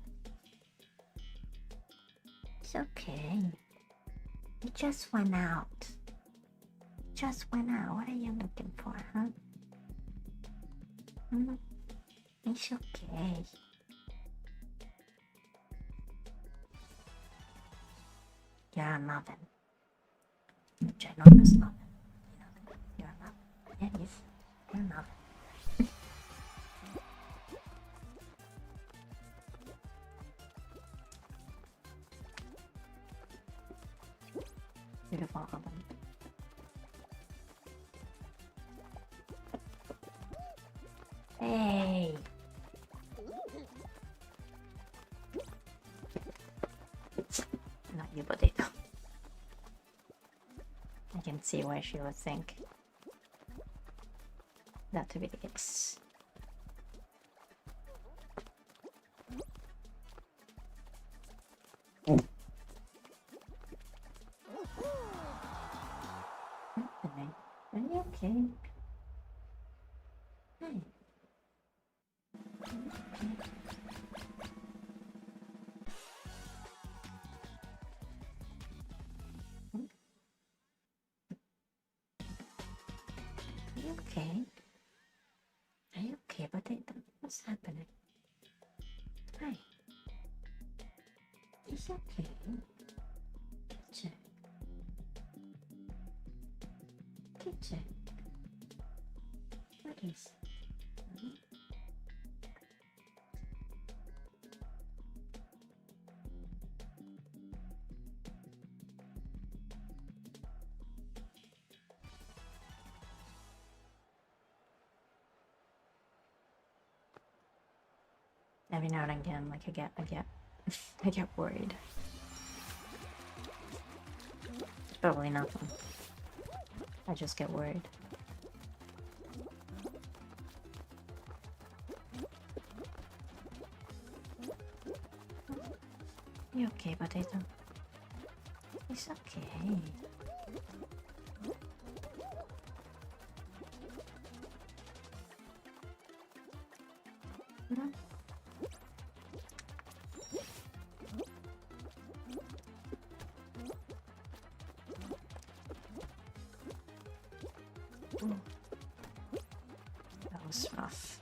It's okay. It just went out. Just went out. What are you looking for, huh? It's okay. You're a muffin. Ginormous muffin. You're a muffin. Yeah, yes. You're a muffin. Beautiful oven. Hey! Not you, potato. I can see why she would think that to be the case. Happening? Are you okay? Hey. Are you okay? Are you okay, potato? What's happening? Hi. It's okay. Kitchen. Kitchen. What is it? Every now and again, like I get worried. It's probably nothing. I just get worried. You okay, potato? It's okay. No? That was rough.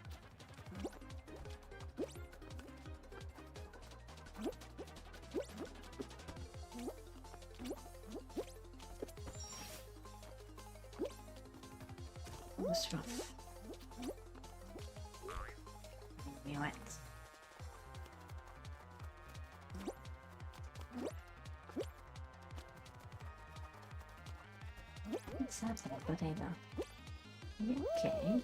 That was rough. We went. What's happening, potato? Are you okay?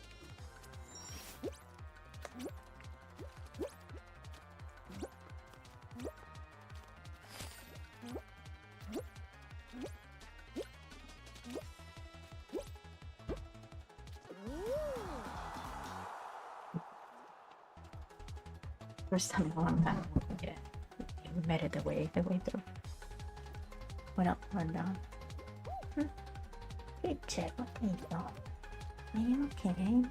First time in a long time. Yeah. We made it the way through. Went up, went down. Good check, potato. Are you okay?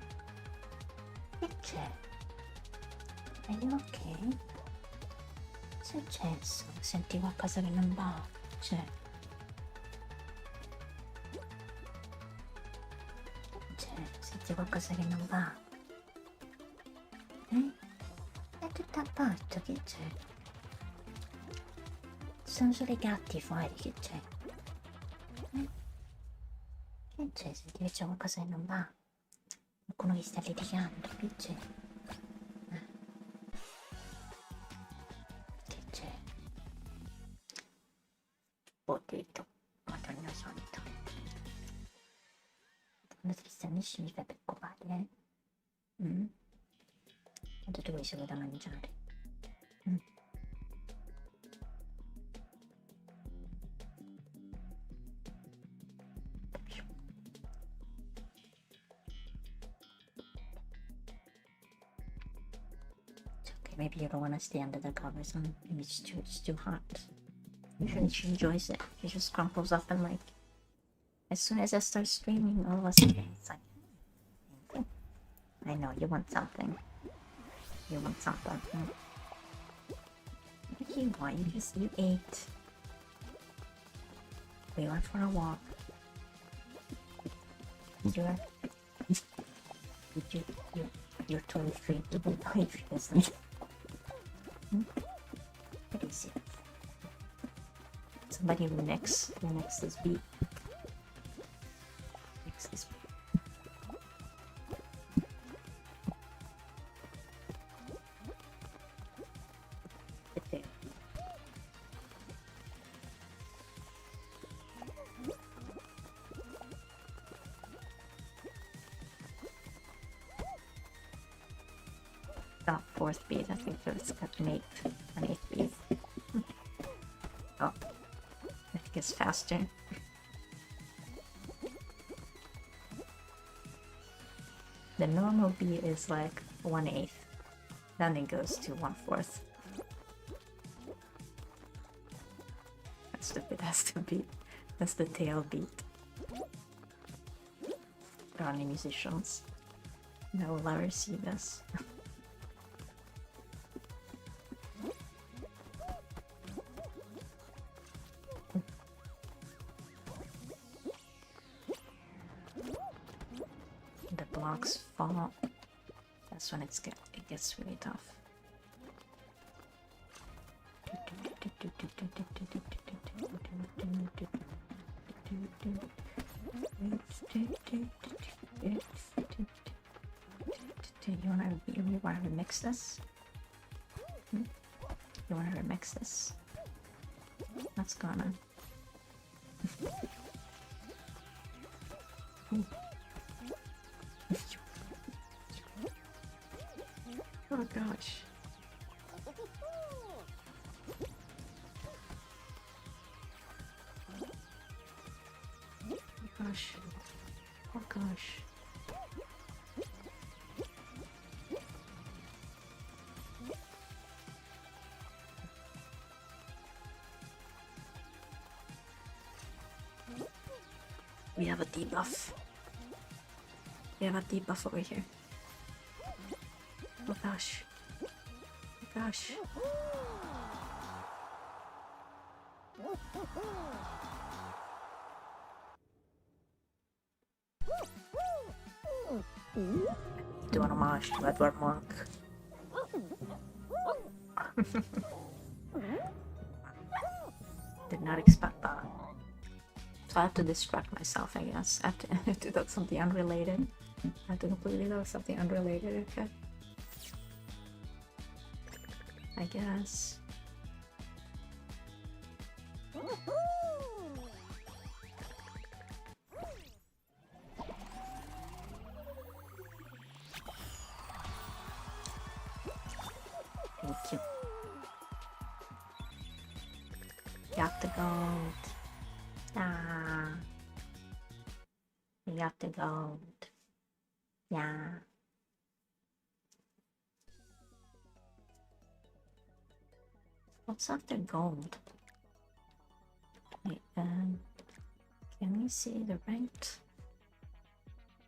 Good check. Are you okay? Successo? Senti qualcosa che non va? C'è. Senti qualcosa che non va? È tutto a posto, che c'è? Sono solo i gatti fuori, che c'è? Che c'è? Senti che c'è qualcosa che non va? Qualcuno che sta litigando, che c'è? Che c'è? Potato, madonna santa. Quando ti strannisci mi fai preoccupare, Ho tutto questo che ho da mangiare. Ok, mi maybe you don't want to stay under the covers, and maybe it's too hot. Usually she enjoys it. She just crumples up and like, as soon as I start streaming, all of a sudden it's like, I know you want something. You want something. What do you want? You ate. We went for a walk. You're totally free to be free, isn't it? Let me see. Somebody remix this beat. Mix this beat. There. Not fourth beat, I think it's got an eighth beat. Oh, I think it's faster. The normal beat is like 1/8, then it goes to 1/4. That's the beat. That's the tail beat. There are any musicians that will ever see this. The blocks fall. That's when it gets really tough. You wanna remix this? You wanna remix this? That's gonna. Oh gosh. Gosh. Oh gosh. We have a debuff. We have a debuff over here. Oh gosh. Oh gosh. Do an homage to Edward Monk. Did not expect that. So I have to distract myself, I guess. I have to do something unrelated. I have to completely do something unrelated, okay? I guess. Thank you. Got the gold. Ah. We got the gold. Yeah. What's after gold? Wait, can we see the ranked?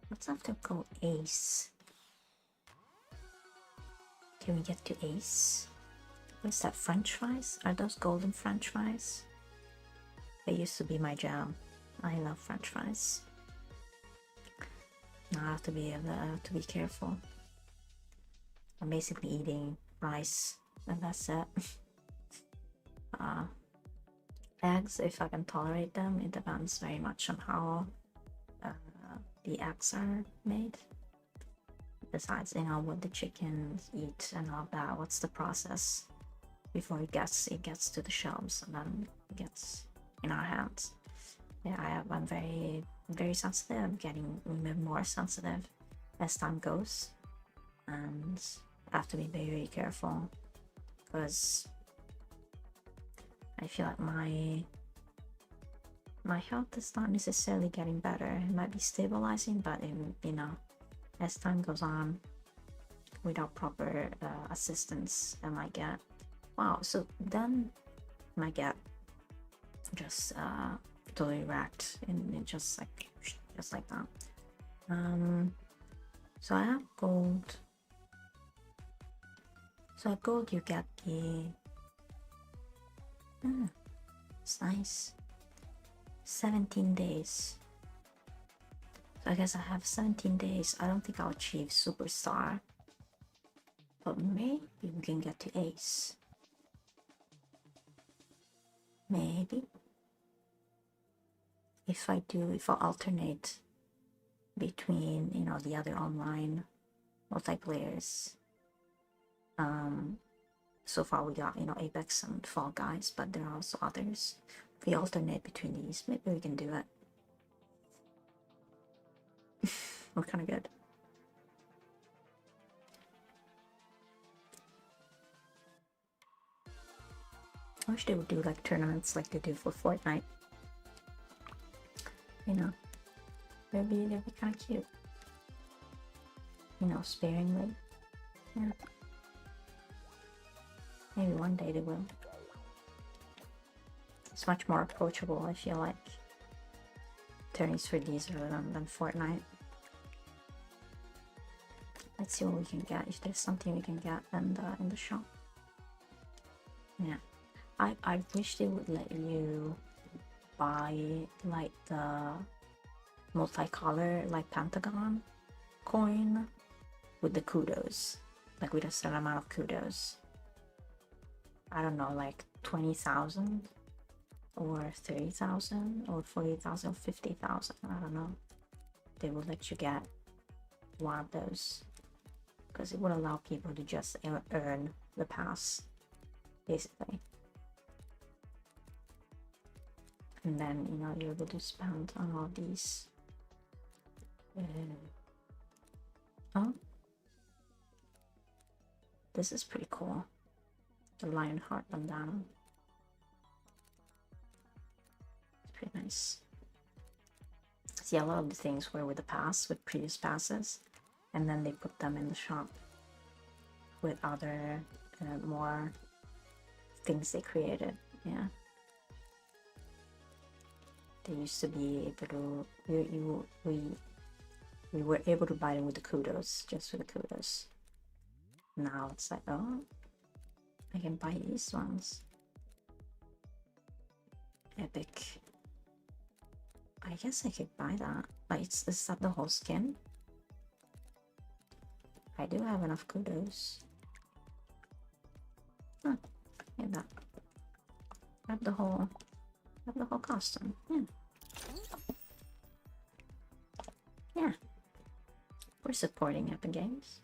What's after gold? Ace. Can we get to ace? What's that? French fries? Are those golden French fries? They used to be my jam. I love French fries. Now I have to be careful. I'm basically eating rice, and that's it. Eggs, if I can tolerate them, it depends very much on how the eggs are made. Besides, you know, what the chickens eat and all that. What's the process before it gets to the shelves and then it gets in our hands? Yeah, I'm very, very sensitive. I'm getting more sensitive as time goes, and I have to be very, very careful because I feel like my health is not necessarily getting better. It might be stabilizing, but you know, as time goes on, without proper assistance, I might get, wow, so then I might get just totally wrecked and just like that. So I have gold. So at gold you get the it's nice, 17 days. So I guess I have 17 days. I don't think I'll achieve superstar, but maybe we can get to ace. Maybe if I alternate between, you know, the other online multiplayers. So far we got, you know, Apex and Fall Guys, but there are also others. If we alternate between these, maybe we can do it. We're kind of good. I wish they would do like tournaments like they do for Fortnite. You know, they'd be kind of cute. You know, sparingly. Yeah. Maybe one day they will. It's much more approachable, I feel like, tourneys for these than Fortnite. Let's see what we can get, if there's something we can get in the shop. Yeah. I wish they would let you buy like the multicolor like Pentagon coin with the kudos, like with a certain amount of kudos. I don't know, like 20,000 or 30,000 or 40,000 or 50,000. I don't know. They will let you get one of those because it would allow people to just earn the pass, basically. And then, you know, you're able to spend on all these. Oh, this is pretty cool. The Lionheart bandana. It's pretty nice. See, a lot of the things were with the pass, with previous passes, and then they put them in the shop with other more things they created. Yeah. They used to be able to, we were able to buy them with the kudos, just for the kudos. Now it's like, oh, I can buy these ones. Epic. I guess I could buy that. But is that the whole skin? I do have enough kudos. Huh, yeah, that. Have the whole costume. Yeah. Yeah. We're supporting Epic Games.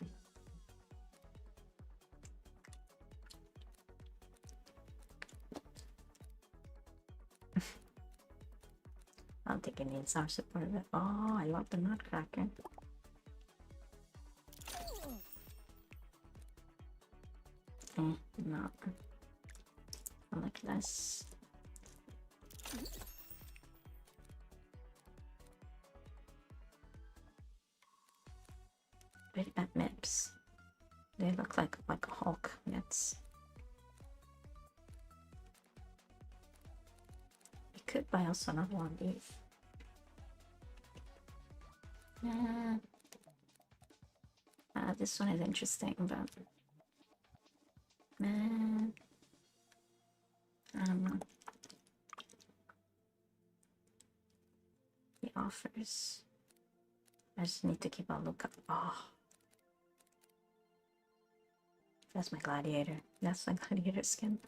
I don't think it needs our support of it. Oh, I love the Nutcracker. No. I like this. Very bad maps. They look like a Hulk mitts. We could buy also another one of these. This one is interesting, but I don't know. The offers. I just need to keep a lookout. Oh, that's my gladiator. That's my gladiator skin.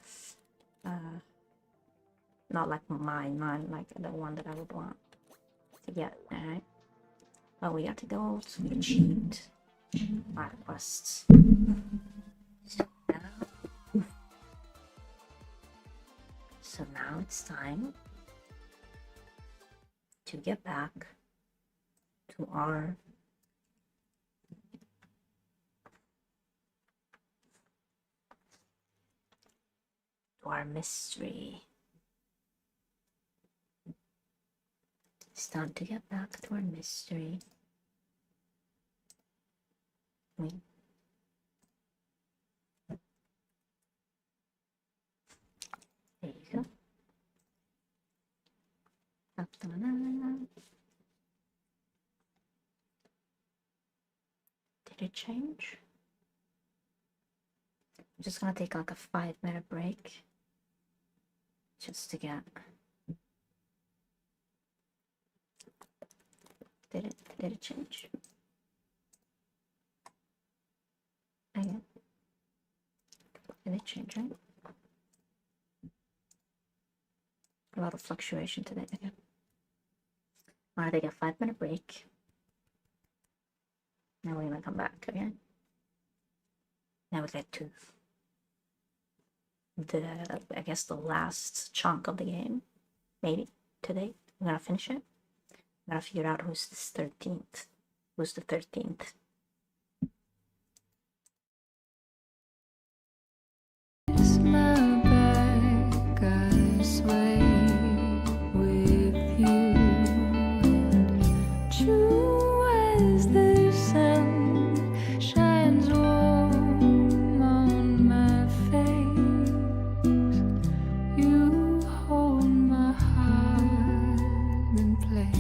Not like mine, like the one that I would want to get. All right. Well, we got to go to the cheat art quests. So now it's time to get back to our mystery. It's time to get back to our mystery. Did it change? I'm just gonna take like a 5-minute break just to get. Did it change? Okay. Did it change, right? A lot of fluctuation today. Okay. Alright, take a 5-minute break. Now we're gonna come back again. Now we get to I guess the last chunk of the game. Maybe today. We're gonna finish it. I'm gonna figure out who's this 13th. Who's the 13th? My back, I sway with you. True as the sun shines warm on my face, you hold my heart in place.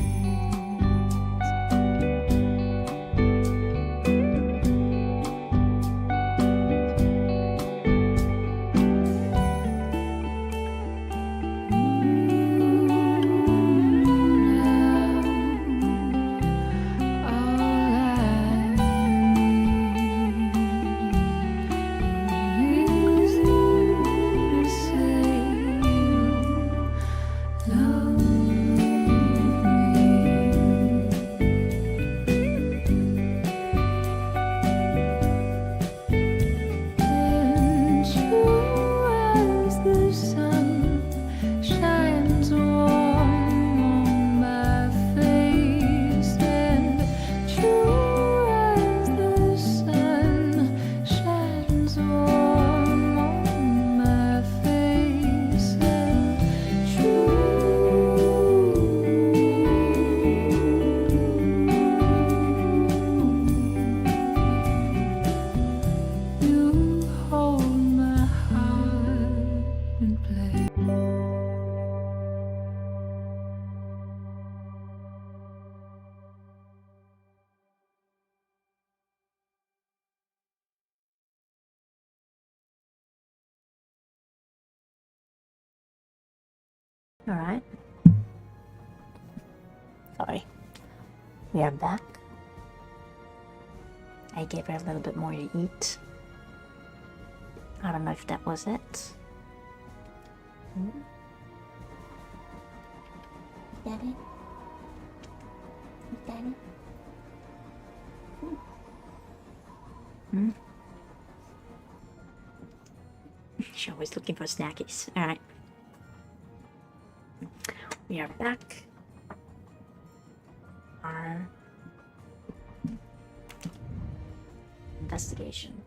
Alright. Sorry. We are back. I gave her a little bit more to eat. I don't know if that was it. Daddy? Daddy? She's always looking for snackies. Alright. We are back. Our investigation.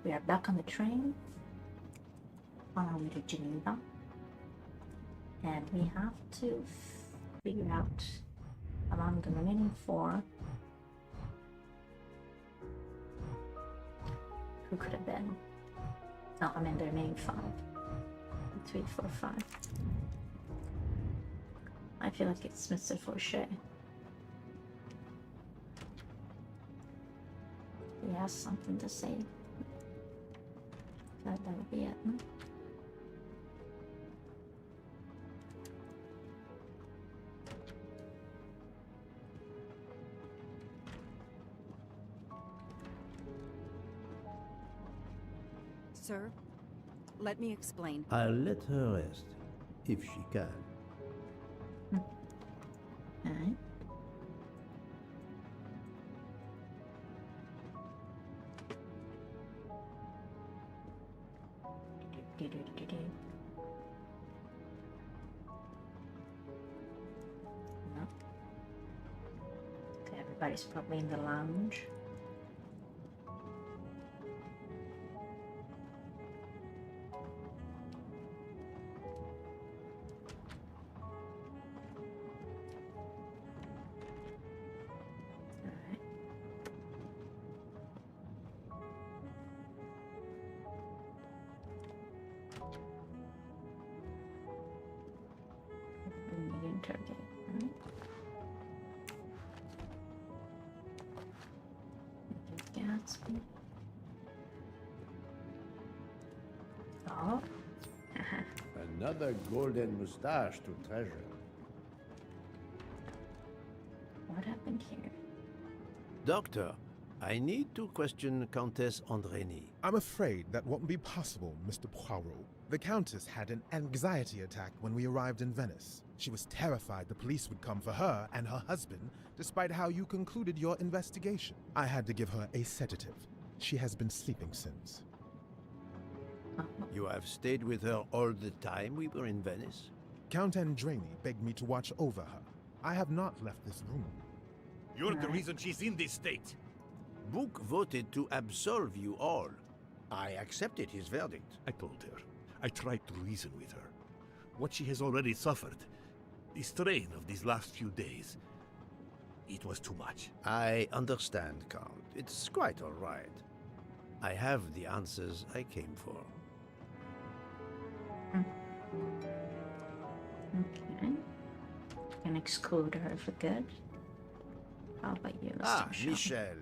We are back on the train on our way to Geneva, and we have to figure out among the remaining 4 who could have been. No, I mean the remaining 5. 3, 4, 5. I feel like it's Mr. Fauché. He has something to say. That would be it. No? Sir, let me explain. I'll let her rest, if she can. Alright. No. Okay, everybody's probably in the lounge. Alright. interrogate. Right? Gatsby. Oh. Another golden mustache to treasure. What happened here? Doctor, I need to question Countess Andrény. I'm afraid that won't be possible, Mr. Poirot. The Countess had an anxiety attack when we arrived in Venice. She was terrified the police would come for her and her husband, despite how you concluded your investigation. I had to give her a sedative. She has been sleeping since. You have stayed with her all the time we were in Venice? Count Andrény begged me to watch over her. I have not left this room. You're the reason she's in this state. Book voted to absolve you all. I accepted his verdict. I told her. I tried to reason with her. What she has already suffered, the strain of these last few days, it was too much. I understand, Count. It's quite all right. I have the answers I came for. Okay. Can exclude her for good. How about you, Mr. Ah, Michel? Michel.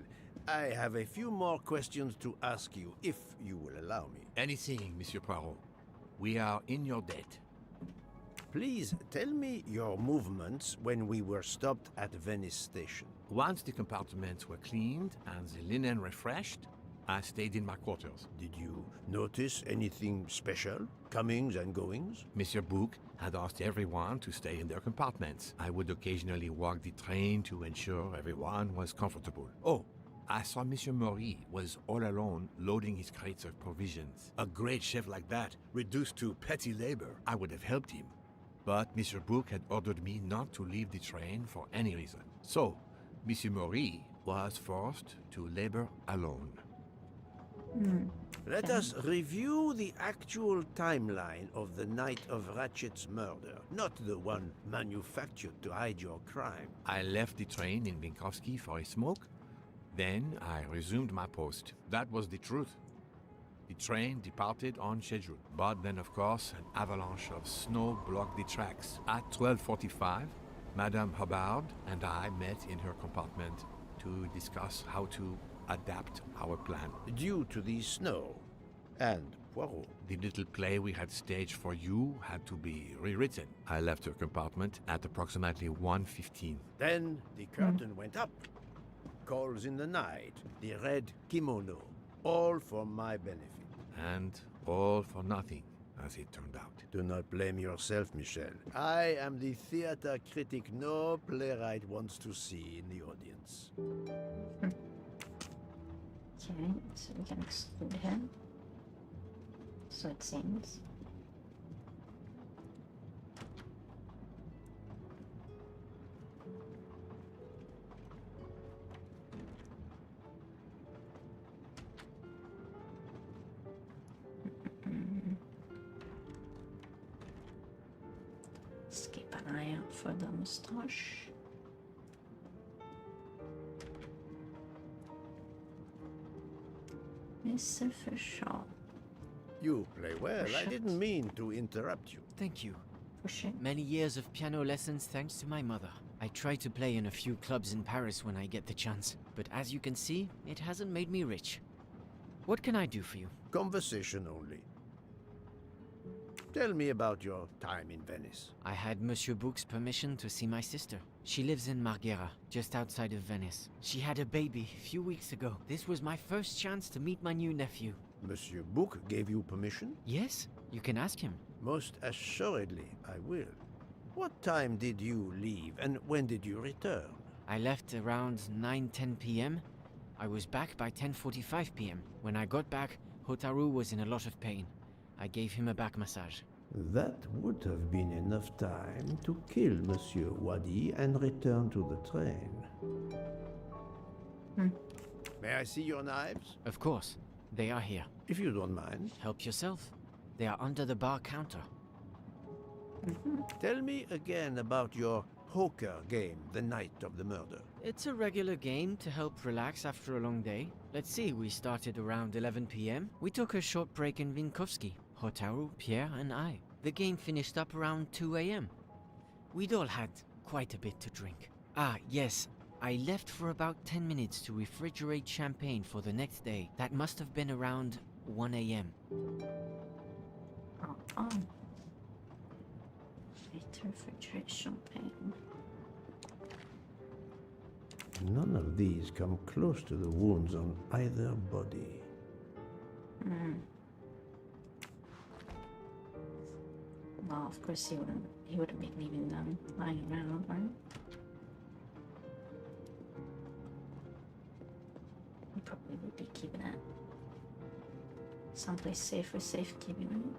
I have a few more questions to ask you, if you will allow me. Anything, Monsieur Poirot. We are in your debt. Please tell me your movements when we were stopped at Venice Station. Once the compartments were cleaned and the linen refreshed, I stayed in my quarters. Did you notice anything special? Comings and goings? Monsieur Bouc had asked everyone to stay in their compartments. I would occasionally walk the train to ensure everyone was comfortable. Oh, I saw Monsieur Maury was all alone loading his crates of provisions. A great chef like that, reduced to petty labor, I would have helped him. But Monsieur Bouc had ordered me not to leave the train for any reason. So, Monsieur Maury was forced to labor alone. Let us review the actual timeline of the night of Ratchet's murder, not the one manufactured to hide your crime. I left the train in Vinkovsky for a smoke. Then I resumed my post. That was the truth. The train departed on schedule. But then, of course, an avalanche of snow blocked the tracks. At 12:45, Madame Hubbard and I met in her compartment to discuss how to adapt our plan. Due to the snow and Poirot. The little play we had staged for you had to be rewritten. I left her compartment at approximately 1:15. Then the curtain went up. Calls in the night, the red kimono, all for my benefit. And all for nothing, as it turned out. Do not blame yourself, Michel. I am the theater critic no playwright wants to see in the audience. Okay, so we can exclude him. So it seems. Let's keep an eye out for the moustache. Mr. Fisher. You play well. I Shit. didn't mean to interrupt you. Thank you. Fisher. Many years of piano lessons thanks to my mother. I try to play in a few clubs in Paris when I get the chance, but as you can see, it hasn't made me rich. What can I do for you? Conversation only. Tell me about your time in Venice. I had Monsieur Bouc's permission to see my sister. She lives in Marghera, just outside of Venice. She had a baby a few weeks ago. This was my first chance to meet my new nephew. Monsieur Bouc gave you permission? Yes, you can ask him. Most assuredly, I will. What time did you leave and when did you return? I left around 9:10 p.m. I was back by 10:45 p.m. When I got back, Hotaru was in a lot of pain. I gave him a back massage. That would have been enough time to kill Monsieur Wadi and return to the train. May I see your knives? Of course, they are here. If you don't mind. Help yourself. They are under the bar counter. Tell me again about your poker game the night of the murder. It's a regular game to help relax after a long day. Let's see, we started around 11 p.m. We took a short break in Vinkovsky. Hotaru, Pierre, and I. The game finished up around 2 a.m. We'd all had quite a bit to drink. Ah, yes. I left for about 10 minutes to refrigerate champagne for the next day. That must have been around 1 a.m. Oh. Later refrigerate champagne. None of these come close to the wounds on either body. Well, of course he wouldn't be leaving them lying around, right? He probably would be keeping it someplace safe for safekeeping,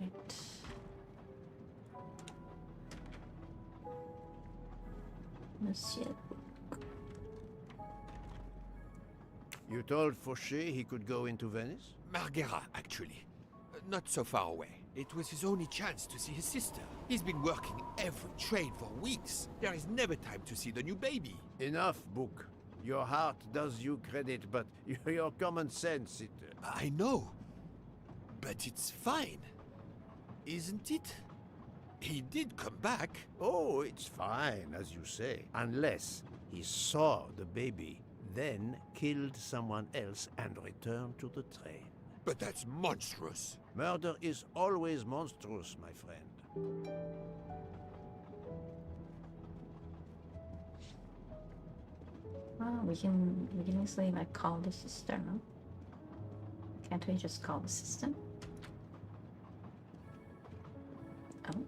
right? Right. Monsieur. You told Fauché he could go into Venice? Marghera, actually. Not so far away. It was his only chance to see his sister. He's been working every train for weeks. There is never time to see the new baby. Enough, Book. Your heart does you credit, but your common sense, it... I know. But it's fine. Isn't it? He did come back. Oh, it's fine, as you say. Unless he saw the baby, then killed someone else and returned to the train. But that's monstrous. Murder is always monstrous, my friend. Well, we can easily like call the sister, no? Can't we just call the sister? Oh.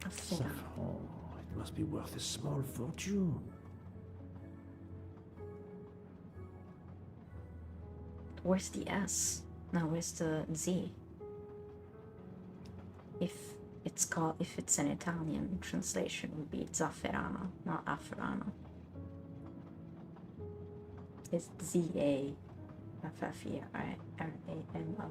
A figure. Saffron. It must be worth a small fortune. Where's the S? No, where's the Z? If it's an Italian translation, it would be Zafferano, not Afferano. It's Z-A F-F-E-R-A-N-O.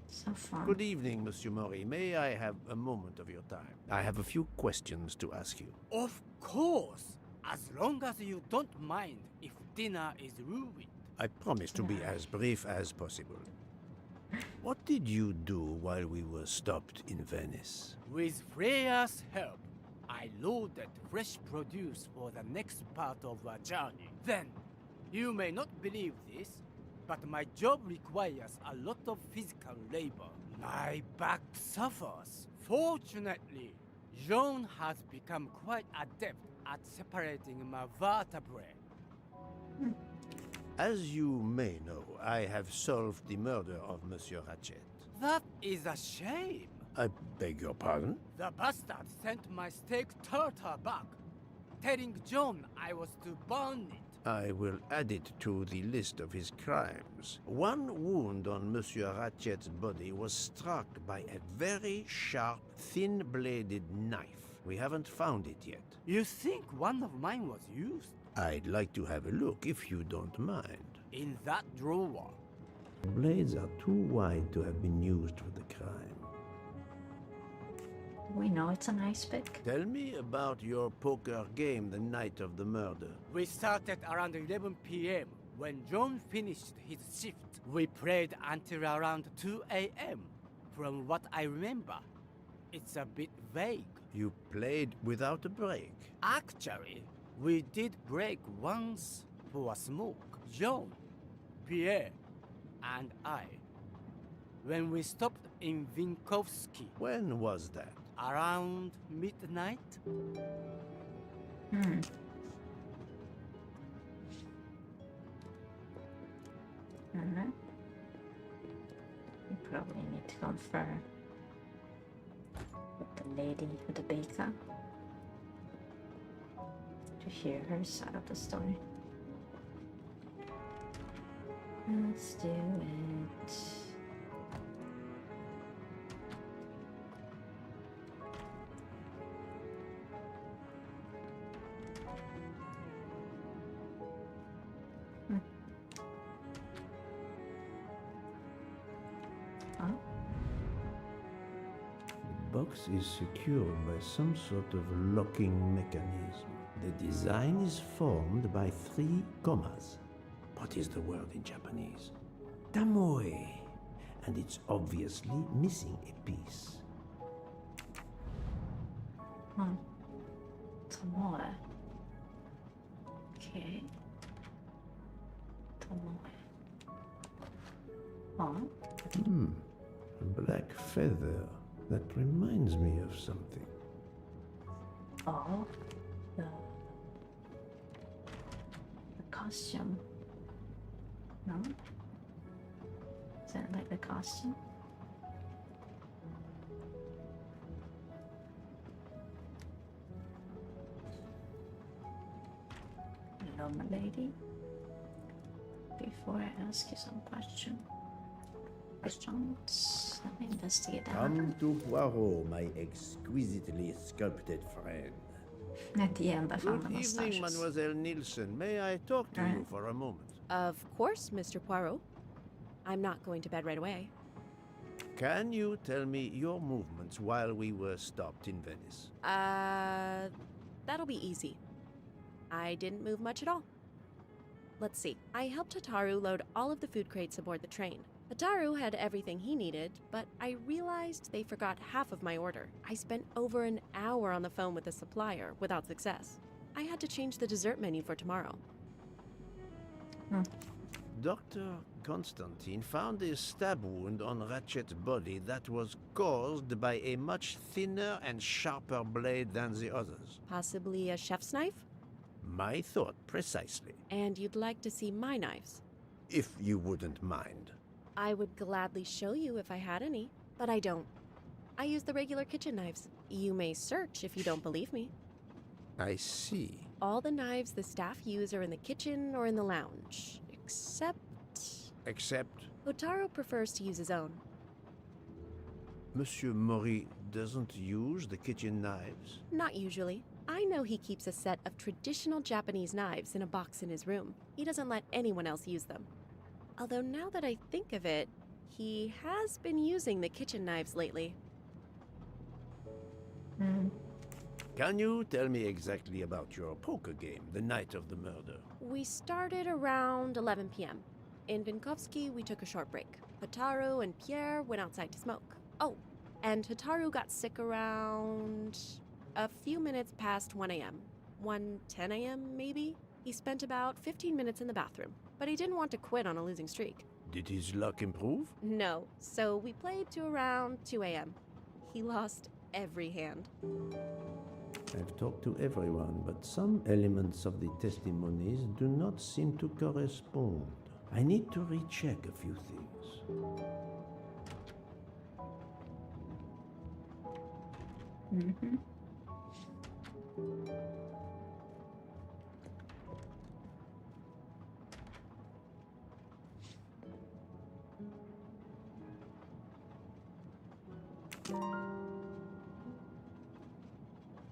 So fun. Good evening, Monsieur Maury. May I have a moment of your time? I have a few questions to ask you. Of course, as long as you don't mind if dinner is ruined. I promise to be as brief as possible. What did you do while we were stopped in Venice? With Freya's help, I loaded fresh produce for the next part of our journey. Then, you may not believe this, but my job requires a lot of physical labor. My back suffers. Fortunately, Jean has become quite adept at separating my vertebrae. As you may know, I have solved the murder of Monsieur Ratchet. That is a shame. I beg your pardon? The bastard sent my steak tartar back, telling John I was to burn it. I will add it to the list of his crimes. One wound on Monsieur Ratchet's body was struck by a very sharp, thin-bladed knife. We haven't found it yet. You think one of mine was used? I'd like to have a look, if you don't mind. In that drawer. The blades are too wide to have been used for the crime. We know it's an ice pick. Tell me about your poker game the night of the murder. We started around 11 p.m. when John finished his shift. We played until around 2 a.m. From what I remember, it's a bit vague. You played without a break. Actually, we did break once for a smoke. John, Pierre, and I. When we stopped in Vinkovsky. When was that? Around midnight? We probably need to confer with the lady, with the baker, to hear her side of the story. Let's do it. The box is secured by some sort of locking mechanism. The design is formed by 3 commas. What is the word in Japanese? Tamoe. And it's obviously missing a piece. Tomoe. Okay. Tomoe. Oh. A black feather. That reminds me of something. Oh. The costume. No? Is that like the costume? Hello, my lady. Before I ask you some questions, let me investigate that. Come to Poirot, my exquisitely sculpted friend. At the end, I found the Good evening, mustaches. Mademoiselle Nielsen. May I talk to you for a moment? Of course, Mr. Poirot. I'm not going to bed right away. Can you tell me your movements while we were stopped in Venice? That'll be easy. I didn't move much at all. Let's see. I helped Hataru load all of the food crates aboard the train. Hataru had everything he needed, but I realized they forgot half of my order. I spent over an hour on the phone with the supplier without success. I had to change the dessert menu for tomorrow. Dr. Constantine found a stab wound on Ratchet's body that was caused by a much thinner and sharper blade than the others. Possibly a chef's knife? My thought, precisely. And you'd like to see my knives? If you wouldn't mind. I would gladly show you if I had any, but I don't. I use the regular kitchen knives. You may search if you don't believe me. I see. All the knives the staff use are in the kitchen or in the lounge, except... Except Hotaro prefers to use his own. Monsieur Mori doesn't use the kitchen knives? Not usually. I know he keeps a set of traditional Japanese knives in a box in his room. He doesn't let anyone else use them. Although now that I think of it, he has been using the kitchen knives lately. Can you tell me exactly about your poker game the night of the murder? We started around 11 p.m. In Vinkovsky, we took a short break. Hataru and Pierre went outside to smoke. Oh, and Hataru got sick around a few minutes past 1 a.m. 1:10 a.m. maybe? He spent about 15 minutes in the bathroom, but he didn't want to quit on a losing streak. Did his luck improve? No, so we played to around 2 a.m. He lost every hand. I've talked to everyone, but some elements of the testimonies do not seem to correspond. I need to recheck a few things.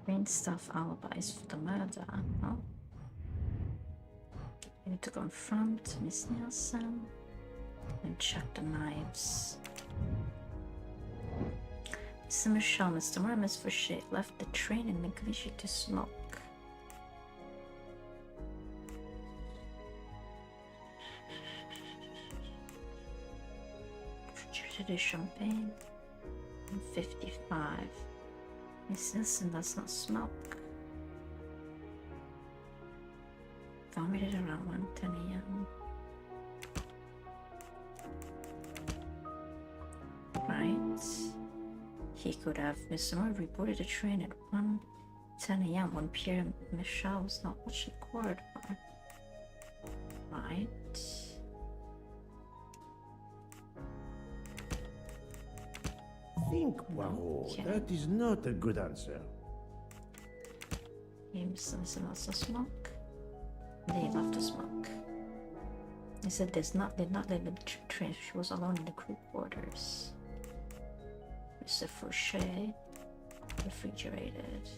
Green stuff alibis for the murder. Oh. You need to confront Miss Nielsen and check the knives. Mr. Michel, Mr. Moore, Miss Fouché left the train in negligee to smoke. Distributed a champagne. 55. Miss Nielsen does not smoke. Vomited around 1:10 a.m. Right. He could have. Mr. Moore reported a train at 1:10 a.m. when Pierre and Michel was not watching the corridor. Right. Think, Poirot. Okay. That is not a good answer. Mr. Nielsen also smoke. They left to smoke. He said did not leave the train. She was alone in the crew quarters. Mr. Fouché, refrigerated.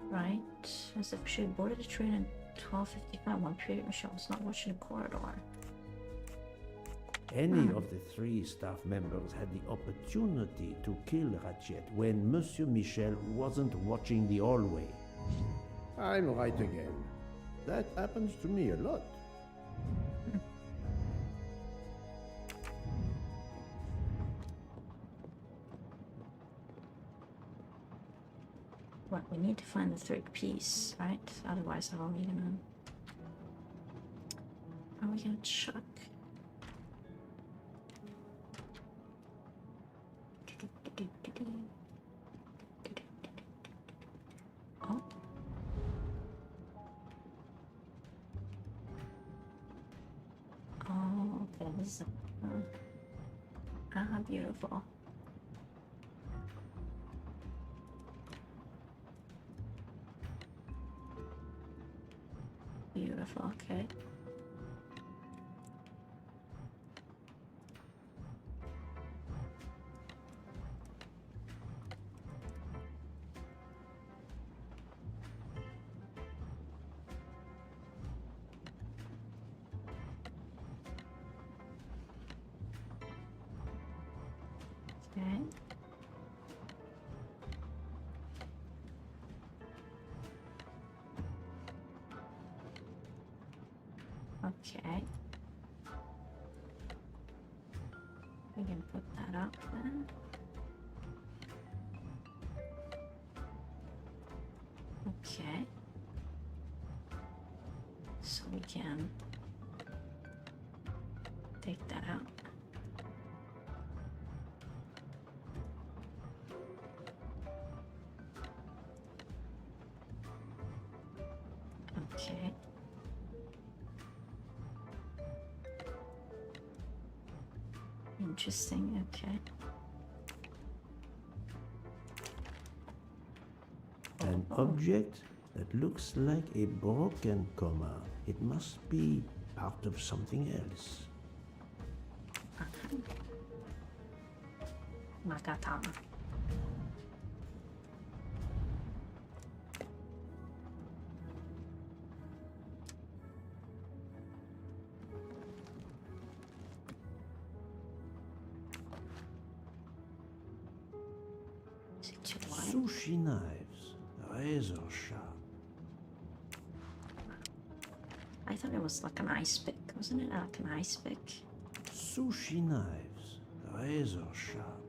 Right. Mr. Fouché boarded the train at 12:55 when Pierre Michel was not watching the corridor. Any of the three staff members had the opportunity to kill Ratchet when Monsieur Michel wasn't watching the hallway. I'm right again. That happens to me a lot. Well, we need to find the third piece, right? Otherwise, how are we gonna... Are we gonna chuck? Oh. Oh, okay, this is beautiful. Beautiful, okay. Okay. Okay. We can put that up then. Okay. So we can take that out. Okay. Interesting, okay. An object that looks like a broken comma. It must be part of something else. Agatha. Is it too wide? Sushi knives, razor sharp. I thought it was like an ice pick, wasn't it? Like an ice pick. Sushi knives, razor sharp.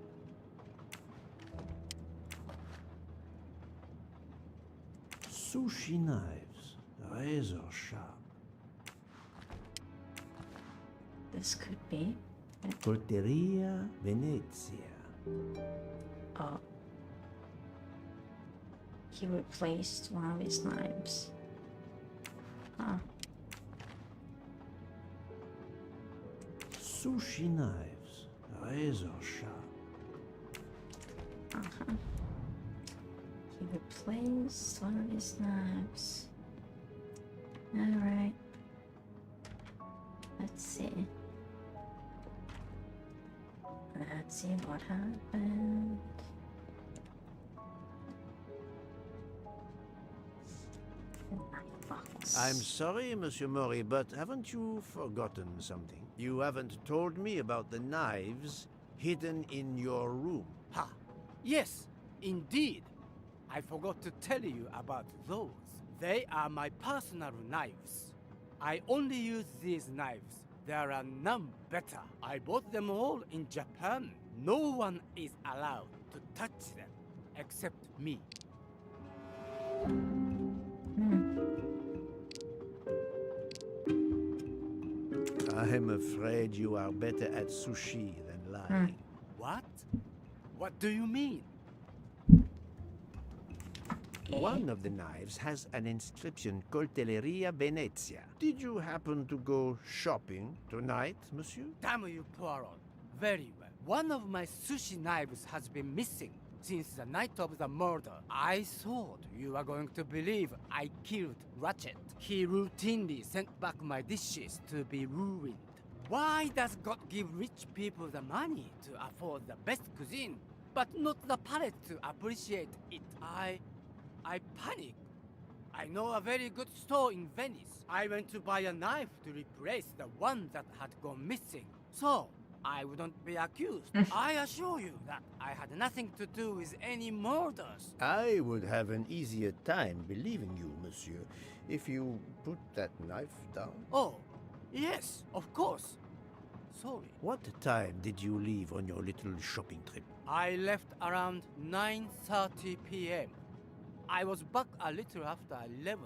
Sushi knives, razor sharp. This could be. Colteria Venezia. Oh. He replaced one of his knives. Huh. Sushi knives, razor sharp. Uh-huh. He replaced one of his knives. Alright. Let's see. Let's see what happened. I'm sorry, Monsieur Mori, but haven't you forgotten something? You haven't told me about the knives hidden in your room. Ha! Yes, indeed. I forgot to tell you about those. They are my personal knives. I only use these knives. There are none better. I bought them all in Japan. No one is allowed to touch them except me. I'm afraid you are better at sushi than lying. What? What do you mean? One of the knives has an inscription, Coltelleria Venezia. Did you happen to go shopping tonight, monsieur? Damn you, Poirot. Very well. One of my sushi knives has been missing since the night of the murder. I thought you were going to believe I killed Ratchet. He routinely sent back my dishes to be ruined. Why does God give rich people the money to afford the best cuisine, but not the palate to appreciate it? I panicked. I know a very good store in Venice. I went to buy a knife to replace the one that had gone missing, so I wouldn't be accused. I assure you that I had nothing to do with any murders. I would have an easier time believing you, monsieur, if you put that knife down. Oh, Yes, of course. Sorry. What time did you leave on your little shopping trip? I left around 9:30 p.m. I was back a little after 11.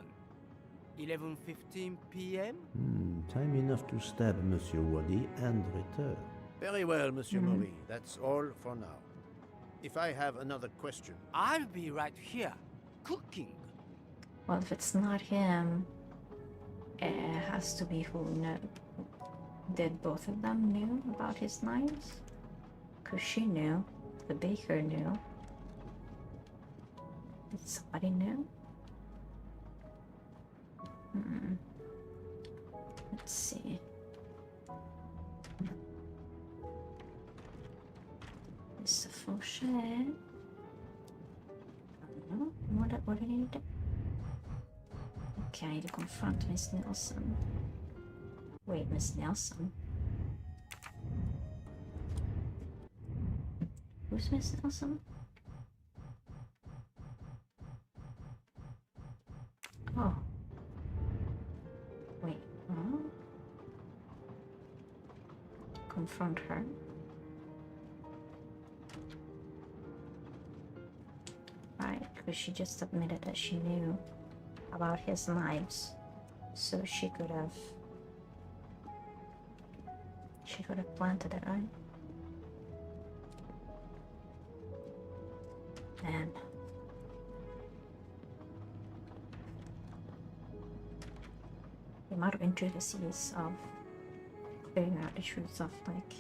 11:15 p.m. Time enough to stab Monsieur Wadi and return. Very well, Monsieur Mori. That's all for now. If I have another question... I'll be right here, cooking. Well, if it's not him, it has to be who know. Did both of them knew about his knives? Cause she knew. The baker knew. Did somebody know? Let's see. Mr. Fauchet. What did he do? Okay, I need to confront Miss Nelson. Wait, Miss Nelson? Who's Miss Nelson? Oh. Wait, huh? Confront her? Right, because she just admitted that she knew about his knives. So she could have planted it, right? Man. The amount of intricacies of figuring out the truth of like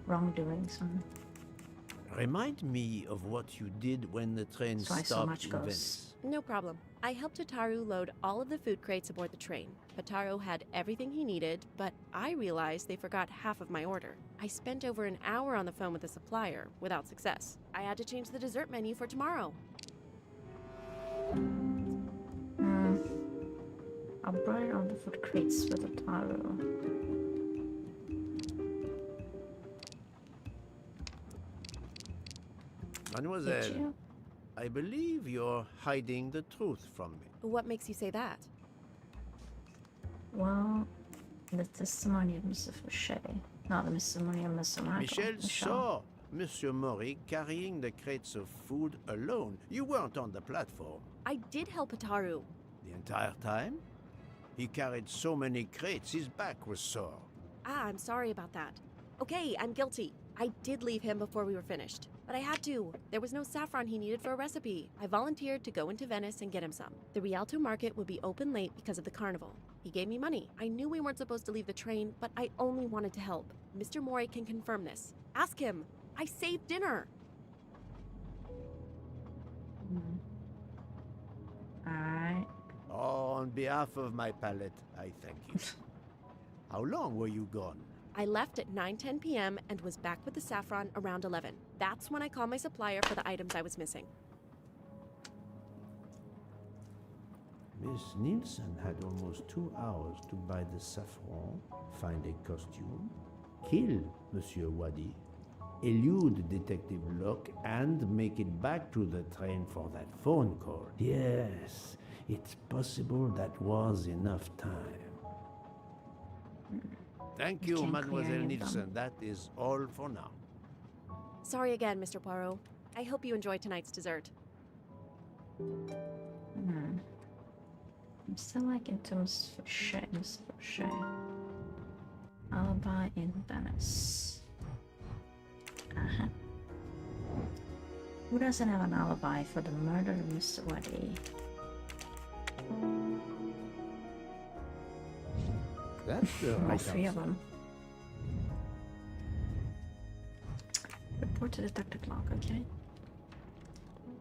wrongdoings and Remind me of what you did when the train that's why stopped so much in goes. Venice. No problem. I helped Tataru load all of the food crates aboard the train. Tataru had everything he needed, but I realized they forgot half of my order. I spent over an hour on the phone with the supplier, without success. I had to change the dessert menu for tomorrow. I brought it on the food crates with a taro. Did Mademoiselle, you? I believe you're hiding the truth from me. What makes you say that? Well, the testimony of Mr. Fauchet, not the testimony of Mr. Michael. Michel saw Monsieur Mori carrying the crates of food alone. You weren't on the platform. I did help Tataru. The entire time? He carried so many crates, his back was sore. Ah, I'm sorry about that. Okay, I'm guilty. I did leave him before we were finished, but I had to. There was no saffron he needed for a recipe. I volunteered to go into Venice and get him some. The Rialto market would be open late because of the carnival. He gave me money. I knew we weren't supposed to leave the train, but I only wanted to help. Mr. Mori can confirm this. Ask him. I saved dinner. Alright. Oh, on behalf of my palate, I thank you. How long were you gone? I left at 9:10 p.m. and was back with the saffron around 11. That's when I called my supplier for the items I was missing. Miss Nielsen had almost 2 hours to buy the saffron, find a costume, kill Monsieur Wadi, elude Detective Locke, and make it back to the train for that phone call. Yes, it's possible that was enough time. Thank You you, can't clear Mademoiselle any of them. Nielsen. That is all for now. Sorry again, Mr. Poirot. I hope you enjoy tonight's dessert. I'm still like into Mr. Fauchet. Alibi in Venice. Who doesn't have an alibi for the murder of Mr. Wadi? That's the All right three of answer. them. Report to Detective Locke, okay?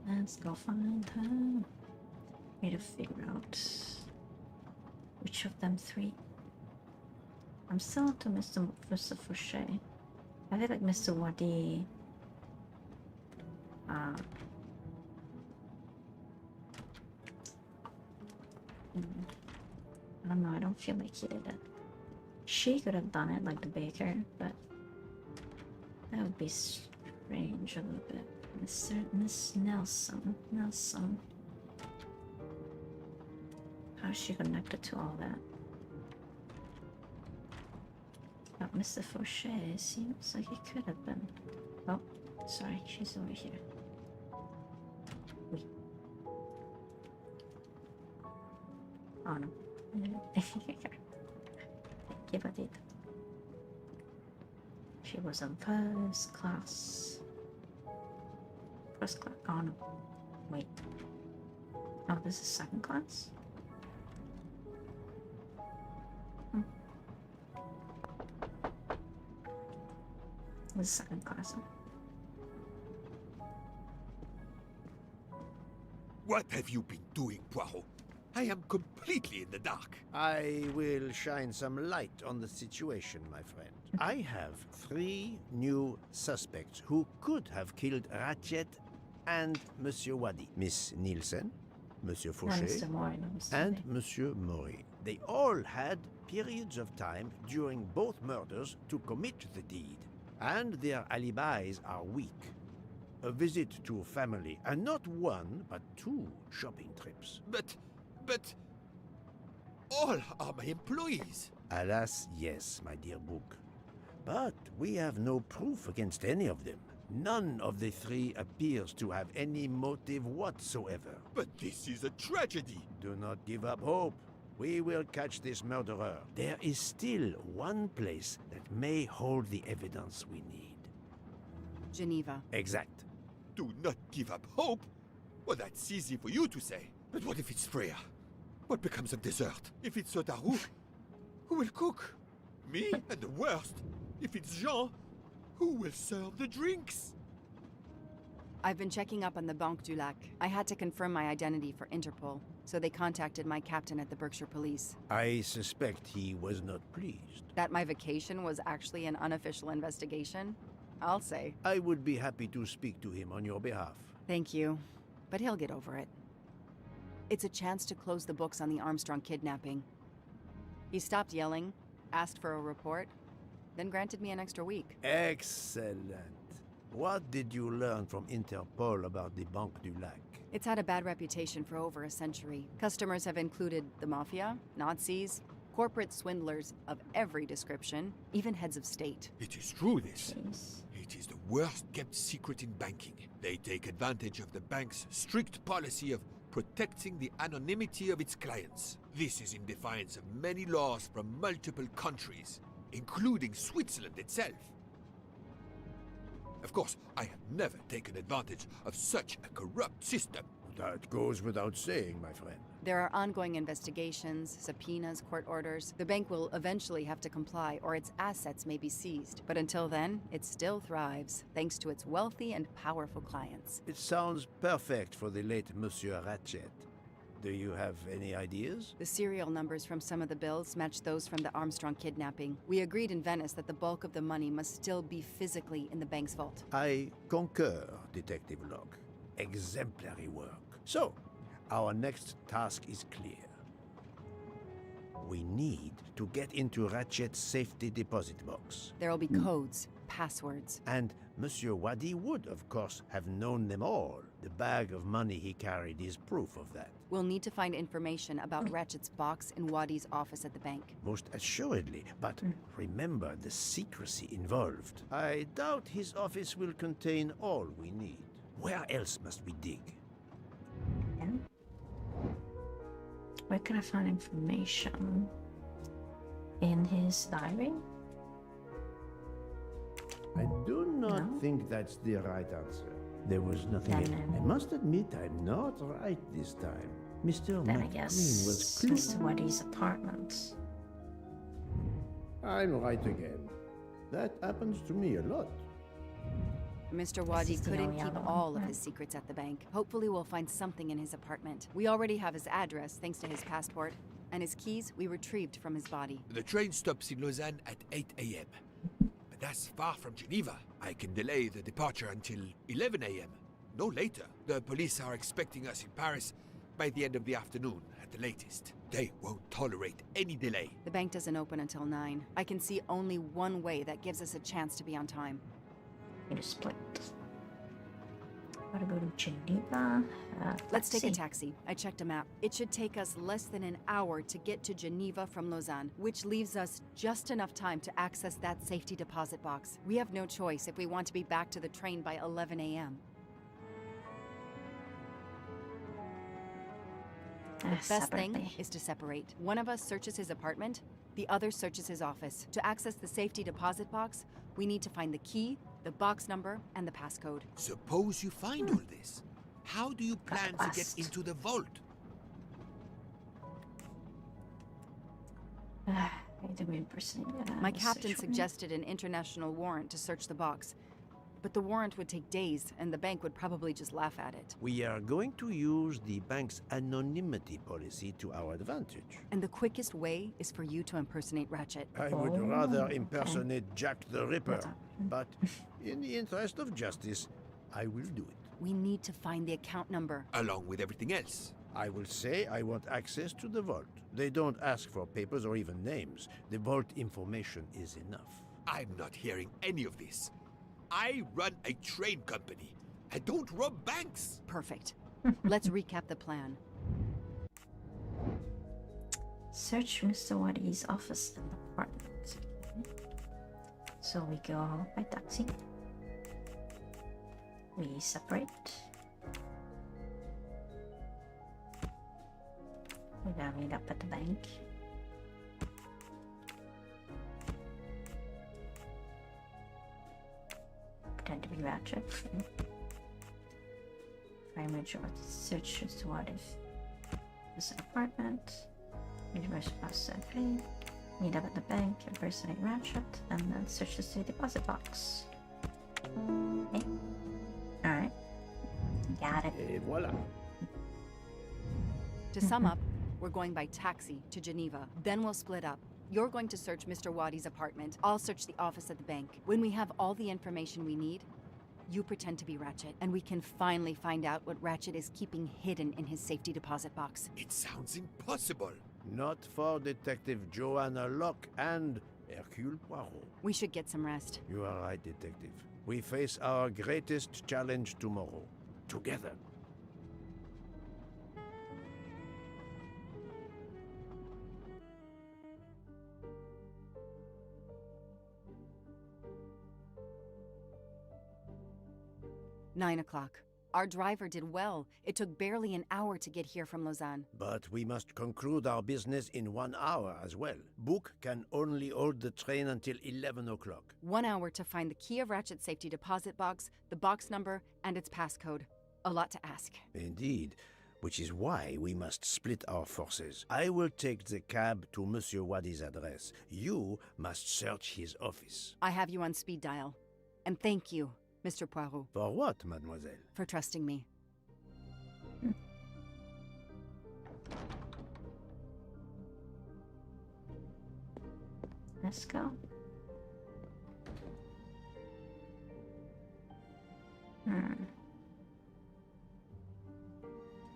Let's go find her. Need to figure out which of them three. I'm still up to Mr. Fauchet. I feel like Mr. Wadi. I don't know. I don't feel like he did it. She could have done it, like the baker, but that would be strange a little bit. Miss Nelson. How's she connected to all that? But Mr. Fauché seems like it could have been. Oh, sorry, she's over here. Wait. Oh no. Give a date. She was on first class. First class. Oh no. Wait. Oh, this is second class? Hmm. This is second class. Huh? What have you been doing, Poirot? I am completely in the dark. I will shine some light on the situation, my friend. I have 3 new suspects who could have killed Ratchet and Monsieur Wadi. Miss Nielsen, Monsieur Fauché, Mr. Moore, no, Mr. and Lee. Monsieur Maury. They all had periods of time during both murders to commit the deed, and their alibis are weak. A visit to family, and not 1, but 2 shopping trips. But all are my employees. Alas, yes, my dear book. But we have no proof against any of them. None of the 3 appears to have any motive whatsoever. But this is a tragedy. Do not give up hope. We will catch this murderer. There is still one place that may hold the evidence we need. Geneva. Exact. Do not give up hope? Well, that's easy for you to say. But what if it's Freya? What becomes of dessert? If it's Sotaru, who will cook? Me? And the worst, if it's Jean, who will serve the drinks? I've been checking up on the Banque du Lac. I had to confirm my identity for Interpol, so they contacted my captain at the Berkshire Police. I suspect he was not pleased. That my vacation was actually an unofficial investigation? I'll say. I would be happy to speak to him on your behalf. Thank you, but he'll get over it. It's a chance to close the books on the Armstrong kidnapping. He stopped yelling, asked for a report, then granted me an extra week. Excellent. What did you learn from Interpol about the Banque du Lac? It's had a bad reputation for over a century. Customers have included the mafia, Nazis, corporate swindlers of every description, even heads of state. It is true, this. Jeez. It is the worst kept secret in banking. They take advantage of the bank's strict policy of protecting the anonymity of its clients. This is in defiance of many laws from multiple countries, including Switzerland itself. Of course, I have never taken advantage of such a corrupt system. That goes without saying, my friend. There are ongoing investigations, subpoenas, court orders. The bank will eventually have to comply, or its assets may be seized. But until then, it still thrives, thanks to its wealthy and powerful clients. It sounds perfect for the late Monsieur Ratchet. Do you have any ideas? The serial numbers from some of the bills match those from the Armstrong kidnapping. We agreed in Venice that the bulk of the money must still be physically in the bank's vault. I concur, Detective Locke. Exemplary work. So, our next task is clear. We need to get into Ratchet's safety deposit box. There will be codes, passwords. And Monsieur Wadi would, of course, have known them all. The bag of money he carried is proof of that. We'll need to find information about Ratchet's box in Wadi's office at the bank. Most assuredly, but remember the secrecy involved. I doubt his office will contain all we need. Where else must we dig? And where can I find information? In his diary? I do not No? think that's the right answer. There was nothing. Then, I must admit, I'm not right this time. Mr. Then I McQueen guess was Mr. Waddy's apartment. I'm right again. That happens to me a lot. Mr. Wadi is the couldn't only keep other one, all of right? his secrets at the bank. Hopefully we'll find something in his apartment. We already have his address thanks to his passport, and his keys we retrieved from his body. The train stops in Lausanne at 8 a.m. But that's far from Geneva. I can delay the departure until 11 a.m. No later. The police are expecting us in Paris by the end of the afternoon at the latest. They won't tolerate any delay. The bank doesn't open until 9. I can see only one way that gives us a chance to be on time. Need a split. Gotta go to Geneva. Let's take a taxi. taxi. I checked a map. It should take us less than an hour to get to Geneva from Lausanne, which leaves us just enough time to access that safety deposit box. We have no choice if we want to be back to the train by 11 a.m. The best thing is to separate. One of us searches his apartment, the other searches his office. To access the safety deposit box, we need to find the key, the box number, and the passcode. Suppose you find all this. How do you plan to get Bust. into the vault? I need to impersonate. My captain suggested an international warrant to search the box, but the warrant would take days, and the bank would probably just laugh at it. We are going to use the bank's anonymity policy to our advantage. And the quickest way is for you to impersonate Ratchet. I would Oh, rather okay. impersonate Jack the Ripper, What's up? but in the interest of justice, I will do it. We need to find the account number. Along with everything else. I will say I want access to the vault. They don't ask for papers or even names. The vault information is enough. I'm not hearing any of this. I run a train company. I don't rob banks. Perfect. Let's recap the plan. Search Mr. Wadi's office and apartment. So we go by taxi. We separate. We gotta meet up at the bank. Pretend to be Ratchet. Find majority search Mr. Wadi's this apartment. Reverse possibly. Meet up at the bank, impersonate Ratchet, and then search the safety deposit box. Okay. Alright. Got it. Et voilà. To sum up, we're going by taxi to Geneva. Then we'll split up. You're going to search Mr. Wadi's apartment. I'll search the office at the bank. When we have all the information we need, you pretend to be Ratchet, and we can finally find out what Ratchet is keeping hidden in his safety deposit box. It sounds impossible. Not for Detective Joanna Locke and Hercule Poirot. We should get some rest. You are right, Detective. We face our greatest challenge tomorrow. Together. Nine o'clock. Our driver did well. It took barely an hour to get here from Lausanne. But we must conclude our business in 1 hour as well. Book can only hold the train until 11 o'clock. 1 hour to find the key of Ratchet's safety deposit box, the box number, and its passcode. A lot to ask. Indeed, which is why we must split our forces. I will take the cab to Monsieur Wadi's address. You must search his office. I have you on speed dial. And thank you, Mr. Poirot, For what, mademoiselle? for trusting me. Let's go.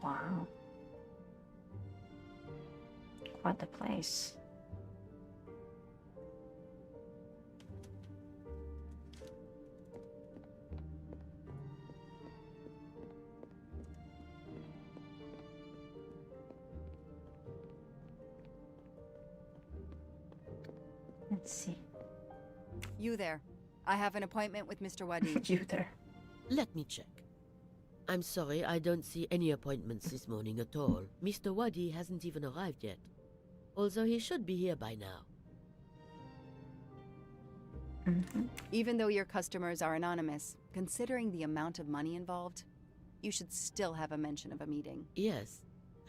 Wow. Quite the place. Let's see. You there. I have an appointment with Mr. Wadi. You there. Let me check. I'm sorry, I don't see any appointments this morning at all. Mr. Wadi hasn't even arrived yet. Although he should be here by now. Even though your customers are anonymous, considering the amount of money involved, you should still have a mention of a meeting. Yes,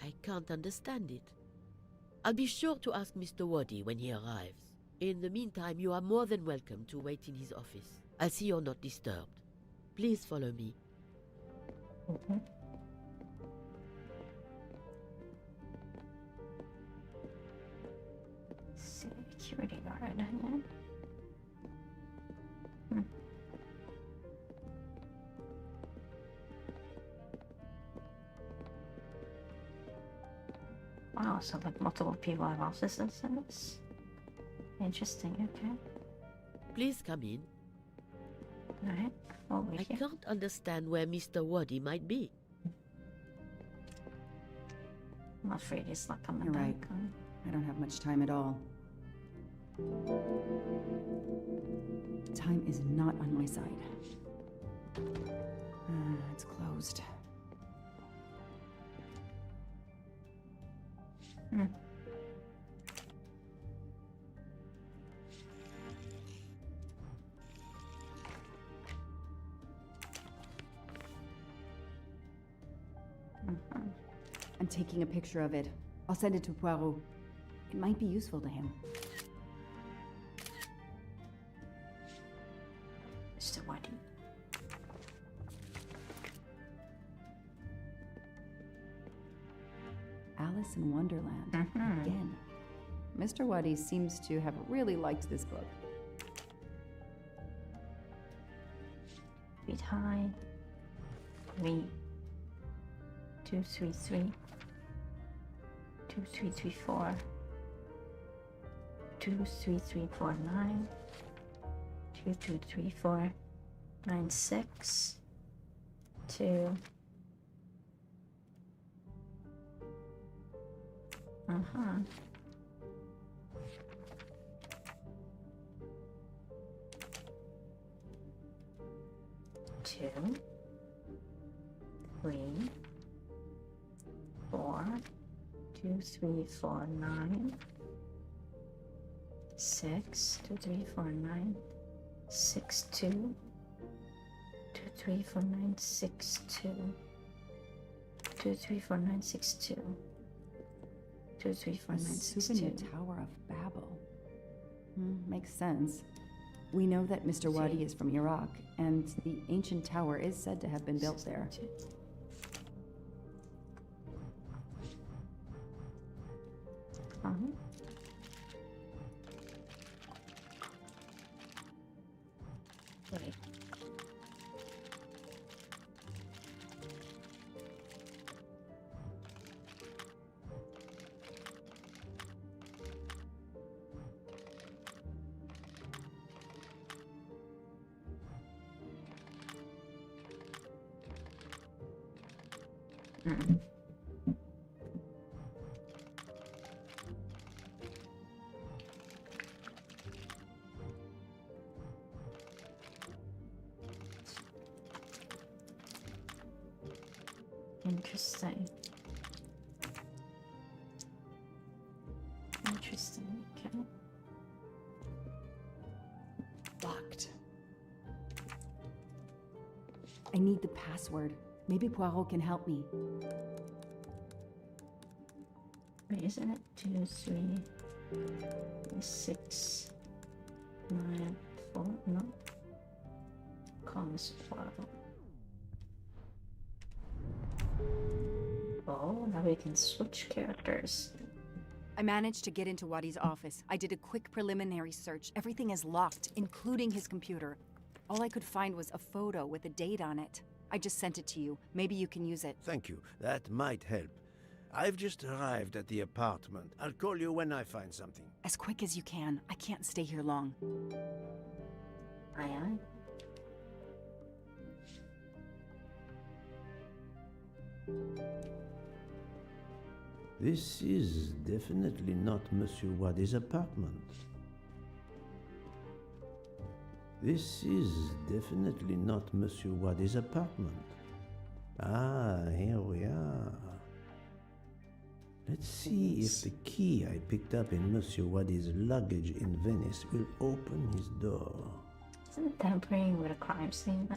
I can't understand it. I'll be sure to ask Mr. Wadi when he arrives. In the meantime, you are more than welcome to wait in his office. I'll see you're not disturbed. Please follow me. Security guard. Wow, so like multiple people have offices in this? Interesting, okay. Please come in. Alright, over I here. can't understand where Mr. Waddy might be. I'm afraid he's not coming You're back. right. I don't have much time at all. Time is not on my side. It's closed. Hmm. I'm taking a picture of it. I'll send it to Poirot. It might be useful to him. Mr. Waddy. Alice in Wonderland. Mhm. Again. Mr. Waddy seems to have really liked this book. Feet high. 3, 2, 3, 3. 2, 3, 3, 4. 2, 3, 3, 4, 9. 2, 2, 3, 4. 9, 6. 2. Uh-huh. Two, 3, 4, 2, 3, 4, 9, 6, 2, 3, 4, 9, 6, 2, 2, 3, 4, 9, 6, 2, 2, 3, 4, 9, 6, 2, 2, 3, 4, 9, 6, 2. Souvenir Tower of Babel. Makes sense. We know that Mr. Waddy is from Iraq, and the ancient tower is said to have been built there. Wait. Interesting. Interesting, okay. Locked. I need the password. Maybe Poirot can help me. Wait, isn't it 2, 3, 6, 9, 4? No. Comes Poirot. Oh, now we can switch characters. I managed to get into Waddy's office. I did a quick preliminary search. Everything is locked, including his computer. All I could find was a photo with a date on it. I just sent it to you. Maybe you can use it. Thank you. That might help. I've just arrived at the apartment. I'll call you when I find something. As quick as you can. I can't stay here long. Aye, aye. This is definitely not Monsieur Waddy's apartment. This is definitely not Monsieur Waddy's apartment. Ah, here we are. Let's see if the key I picked up in Monsieur Waddy's luggage in Venice will open his door. Isn't it tampering with a crime scene?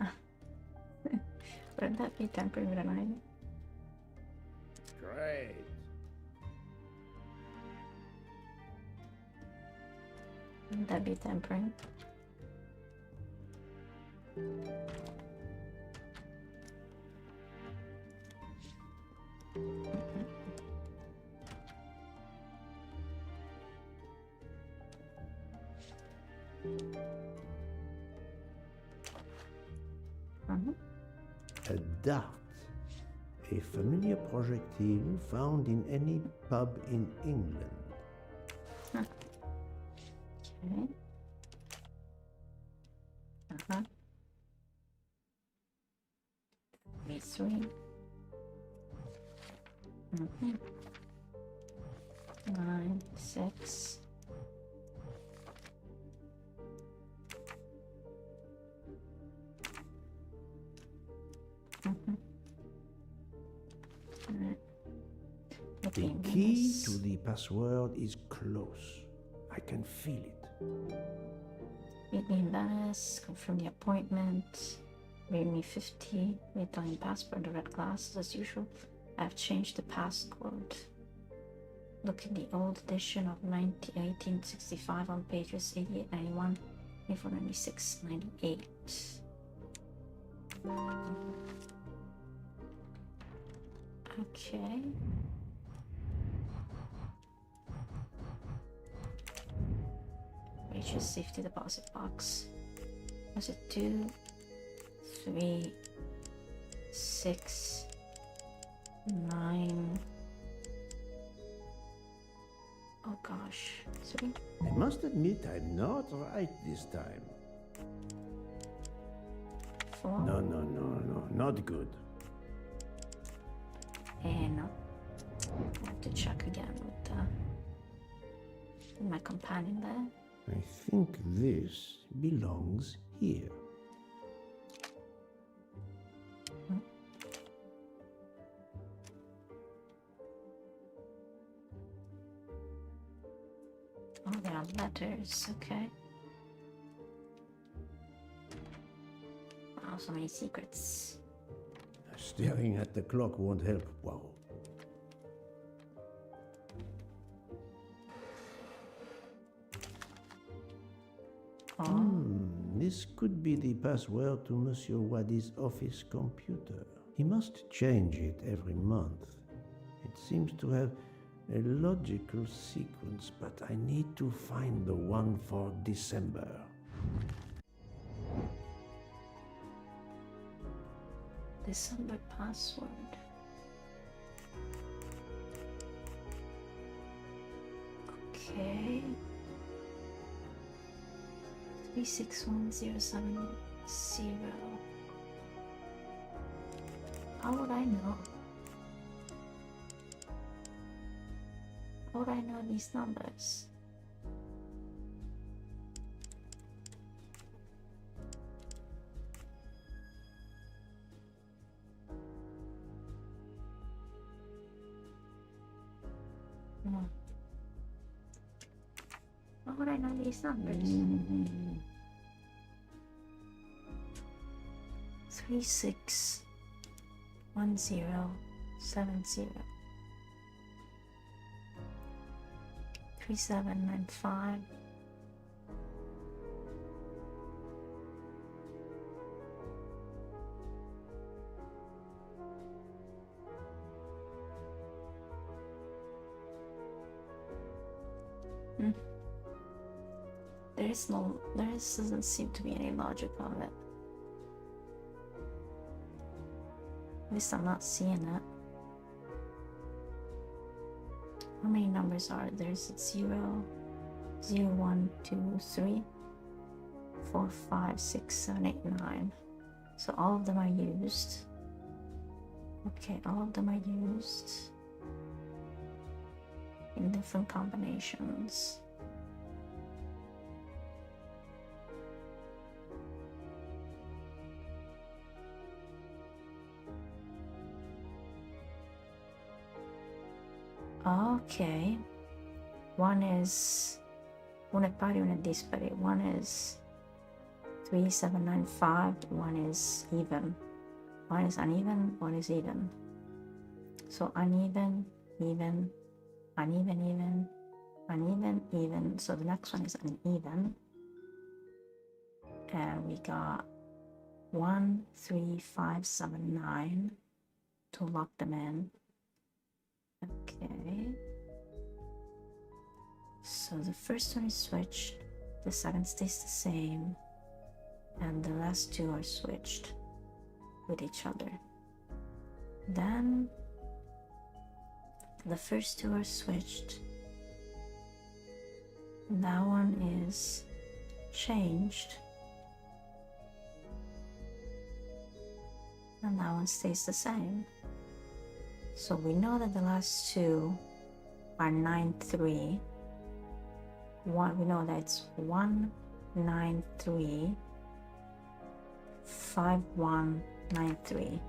Wouldn't that be tampering with an item? Great. Wouldn't that be tampering? A dart. A familiar projectile found in any pub in England. Okay. V3. 9, 6. Alright. The key to the password is close. I can feel it. Meet me in Venice, confirm the appointment. Read me 50. Italian passport, the red glasses as usual. I've changed the passcode. Look at the old edition of 1865 on pages 88, 91, 94, 96, 98. Okay. Wages safety deposit box. Was it 2, 3, 6, 9? Oh gosh, 3? I must admit I'm not right this time. 4? No, not good. And I have to check again with my companion there. I think this belongs here. Oh, there are letters, okay. Wow, so many secrets. Staring at the clock won't help, Poirot. This could be the password to Monsieur Wadi's office computer. He must change it every month. It seems to have a logical sequence, but I need to find the one for December. December password. Okay. 361070. How would I know? How would I know these numbers? No. How would I know these numbers? 361070. 3795. There doesn't seem to be any logic on it. At least I'm not seeing it. How many numbers are there? Is it 0, 0, 1, 2, 3, 4, 5, 6, 7, 8, 9. So all of them are used. Okay, all of them are used in different combinations. Ok, one è pari, one è dispari. One is 3795, one is even. One is uneven, one is even. So uneven, even, uneven, even, uneven, even. So the next one is uneven. And we got 1, 3, 5, 7, 9 to lock them in. Okay, so the first one is switched, the second stays the same, and the last two are switched with each other. Then the first two are switched, that one is changed, And that one stays the same. So we know that the last two are 9-3. We know that it's 1-9-3, 5-1-9-3,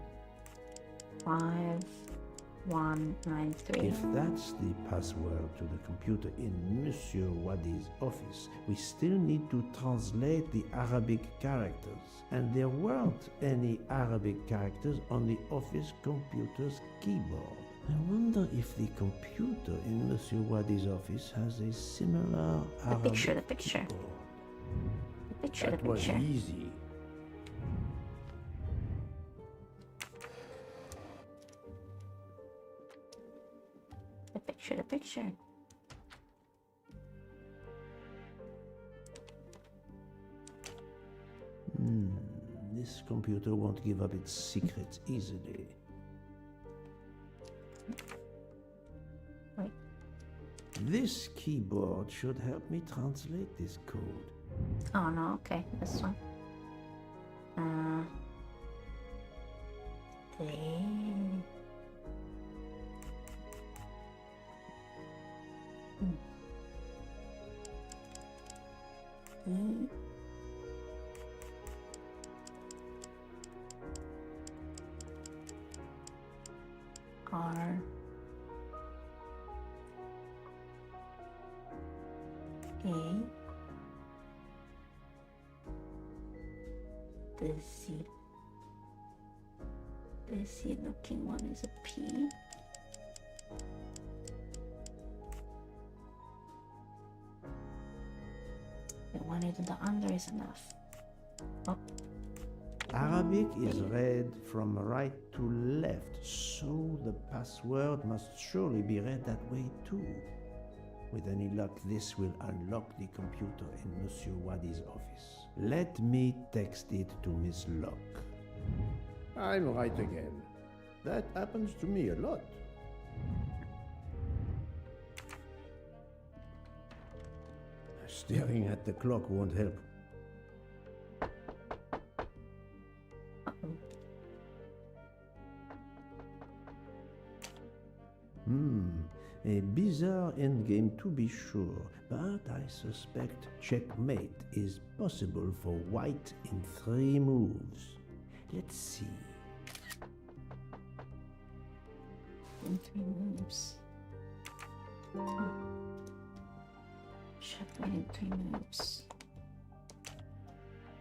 5-1-9-3. If that's the password to the computer in Monsieur Wadi's office, we still need to translate the Arabic characters. And there weren't any Arabic characters on the office computer's keyboard. I wonder if the computer in Monsieur Wadi's office has a similar Arabic The picture. keyboard. The picture. That was easy. The picture. This computer won't give up its secrets easily. Wait. This keyboard should help me translate this code. Oh no, okay, this one. R A. The Z looking one is a P. The one in the under is enough. Oh. Arabic is read from right to left, so the password must surely be read that way too. With any luck, this will unlock the computer in Monsieur Wadi's office. Let me text it to Miss Locke. I'm right again. That happens to me a lot. Staring at the clock won't help. A bizarre endgame to be sure, but I suspect checkmate is possible for white in 3 moves. Let's see. In 3 moves. Checkmate in 3 moves.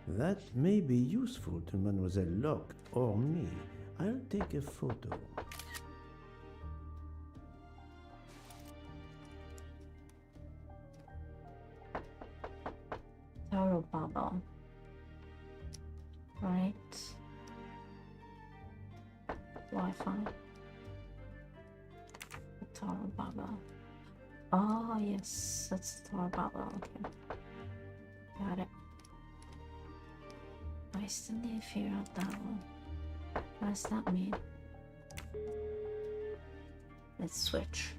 That may be useful to Mademoiselle Locke or me. I'll take a photo. Taro bubble. Right. Wi-Fi. Taro bubble. Oh yes, that's the Taro bubble. Okay. Got it. I still need to figure out that one. What does that mean? Let's switch.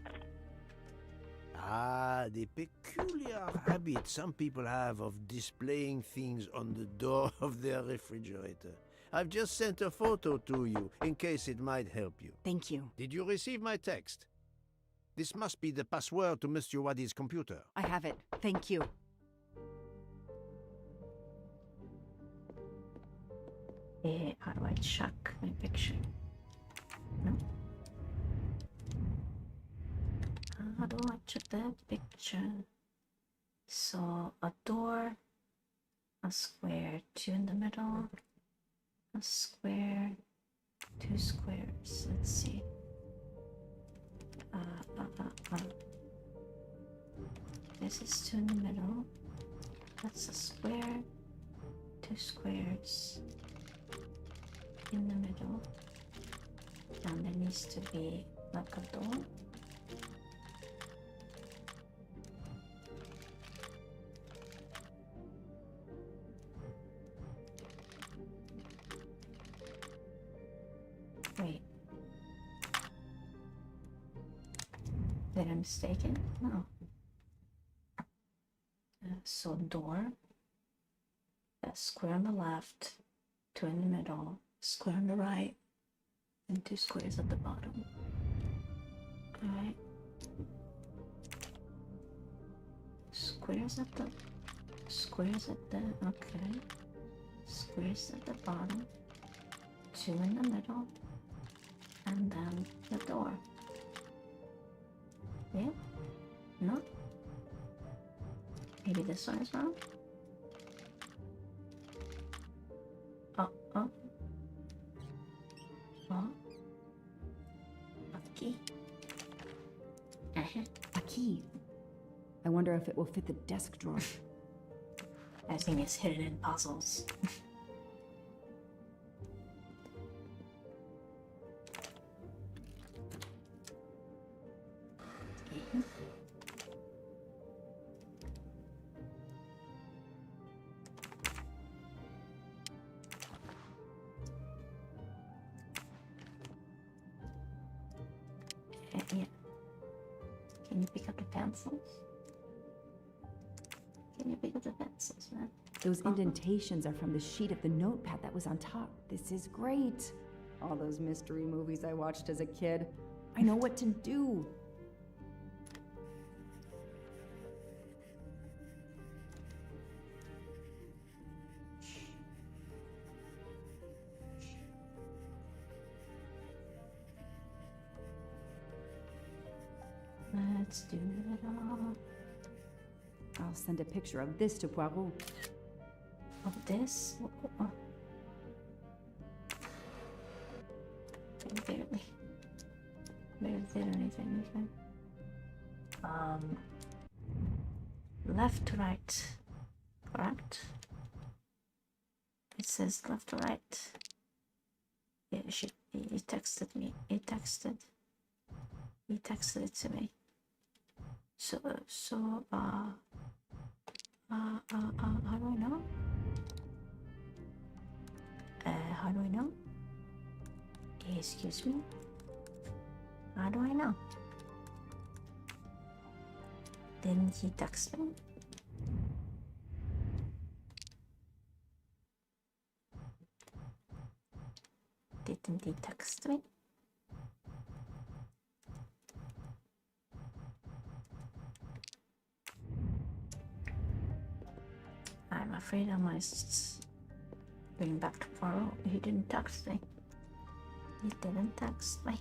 Ah, the peculiar habit some people have of displaying things on the door of their refrigerator. I've just sent a photo to you, in case it might help you. Thank you. Did you receive my text? This must be the password to Monsieur Wadi's computer. I have it. Thank you. How do I check my picture? No. How do I check that picture? So a door, a square, 2 in the middle, a square, 2 squares. Let's see. This is 2 in the middle. That's a square, 2 squares in the middle, and there needs to be like a door. Wait, did I mistake it? No. So door, a square on the left, 2 in the middle, square on the right, And 2 squares at the bottom. Alright. Squares at the okay. Squares at the bottom. 2 in the middle. And then the door. Yeah? No? Maybe this one is wrong? Oh. Oh. A key. A key. I wonder if it will fit the desk drawer. I think it's hidden in puzzles. Yeah. Can you pick up the pencils? Can you pick up the pencils, man? Those indentations are from the sheet of the notepad that was on top. This is great. All those mystery movies I watched as a kid. I know what to do. Let's do it all. I'll send a picture of this to Poirot. Of this? Oh. Barely did anything, okay. Left to right. Correct? It says left to right. Yeah, he texted me. He texted it to me. So, how do I know? How do I know? Excuse me? How do I know? Didn't he text me? Didn't he text me? I'm afraid I must bring back to Poirot. He didn't text me. He didn't text me.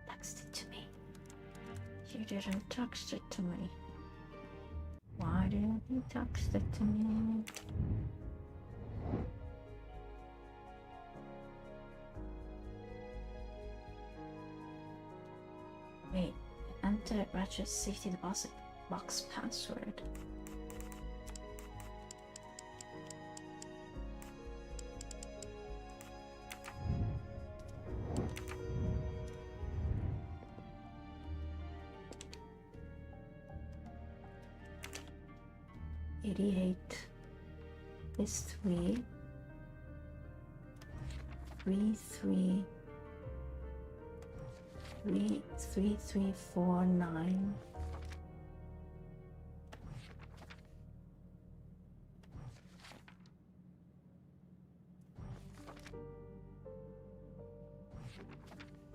Text it to me. You didn't text it to me. Why didn't you text it to me? Wait, enter Ratchet's safety deposit box password. Is 3 3 3 3 3 3 4 9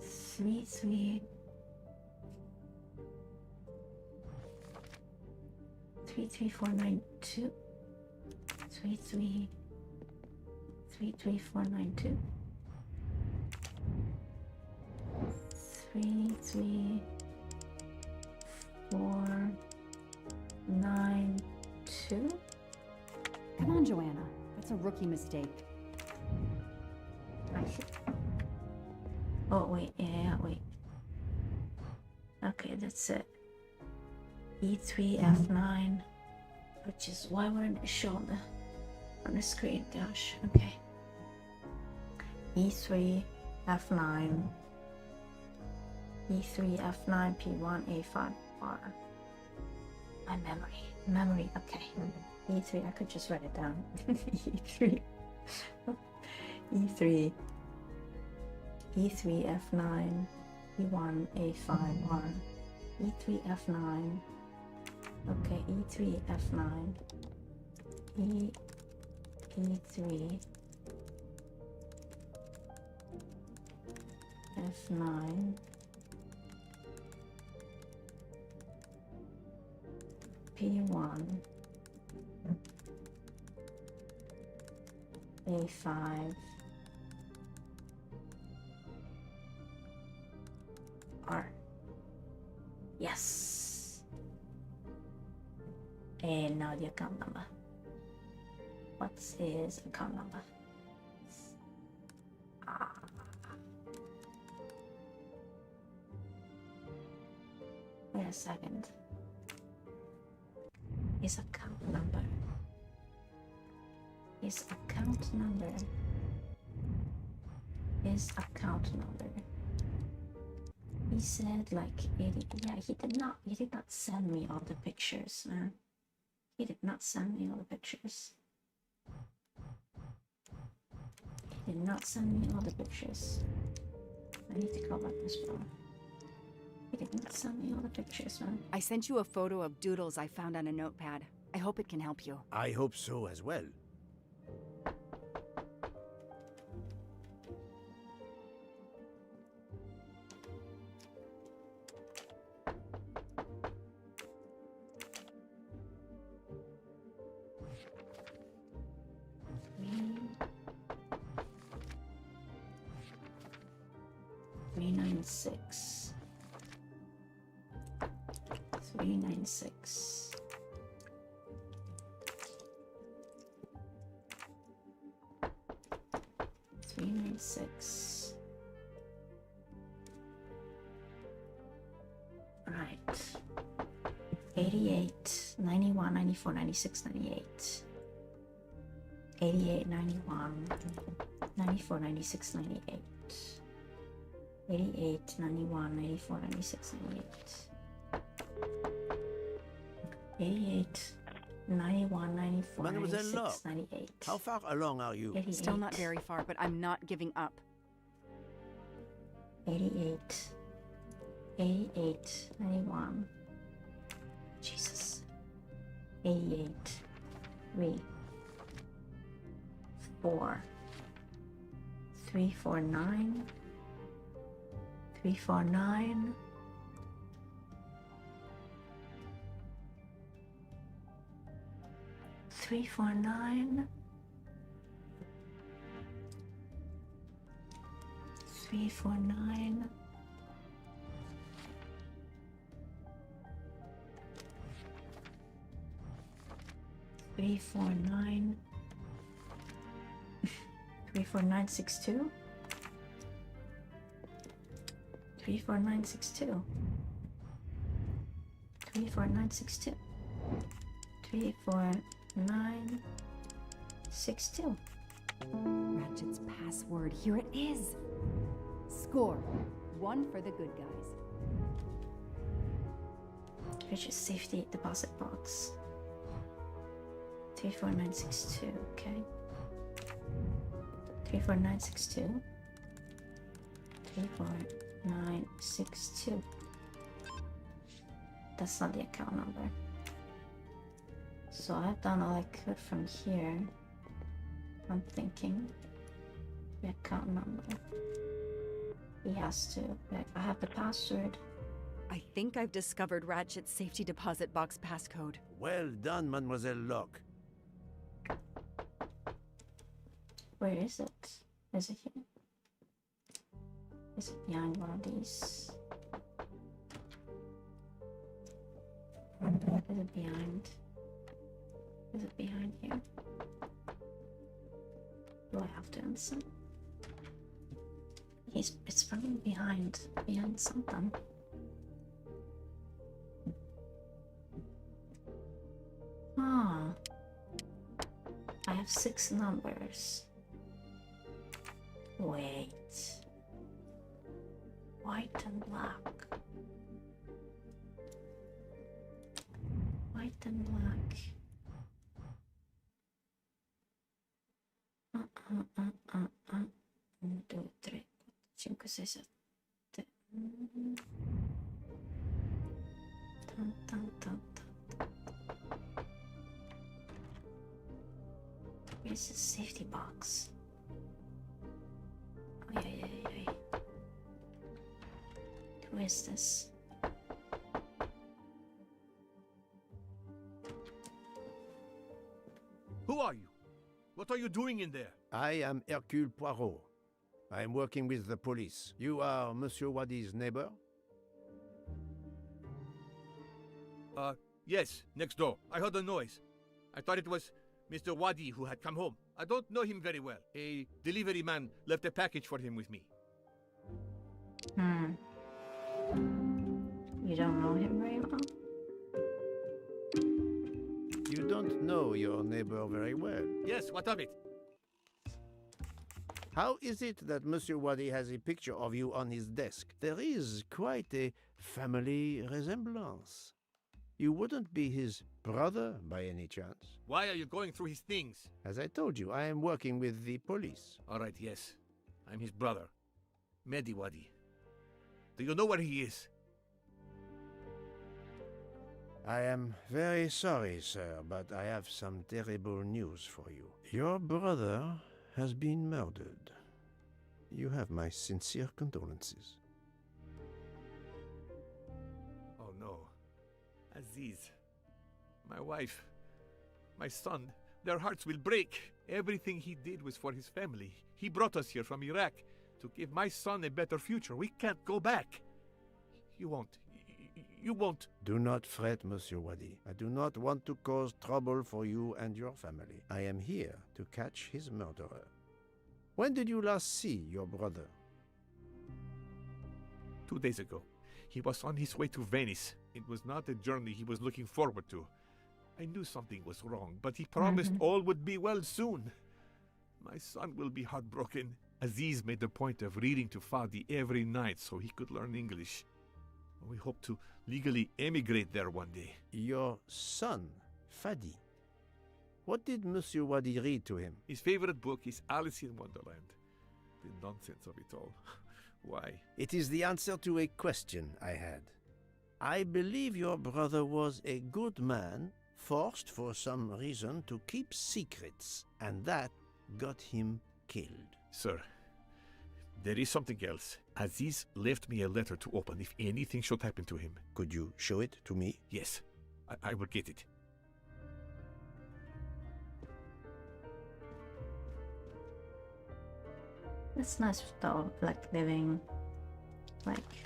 3 3 3 3 4 9 2 3 3 3 3 4 9 2 3 3 4 9 2. Come on, Joanna. That's a rookie mistake. I see. Oh wait, yeah, wait. Okay, that's it. E3 F9, which is why wouldn't it show on the screen? Gosh, okay. E3 F9, E3 F9 P1 A5 R. My memory. Okay. E3. I could just write it down. E3. E3, E3, F9, E1, A5, R, E3, F9. Okay, E3, F9, E3, F9, P1, A5, R. Yes. And now the account number. What's his account number? Wait a second. His account number. His account number. His account number. He said like 80. Yeah, he did not send me all the pictures, man. He did not send me all the pictures. He did not send me all the pictures. I need to call back this phone. He did not send me all the pictures, man. I sent you a photo of doodles I found on a notepad. I hope it can help you. I hope so as well. Three 396. 396. Right. 88, 91, 94, 96, 98. 88, 91, 94, 96, 98. 88, 91, 94, 96, 98. 88, 91, 94, Mademoiselle 96, Locke, 98. how far along are you? 88, Still not very far, but I'm not giving up. 88, 88, 91. Jesus. 88, 3, 4, 349, 349, 349, 349, 349, 34962, 34962, 34962, 34962. Ratchet's password. Here it is. Score. 1 for the good guys. Richard's safety deposit box. 34962, okay. 34962. 34962. That's not the account number. So I've done all I could from here. I'm thinking the account number. He has to. I have the password. I think I've discovered Ratchet's safety deposit box passcode. Well done, Mademoiselle Locke. Where is it? Is it here? Is it behind one of these? Is it behind? Is it behind here? Do I have to answer? It's probably behind something. Ah, I have 6 numbers. Wait. White and black. White and black. Because I said. Dun, dun, dun, dun. Where's the safety box? Oh, yeah. Who is this? Who are you? What are you doing in there? I am Hercule Poirot. I am working with the police. You are Monsieur Wadi's neighbor? Yes, next door. I heard a noise. I thought it was Mr. Wadi who had come home. I don't know him very well. A delivery man left a package for him with me. You don't know him very well? You don't know your neighbor very well. Yes, what of it? How is it that Monsieur Wadi has a picture of you on his desk? There is quite a family resemblance. You wouldn't be his brother by any chance? Why are you going through his things? As I told you, I am working with the police. All right, yes. I'm his brother, Mehdi Wadi. Do you know where he is? I am very sorry, sir, but I have some terrible news for you. Your brother has been murdered. You have my sincere condolences. Oh no. Aziz, my wife, my son, their hearts will break. Everything he did was for his family. He brought us here from Iraq to give my son a better future. We can't go back. You won't. You won't. Do not fret, Monsieur Wadi. I do not want to cause trouble for you and your family. I am here to catch his murderer. When did you last see your brother? 2 days ago. He was on his way to Venice. It was not a journey he was looking forward to. I knew something was wrong, but he promised all would be well soon. My son will be heartbroken. Aziz made a point of reading to Fadi every night so he could learn English. We hope to legally emigrate there one day. Your son, Fadi. What did Monsieur Wadi read to him? His favorite book is Alice in Wonderland. The nonsense of it all. Why? It is the answer to a question I had. I believe your brother was a good man, forced for some reason to keep secrets, and that got him killed. Sir, there is something else. Aziz left me a letter to open if anything should happen to him. Could you show it to me? Yes, I will get it. It's nice though, like living like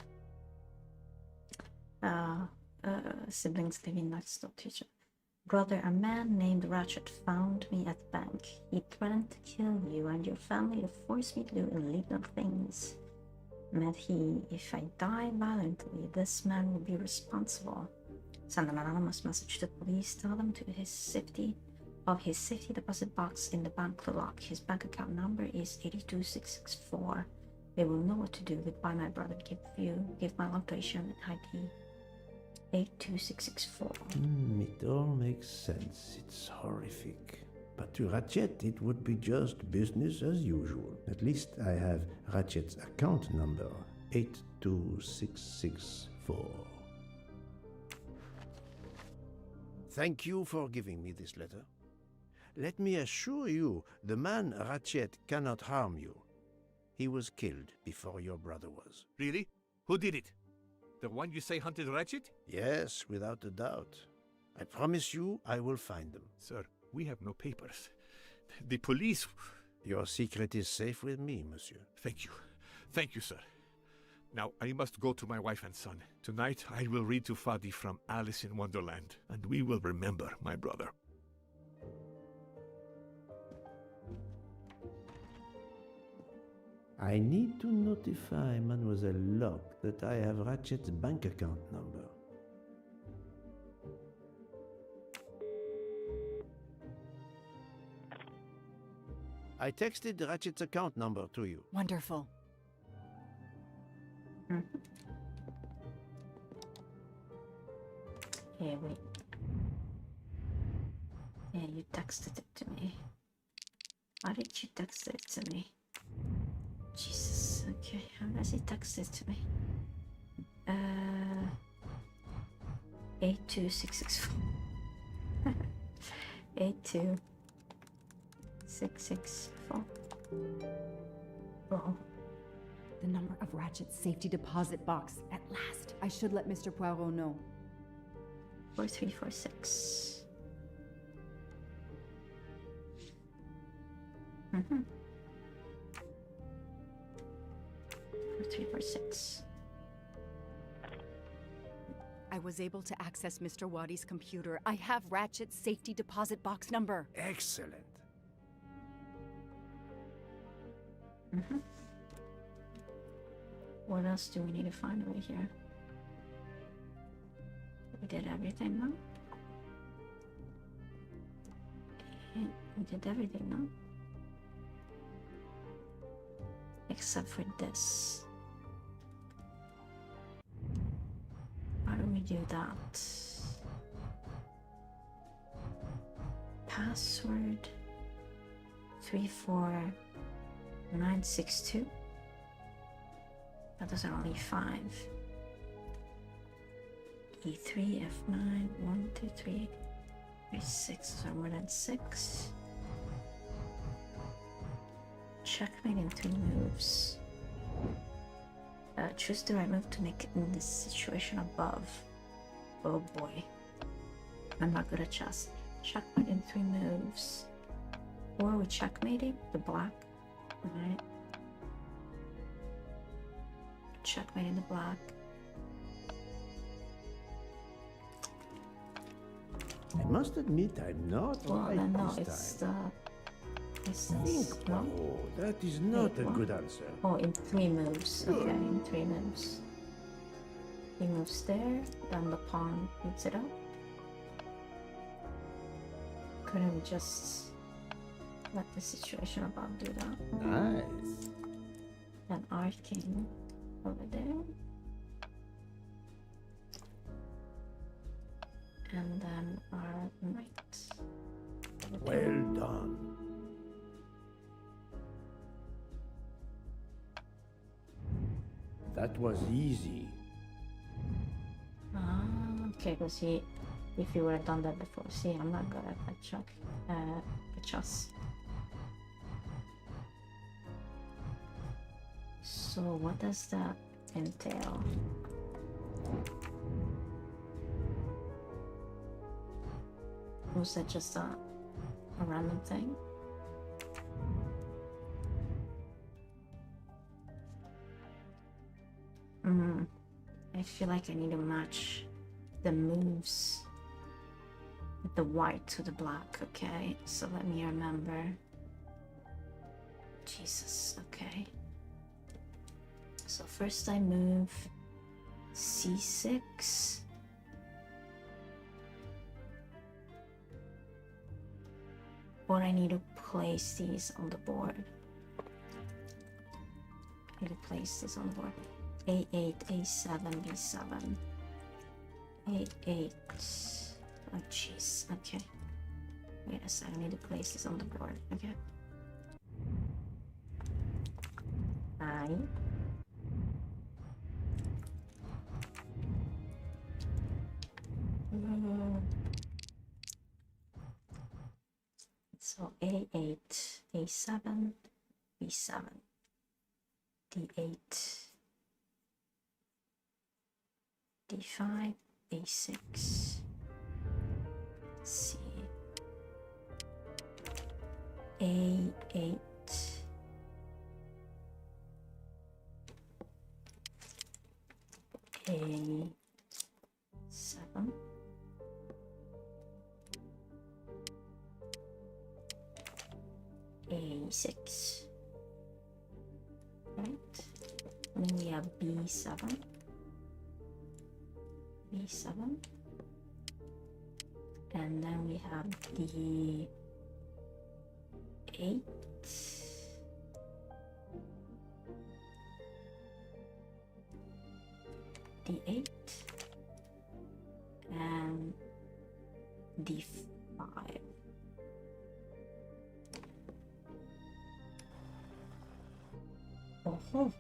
siblings living next door to each other. Brother, a man named Ratchet found me at the bank. He threatened to kill you and your family to force me to do illegal things. Mehdi, if I die violently, this man will be responsible. Send an anonymous message to the police. Tell them to his safety deposit box in the bank lock. His bank account number is 82664. They will know what to do with by my brother. Give my location and ID. 82664. It all makes sense. It's horrific. But to Ratchet, it would be just business as usual. At least I have Ratchet's account number, 82664. Thank you for giving me this letter. Let me assure you, the man Ratchet cannot harm you. He was killed before your brother was. Really? Who did it? The one you say hunted Ratchet? Yes, without a doubt. I promise you I will find them. Sir, we have no papers. The police... Your secret is safe with me, monsieur. Thank you. Thank you, sir. Now, I must go to my wife and son. Tonight, I will read to Fadi from Alice in Wonderland, and we will remember my brother. I need to notify Mademoiselle Locke that I have Ratchet's bank account number. I texted Ratchet's account number to you. Wonderful. Yeah, wait. Yeah, you texted it to me. Why did you text it to me? Jesus. Okay, how does he text it to me? 82664. 82664. Oh. The number of Ratchet's safety deposit box. At last. I should let Mr. Poirot know. 4346. 4346. I was able to access Mr. Waddy's computer. I have Ratchet's safety deposit box number. Excellent. What else do we need to find over here? We did everything, no? And we did everything, no? Except for this. How do we do that? Password 34962. Those are only 5. E3, F9, 1, 2, 3, 3, 6. So more than 6. Checkmate in 3 moves. Choose the right move to make it in this situation above. Oh boy. I'm not good at chess. Checkmate in 3 moves. Or we checkmating the black. Alright. Checkmate in the black. I must admit I'm not Well, right then no, this it's time. it's Think, this. No? Poirot. That is not Wait, a what? good answer. Oh, in 3 moves. Okay, in 3 moves. He moves there, then the pawn beats it up. Couldn't we just let the situation above do that? Nice. Then our king over there. And then our knight. over there. Well done. That was easy. Ah, okay, because if you would have done that before. See, I'm not good at chess. So what does that entail? Was that just a random thing? I feel like I need to match the moves with the white to the black. Okay, so let me remember. Jesus, okay. So first I move c6. Or I need to place these on the board. I need to place this on the board. A8, A7, B7. A8. Oh jeez, okay. Wait a second, I need to place this on the board. Okay. So A8, A7, B7, D8, D5, A6, C, A8, A7, A6, right? And then we have B7, B7, and then we have D8, D8, and D5. Oh,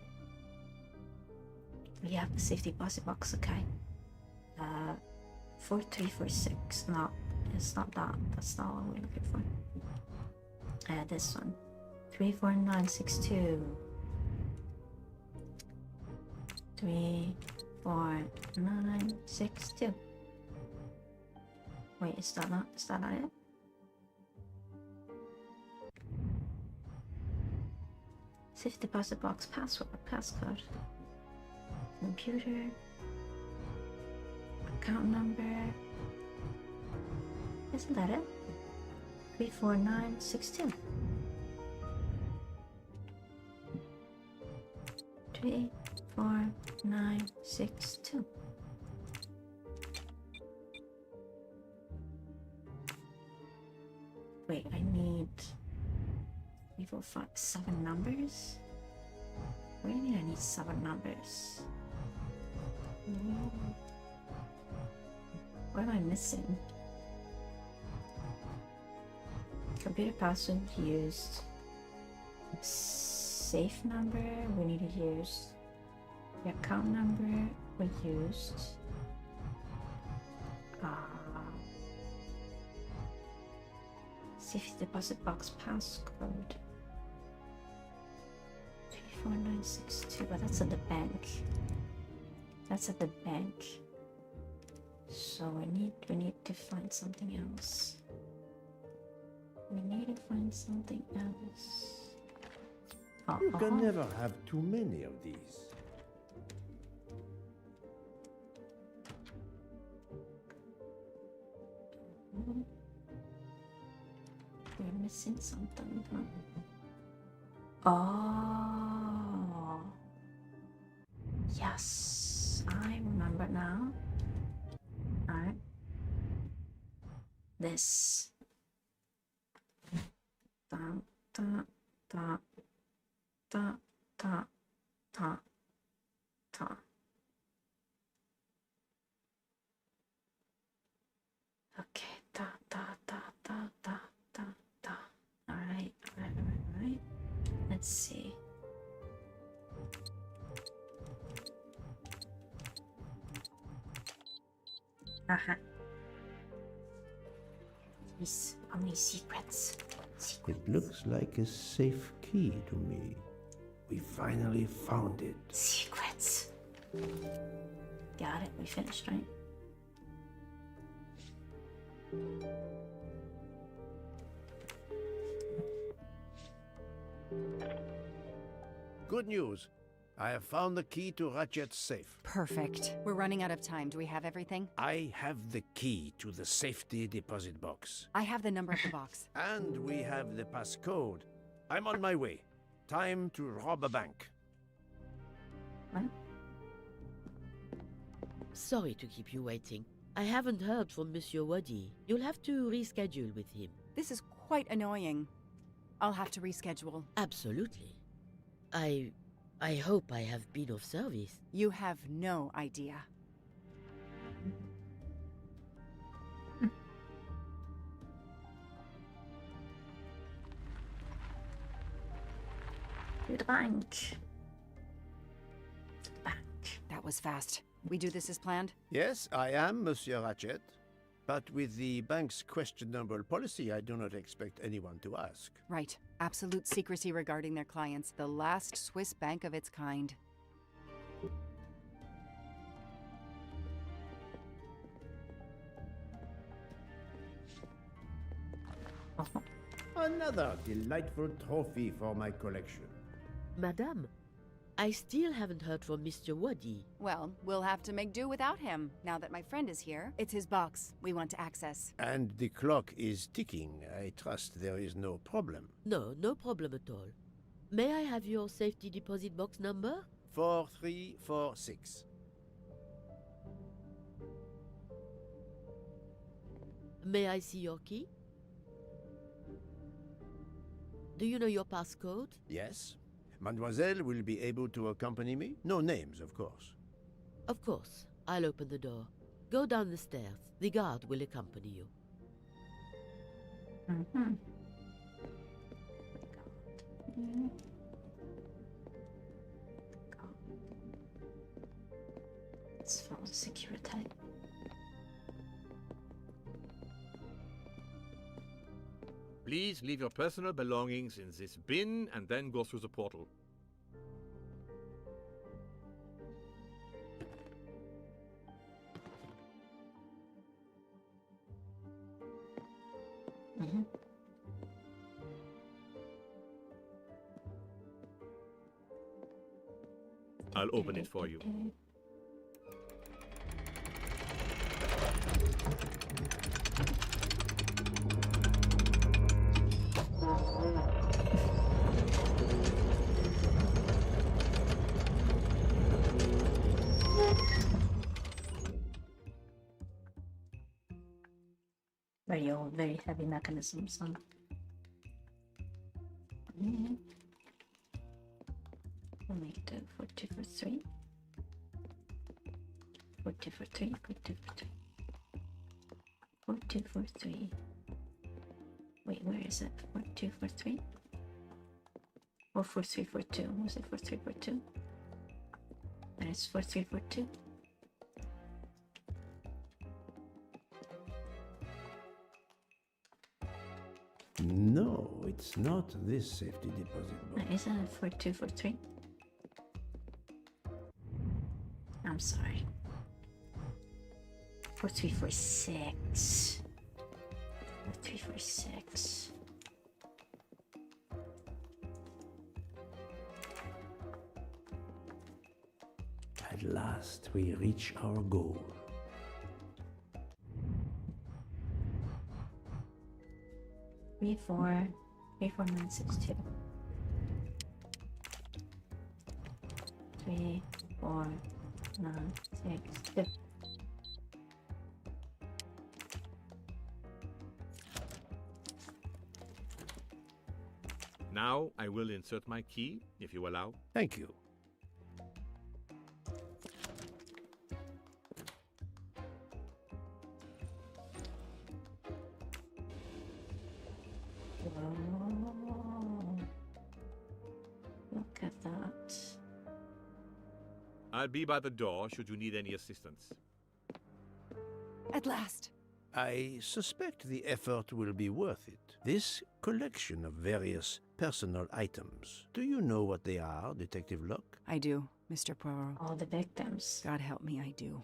we have the safety deposit box, okay. 4346. No, it's not that. That's not what we're looking for. This one. 34962. 34962. Wait, is that not it? Safe deposit box passcode. Computer. Account number. Isn't that it? 34962. 34962. Wait, I need 3, 4, 5, 7 numbers? What do you mean I need 7 numbers? What am I missing? Computer password used. Safe number we need to use. The account number we used. Safe deposit box passcode. 34962, but that's at the bank. That's at the bank. So we need to find something else. We need to find something else. You can never have too many of these. We're missing something. Oh. Yes, I remember now. Alright. This. Da, da, da, da, da, da, da. Okay, da, da, da, da, da, da, da. Alright. Let's see. Aha. How many secrets? It looks like a safe key to me. We finally found it. Secrets. Got it. We finished, right? Good news. I have found the key to Ratchet's safe. Perfect. We're running out of time. Do we have everything? I have the key to the safety deposit box. I have the number of the box. And we have the passcode. I'm on my way. Time to rob a bank. What? Sorry to keep you waiting. I haven't heard from Monsieur Wadi. You'll have to reschedule with him. This is quite annoying. I'll have to reschedule. Absolutely. I hope I have been of service. You have no idea. To the bank. Bank. That was fast. We do this as planned? Yes, I am Monsieur Ratchet. But with the bank's questionable policy, I do not expect anyone to ask. Right. Absolute secrecy regarding their clients. The last Swiss bank of its kind. Another delightful trophy for my collection. Madame, I still haven't heard from Mr. Wadi. Well, we'll have to make do without him, now that my friend is here. It's his box we want to access. And the clock is ticking. I trust there is no problem. No problem at all. May I have your safety deposit box number? 4346. May I see your key? Do you know your passcode? Yes. Mademoiselle will be able to accompany me? No names, of course. Of course. I'll open the door. Go down the stairs. The guard will accompany you. Mm-hmm. Let's follow the security. Please leave your personal belongings in this bin and then go through the portal. I'll open it for you. Very old, very heavy mechanisms, huh? We'll make it 42 for 3. 42 for 3, 42 for 3. 42 for 3. Wait, where is it? 42 for 3? Or for 3 for 2? Was it for 3 for 2? And it's for 3 for 2? No, it's not this safety deposit box. Isn't it for 2 for 3? I'm sorry. For 3 for 6. For 3 for 6. At last, we reach our goal. 3 4 3 4 9 6 2. 3 4 9 6 2. Now I will insert my key, if you allow. Thank you. Whoa. Look at that. I'll be by the door should you need any assistance. At last! I suspect the effort will be worth it. This collection of various personal items. Do you know what they are, Detective Locke? I do, Mr. Poirot. All the victims. God help me, I do.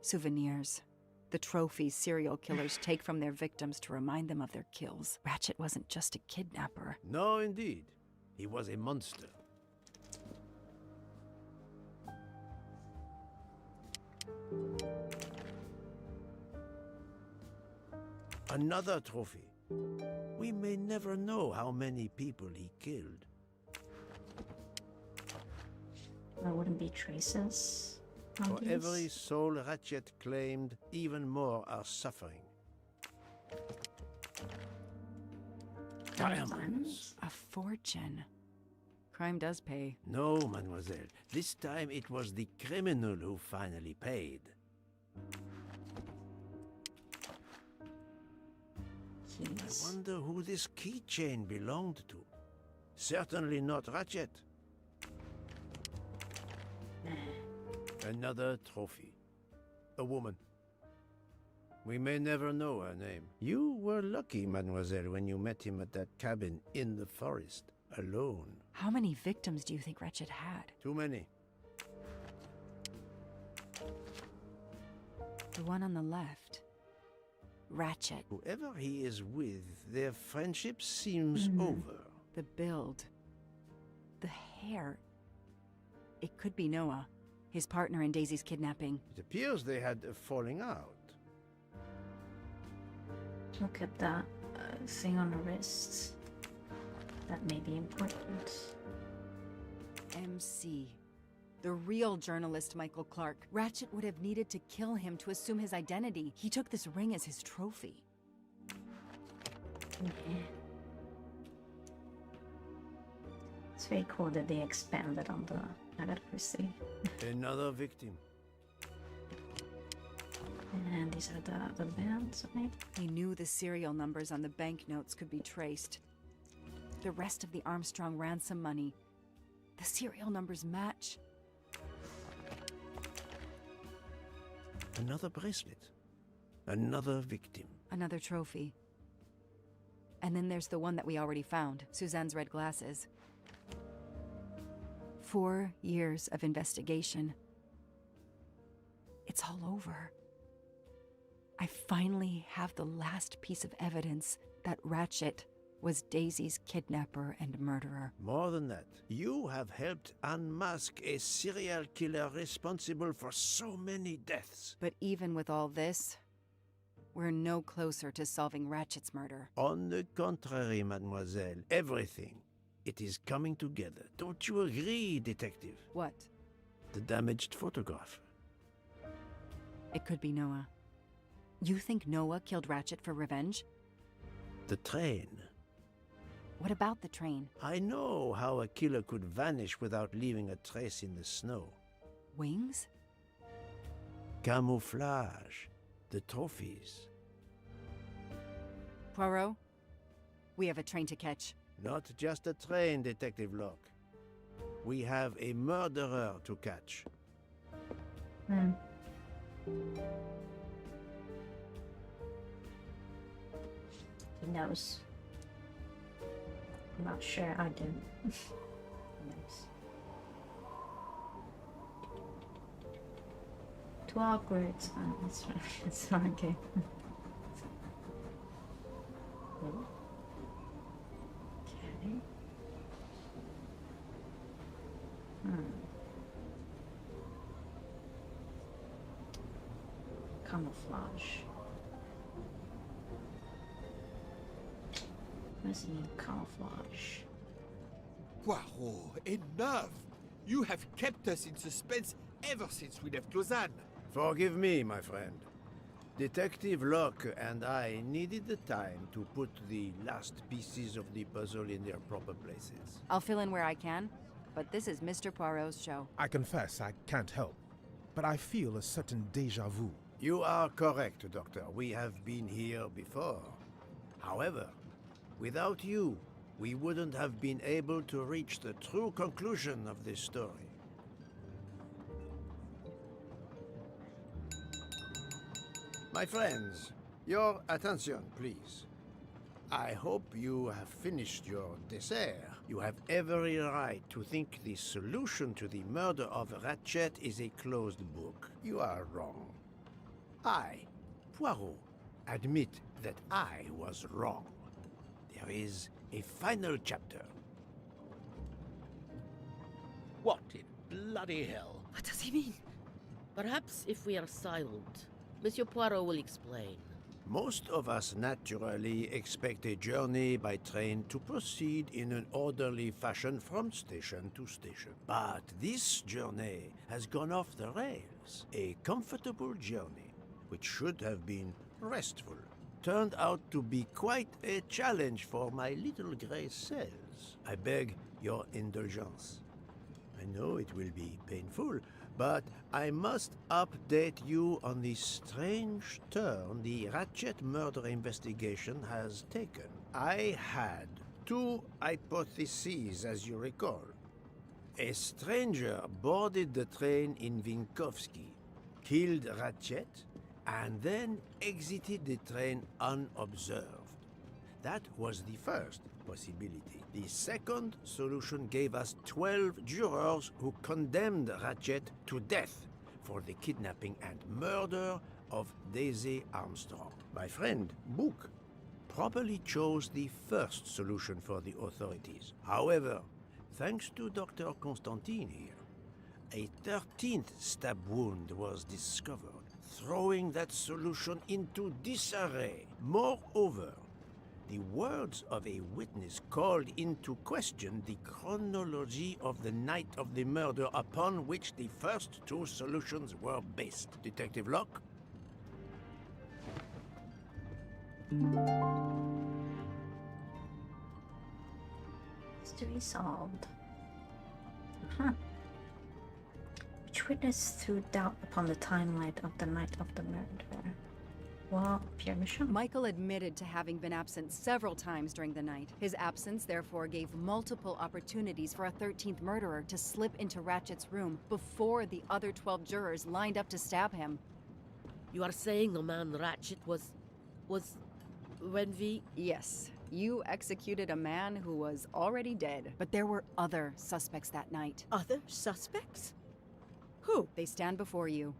Souvenirs. The trophies serial killers take from their victims to remind them of their kills. Ratchet wasn't just a kidnapper. No, indeed. He was a monster. Another trophy. We may never know how many people he killed. There wouldn't be traces on For these. every soul Ratchet claimed, even more are suffering. Diamonds. A fortune. Crime does pay. No, mademoiselle. This time it was the criminal who finally paid. I wonder who this keychain belonged to. Certainly not Ratchet. Another trophy. A woman. We may never know her name. You were lucky, mademoiselle, when you met him at that cabin in the forest, alone. How many victims do you think Ratchet had? Too many. The one on the left. Ratchet. Whoever he is with, their friendship seems over. The build. The hair. It could be Noah, his partner in Daisy's kidnapping. It appears they had a falling out. Look at that thing on the wrist. That may be important. MC. The real journalist Michael Clark. Ratchet would have needed to kill him to assume his identity. He took this ring as his trophy. Yeah. It's very cool that they expanded on the Agatha Christie. Another victim. And these are the bands, right? He knew the serial numbers on the banknotes could be traced. The rest of the Armstrong ransom money. The serial numbers match. Another bracelet. Another victim. Another trophy. And then there's the one that we already found, Suzanne's red glasses. 4 years of investigation. It's all over. I finally have the last piece of evidence that Ratchet was Daisy's kidnapper and murderer. More than that, you have helped unmask a serial killer responsible for so many deaths. But even with all this, we're no closer to solving Ratchet's murder. On the contrary, mademoiselle, everything. It is coming together. Don't you agree, detective? What? The damaged photograph. It could be Noah. You think Noah killed Ratchet for revenge? The train. What about the train? I know how a killer could vanish without leaving a trace in the snow. Wings? Camouflage. The trophies. Poirot, we have a train to catch. Not just a train, Detective Locke. We have a murderer to catch. He knows. I'm not sure I do. He knows. Too awkward. It's fine. It's fine. It's fine. Okay. Okay. Camouflage. What's in camouflage? Poirot, enough! You have kept us in suspense ever since we left Lausanne. Forgive me, my friend. Detective Locke and I needed the time to put the last pieces of the puzzle in their proper places. I'll fill in where I can, but this is Mr. Poirot's show. I confess I can't help, but I feel a certain déjà vu. You are correct, Doctor. We have been here before. However, without you, we wouldn't have been able to reach the true conclusion of this story. My friends, your attention, please. I hope you have finished your dessert. You have every right to think the solution to the murder of Ratchet is a closed book. You are wrong. I, Poirot, admit that I was wrong. There is a final chapter. What in bloody hell? What does he mean? Perhaps if we are silent, Monsieur Poirot will explain. Most of us naturally expect a journey by train to proceed in an orderly fashion from station to station. But this journey has gone off the rails. A comfortable journey, which should have been restful, turned out to be quite a challenge for my little gray cells. I beg your indulgence. I know it will be painful, but I must update you on the strange turn the Ratchet murder investigation has taken. I had 2 hypotheses, as you recall. A stranger boarded the train in Vinkovsky, killed Ratchet, and then exited the train unobserved. That was the first possibility. The second solution gave us 12 jurors who condemned Ratchet to death for the kidnapping and murder of Daisy Armstrong. My friend, Book, properly chose the first solution for the authorities. However, thanks to Dr. Constantine here, a 13th stab wound was discovered, throwing that solution into disarray. Moreover, the words of a witness called into question the chronology of the night of the murder upon which the first 2 solutions were based. Detective Locke? Mystery solved. Huh. Which witness threw doubt upon the timeline of the night of the murder? Well, Pierre Michon. Michael admitted to having been absent several times during the night. His absence therefore gave multiple opportunities for a 13th murderer to slip into Ratchet's room before the other 12 jurors lined up to stab him. You are saying the man Ratchet was when we... Yes, you executed a man who was already dead. But there were other suspects that night. Other suspects? Who? They stand before you.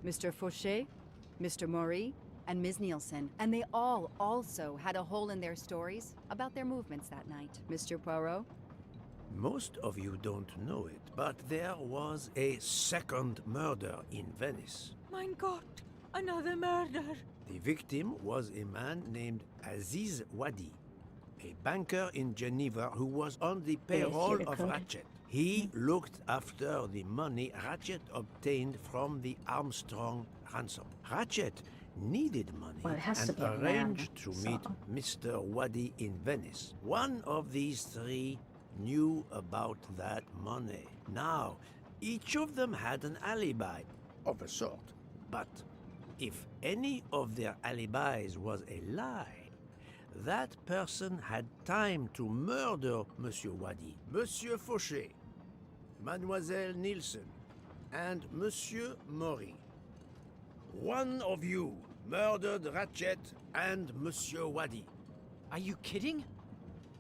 Mr. Fauché, Mr. Maury, and Ms. Nielsen. And they all also had a hole in their stories about their movements that night. Mr. Poirot? Most of you don't know it, but there was a second murder in Venice. Mein Gott, another murder. The victim was a man named Aziz Wadi, a banker in Geneva who was on the payroll of Ratchet. He looked after the money Ratchet obtained from the Armstrong ransom. Ratchet needed money Well, it has to and be a man, arranged to so- meet Mr. Wadi in Venice. One of these three knew about that money. Now, each of them had an alibi of a sort. But if any of their alibis was a lie, that person had time to murder Monsieur Wadi, Monsieur Fauché, Mademoiselle Nielsen, and Monsieur Maury. One of you murdered Ratchet and Monsieur Wadi. Are you kidding?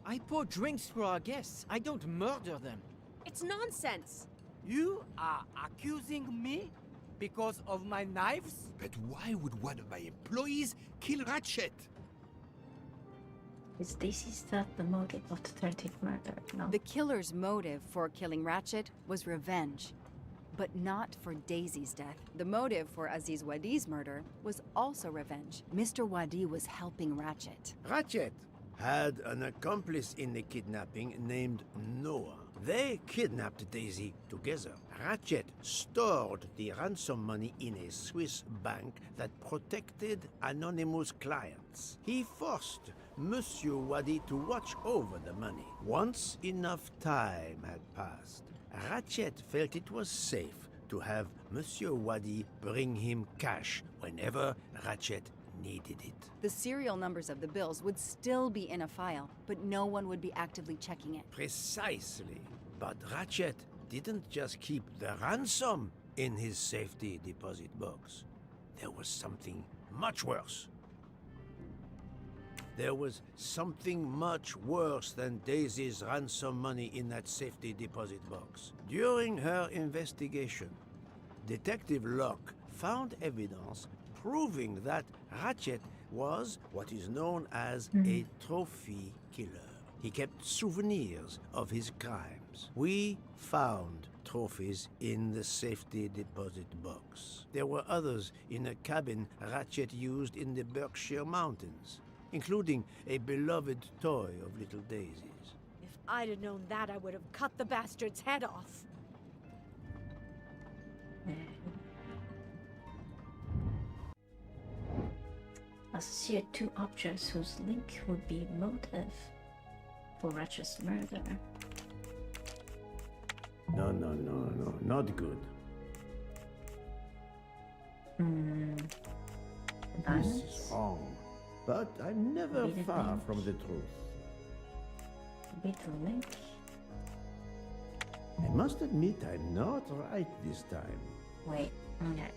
I pour drinks for our guests. I don't murder them. It's nonsense! You are accusing me because of my knives? But why would one of my employees kill Ratchet? Is that the motive of the 13th murder? No. The killer's motive for killing Ratchet was revenge, but not for Daisy's death. The motive for Aziz Wadi's murder was also revenge. Mr. Wadi was helping Ratchet. Ratchet had an accomplice in the kidnapping named Noah. They kidnapped Daisy together. Ratchet stored the ransom money in a Swiss bank that protected anonymous clients. He forced Monsieur Wadi to watch over the money. Once enough time had passed, Ratchet felt it was safe to have Monsieur Wadi bring him cash whenever Ratchet needed it. The serial numbers of the bills would still be in a file, but no one would be actively checking it. Precisely. But Ratchet didn't just keep the ransom in his safety deposit box. There was something much worse. There was something much worse than Daisy's ransom money in that safety deposit box. During her investigation, Detective Locke found evidence proving that Ratchet was what is known as a trophy killer. He kept souvenirs of his crimes. We found trophies in the safety deposit box. There were others in a cabin Ratchet used in the Berkshire Mountains, including a beloved toy of little Daisy's. If I'd have known that, I would have cut the bastard's head off. Associate two objects whose link would be motive for Ratchet's murder. No, not good. This is wrong. But I'm never Beat it, far link. from the truth. Beetle link. I must admit I'm not right this time. Wait. Okay.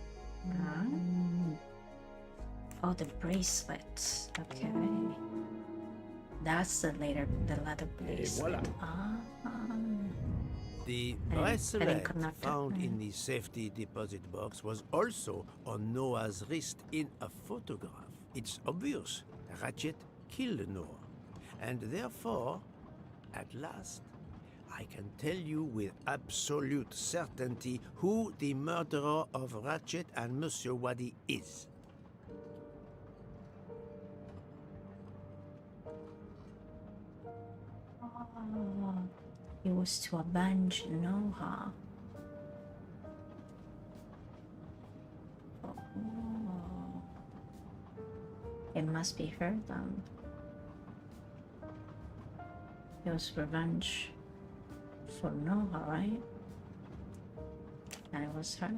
Oh, the bracelet. Okay. That's the leather bracelet. voila. The I didn't bracelet connect it. found in the safety deposit box was also on Noah's wrist in a photograph. It's obvious Ratchet killed Noah, and therefore, at last, I can tell you with absolute certainty who the murderer of Ratchet and Monsieur Wadi is. It was to avenge Noah. Oh. It must be her then. It was revenge for Noah, right? And it was her.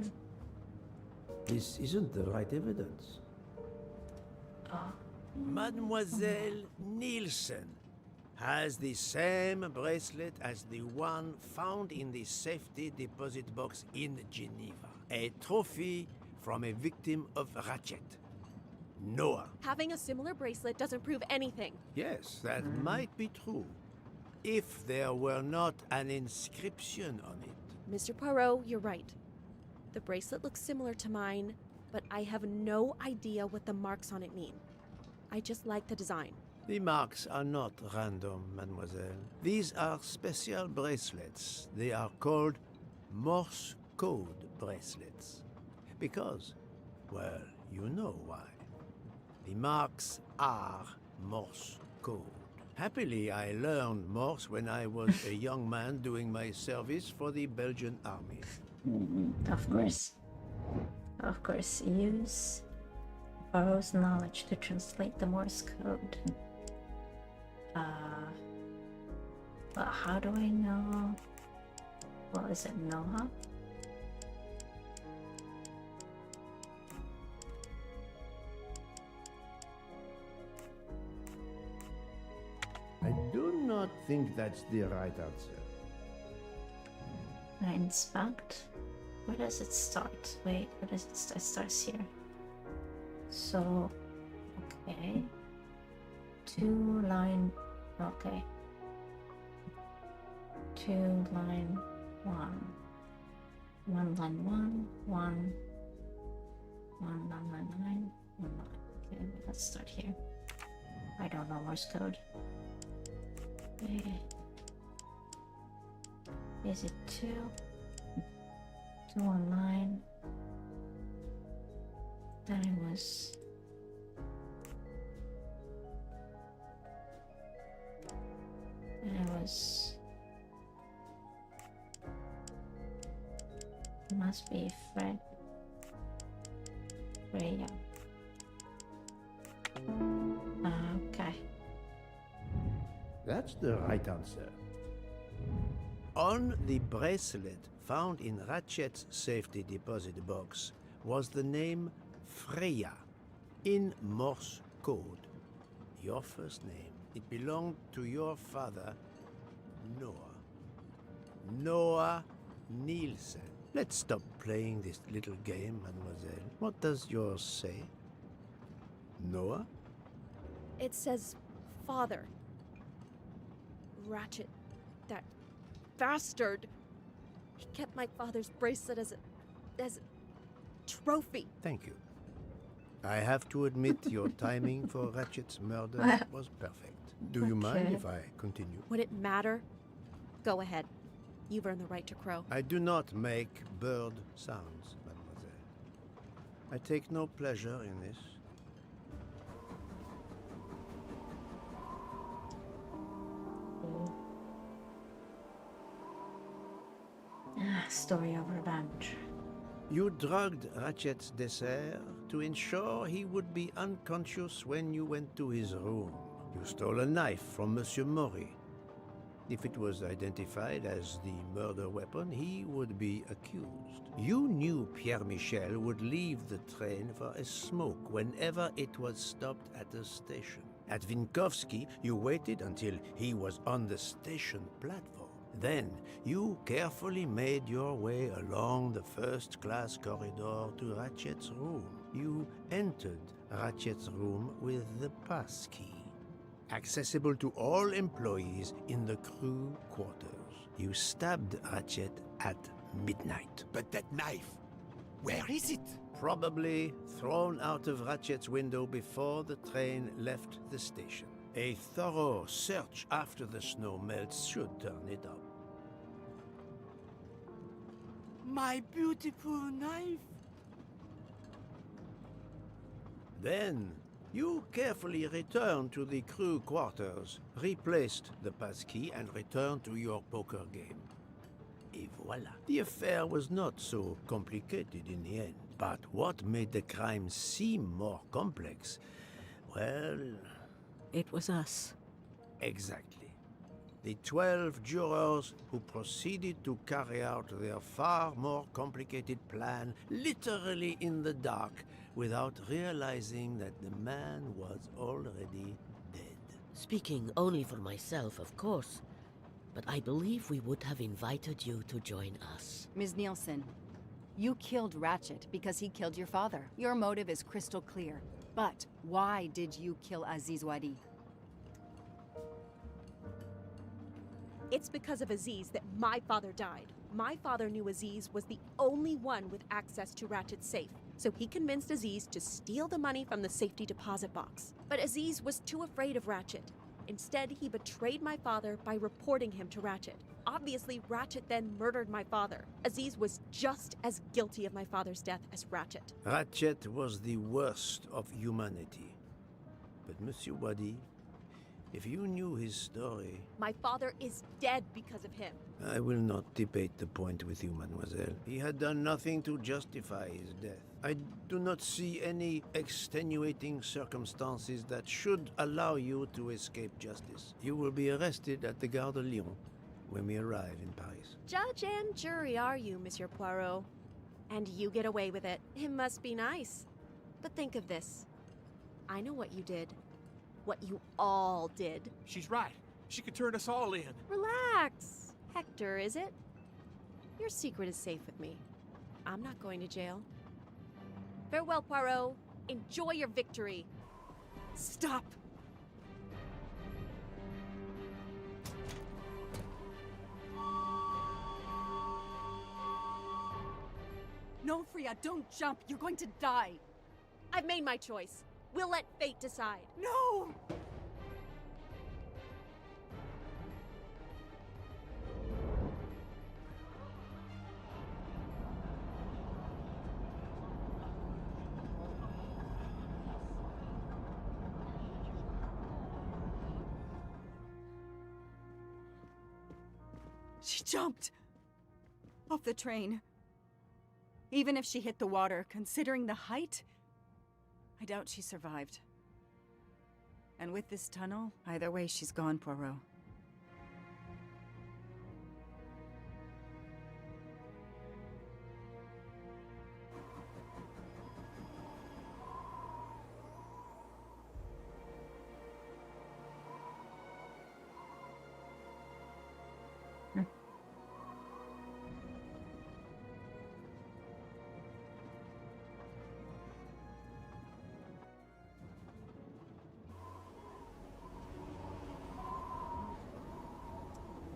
This isn't the right evidence. Oh. Mademoiselle Nielsen has the same bracelet as the one found in the safety deposit box in Geneva. A trophy from a victim of Ratchet. Noah. Having a similar bracelet doesn't prove anything. Yes, that might be true. If there were not an inscription on it. Mr. Poirot, you're right. The bracelet looks similar to mine, but I have no idea what the marks on it mean. I just like the design. The marks are not random, mademoiselle. These are special bracelets. They are called Morse code bracelets. Because, well, you know why. The marks are Morse code. Happily, I learned Morse when I was a young man doing my service for the Belgian army. Of course. Of course, use Poirot's knowledge to translate the Morse code. But how do I know? Well, is it Noah? I do not think that's the right answer. I inspect. Where does it start? Wait, where does it start? It starts here. So, okay. 2 line. Okay. 2 line 1. 1 line 1. 1 line 9. 1 line. Okay, let's start here. I don't know Morse code. Okay. Is it 2? 2 on 9. Then it was. And it was. It must be Freya. Okay. That's the right answer. On the bracelet found in Ratchet's safety deposit box was the name Freya in Morse code. Your first name. It belonged to your father, Noah. Noah Nielsen. Let's stop playing this little game, mademoiselle. What does yours say? Noah? It says father. Ratchet. That bastard. He kept my father's bracelet as a trophy. Thank you. I have to admit your timing for Ratchet's murder was perfect. Do you mind Okay. if I continue? Would it matter? Go ahead. You've earned the right to crow. I do not make bird sounds, mademoiselle. I take no pleasure in this. Story of revenge. You drugged Ratchet's dessert to ensure he would be unconscious when you went to his room. You stole a knife from Monsieur Maury. If it was identified as the murder weapon, he would be accused. You knew Pierre Michel would leave the train for a smoke whenever it was stopped at a station. At Vinkovsky, you waited until he was on the station platform. Then, you carefully made your way along the first-class corridor to Ratchet's room. You entered Ratchet's room with the pass key, accessible to all employees in the crew quarters. You stabbed Ratchet at midnight. But that knife, where is it? Probably thrown out of Ratchet's window before the train left the station. A thorough search after the snow melts should turn it up. My beautiful knife. Then, you carefully returned to the crew quarters, replaced the passkey, and returned to your poker game. Et voila. The affair was not so complicated in the end. But what made the crime seem more complex? Well, It was us. exactly. The 12 jurors who proceeded to carry out their far more complicated plan literally in the dark without realizing that the man was already dead. Speaking only for myself, of course, but I believe we would have invited you to join us. Ms. Nielsen, You killed Ratchet because he killed your father. Your motive is crystal clear. But why did you kill Aziz Wadi? It's because of Aziz that my father died. My father knew Aziz was the only one with access to Ratchet's safe, so he convinced Aziz to steal the money from the safety deposit box. But Aziz was too afraid of Ratchet. Instead, he betrayed my father by reporting him to Ratchet. Obviously, Ratchet then murdered my father. Aziz was just as guilty of my father's death as Ratchet. Ratchet was the worst of humanity. But Monsieur Wadi, if you knew his story... My father is dead because of him. I will not debate the point with you, mademoiselle. He had done nothing to justify his death. I do not see any extenuating circumstances that should allow you to escape justice. You will be arrested at the Gare de Lyon when we arrive in Paris. Judge and jury are you, Monsieur Poirot. And you get away with it. It must be nice. But think of this. I know what you did. What you all did. She's right. She could turn us all in. Relax. Hector, is it? Your secret is safe with me. I'm not going to jail. Farewell, Poirot. Enjoy your victory. Stop! No, Freya, don't jump. You're going to die. I've made my choice. We'll let fate decide. No! She jumped off the train. Even if she hit the water, considering the height, I doubt she survived. And with this tunnel, either way, she's gone, Poirot.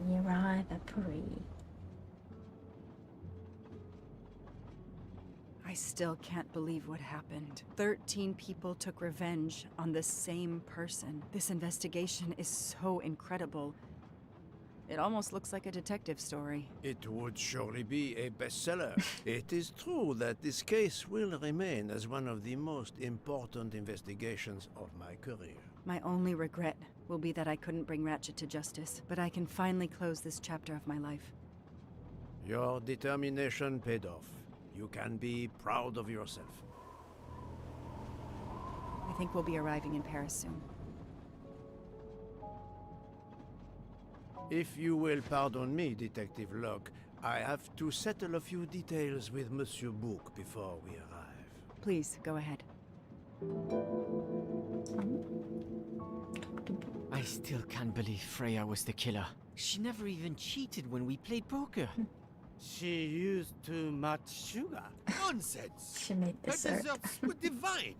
We arrive at Paris. I still can't believe what happened. 13 people took revenge on the same person. This investigation is so incredible. It almost looks like a detective story. It would surely be a bestseller. It is true that this case will remain as one of the most important investigations of my career. My only regret will be that I couldn't bring Ratchet to justice, but I can finally close this chapter of my life. Your determination paid off. You can be proud of yourself. I think we'll be arriving in Paris soon. If you will pardon me, Detective Locke, I have to settle a few details with Monsieur Bouc before we arrive. Please, go ahead. I still can't believe Freya was the killer. She never even cheated when we played poker. She used too much sugar. Nonsense! She made Her dessert. desserts were divine.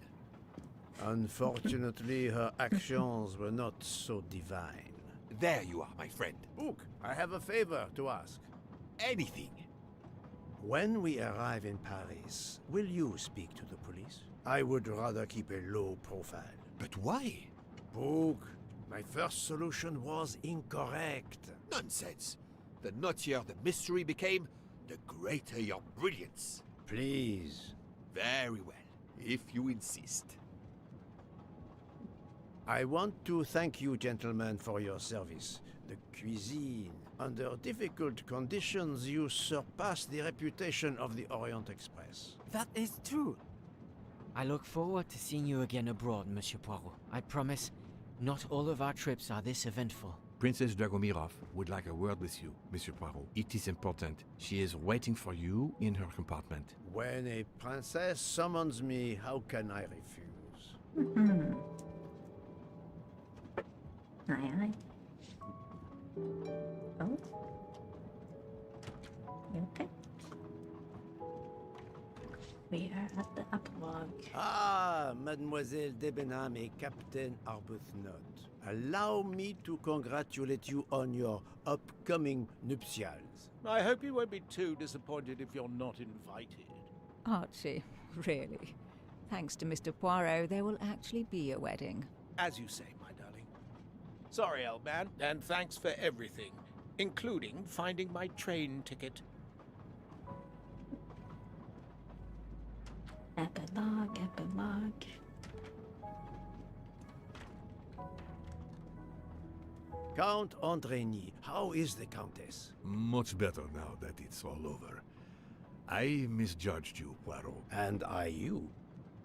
Unfortunately, her actions were not so divine. There you are, my friend. Bouc, I have a favor to ask. Anything. When we arrive in Paris, will you speak to the police? I would rather keep a low profile. But why? Bouc, my first solution was incorrect. Nonsense. The nuttier the mystery became, the greater your brilliance. Please. Very well, if you insist. I want to thank you, gentlemen, for your service. The cuisine. Under difficult conditions, you surpass the reputation of the Orient Express. That is true. I look forward to seeing you again abroad, Monsieur Poirot. I promise, not all of our trips are this eventful. Princess Dragomirov would like a word with you, Monsieur Poirot. It is important. She is waiting for you in her compartment. When a princess summons me, how can I refuse? Mm-hmm. Aye, aye. Oh. You okay? We are at the epilogue. Ah, Mademoiselle Debenham et Captain Arbuthnot. Allow me to congratulate you on your upcoming nuptials. I hope you won't be too disappointed if you're not invited. Archie, really? Thanks to Mr. Poirot, there will actually be a wedding. As you say, my darling. Sorry, old man, and thanks for everything, including finding my train ticket. Epilogue, epilogue. Count Andrigny, how is the Countess? Much better now that it's all over. I misjudged you, Poirot. And I you.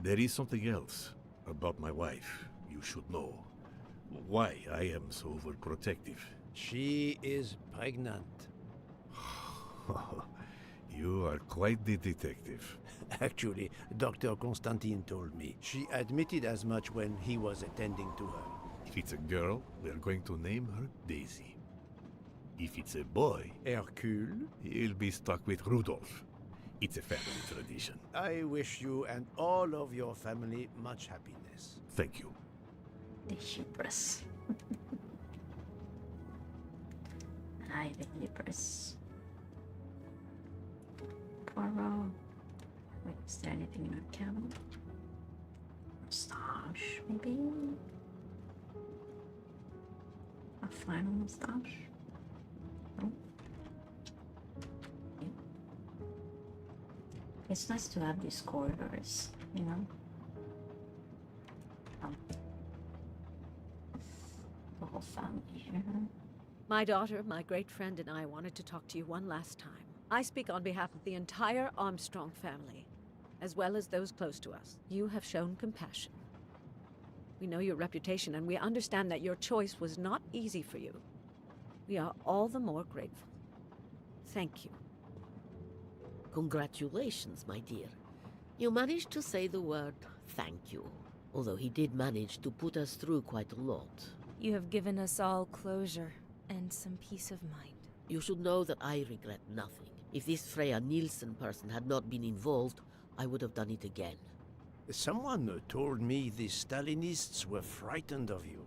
There is something else about my wife you should know. Why I am so overprotective. She is pregnant. You are quite the detective. Actually, Dr. Constantine told me. She admitted as much when he was attending to her. If it's a girl, we are going to name her Daisy. If it's a boy, Hercule? he'll be stuck with Rudolph. It's a family tradition. I wish you and all of your family much happiness. Thank you. The hubris. Aye, the hubris. Poirot. Wait, is there anything in our cabinet? Moustache, maybe? A final moustache? No? Okay. It's nice to have these corridors, you know? The whole family here. My daughter, my great friend, and I wanted to talk to you one last time. I speak on behalf of the entire Armstrong family, as well as those close to us. You have shown compassion. We know your reputation, and we understand that your choice was not easy for you. We are all the more grateful. Thank you. Congratulations, my dear. You managed to say the word thank you, although he did manage to put us through quite a lot. You have given us all closure and some peace of mind. You should know that I regret nothing. If this Freya Nielsen person had not been involved, I would have done it again. Someone told me the Stalinists were frightened of you.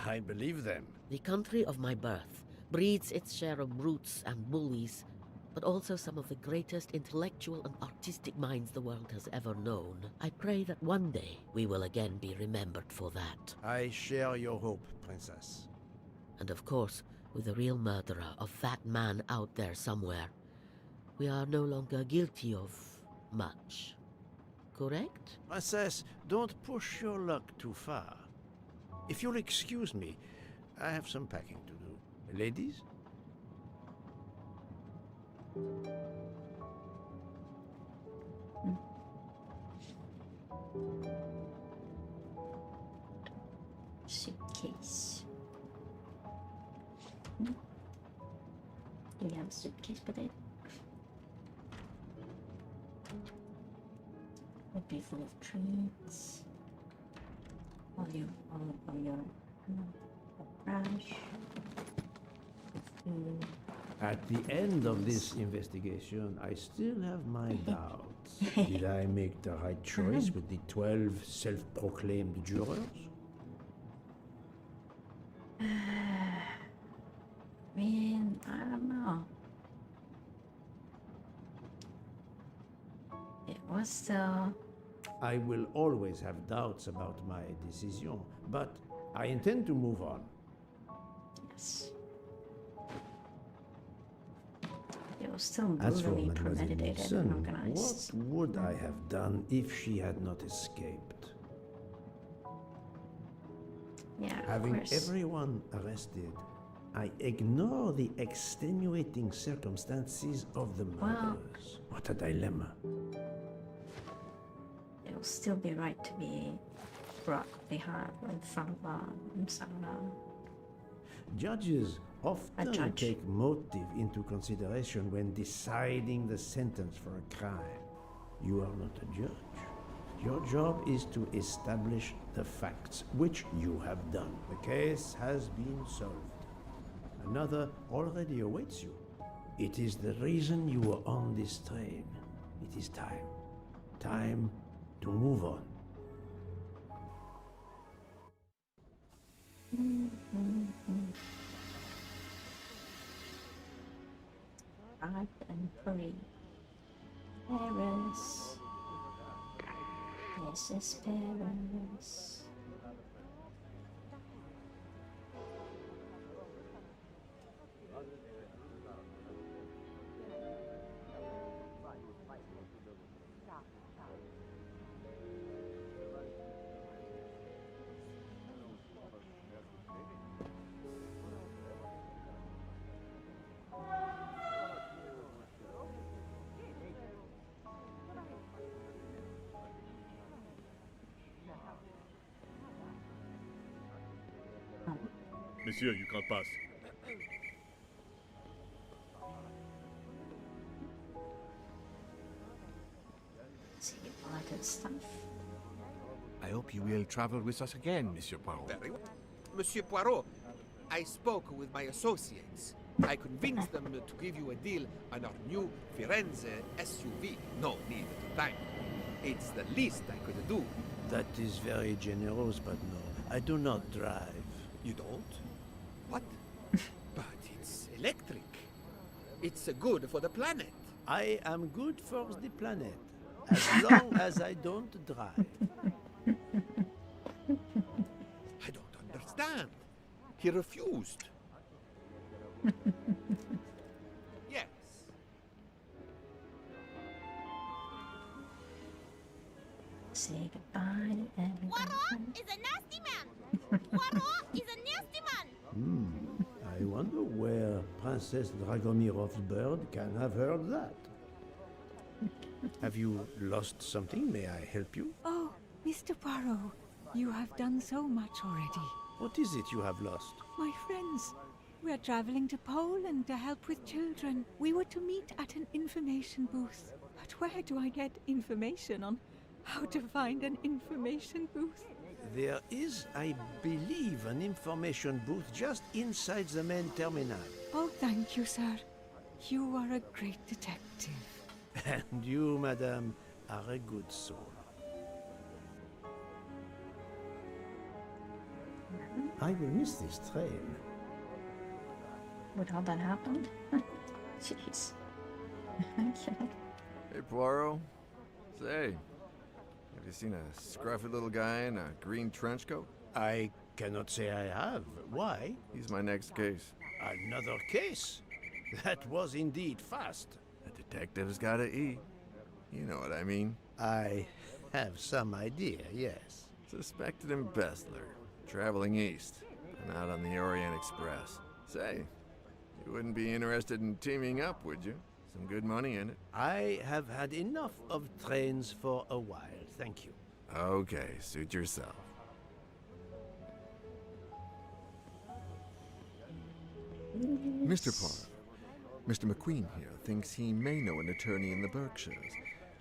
I believe them. The country of my birth breeds its share of brutes and bullies, but also some of the greatest intellectual and artistic minds the world has ever known. I pray that one day we will again be remembered for that. I share your hope, Princess. And of course, with the real murderer of that man out there somewhere, we are no longer guilty of much. Correct? Princess, don't push your luck too far. If you'll excuse me, I have some packing to do. Ladies? Suitcase. Do you have a suitcase with it? Would be full of treats. All your brush. Food. At the end of this investigation, I still have my doubts. Did I make the right choice with the 12 self-proclaimed jurors? Man, I don't know. It was still... I will always have doubts about my decision, but I intend to move on. Yes. It was still As for brutally Mademoiselle premeditated and Nielsen, organized. what would I have done if she had not escaped? Yeah, of Having course. everyone arrested, I ignore the extenuating circumstances of the murders. What a dilemma. It will still be right to be brought behind in front of some Judges often judge. take motive into consideration when deciding the sentence for a crime. You are not a judge. Your job is to establish the facts, which you have done. The case has been solved. Another already awaits you. It is the reason you are on this train. It is time. Time to move on. I've been free. Paris. This is Paris. Monsieur, you can't pass. See all that stuff. I hope you will travel with us again, Monsieur Poirot. Very well. Monsieur Poirot, I spoke with my associates. I convinced them to give you a deal on our new Firenze SUV. No need to thank. It's the least I could do. That is very generous, but no, I do not drive. You don't? What? But it's electric. It's good for the planet. I am good for the planet, as long as I don't drive. I don't understand. He refused. Yes. Say goodbye to everyone. Poirot is a nasty man. Poirot is a nasty man. I wonder where Princess Dragomirov's bird can have heard that. Have you lost something? May I help you? Oh, Mr. Poirot, you have done so much already. What is it you have lost? My friends, we are traveling to Poland to help with children. We were to meet at an information booth. But where do I get information on how to find an information booth? There is, I believe, an information booth just inside the main terminal. Oh, thank you, sir. You are a great detective. And you, madame, are a good soul. I will miss this train. Would all that happened? Jeez. Okay. Hey, Poirot. Say, have you seen a scruffy little guy in a green trench coat? I cannot say I have. Why? He's my next case. Another case? That was indeed fast. A detective's gotta eat. You know what I mean. I have some idea, yes. Suspected embezzler. Traveling east. And out on the Orient Express. Say, you wouldn't be interested in teaming up, would you? Some good money in it. I have had enough of trains for a while, thank you. Okay, suit yourself. Mr. Poirot, Mr. McQueen here thinks he may know an attorney in the Berkshires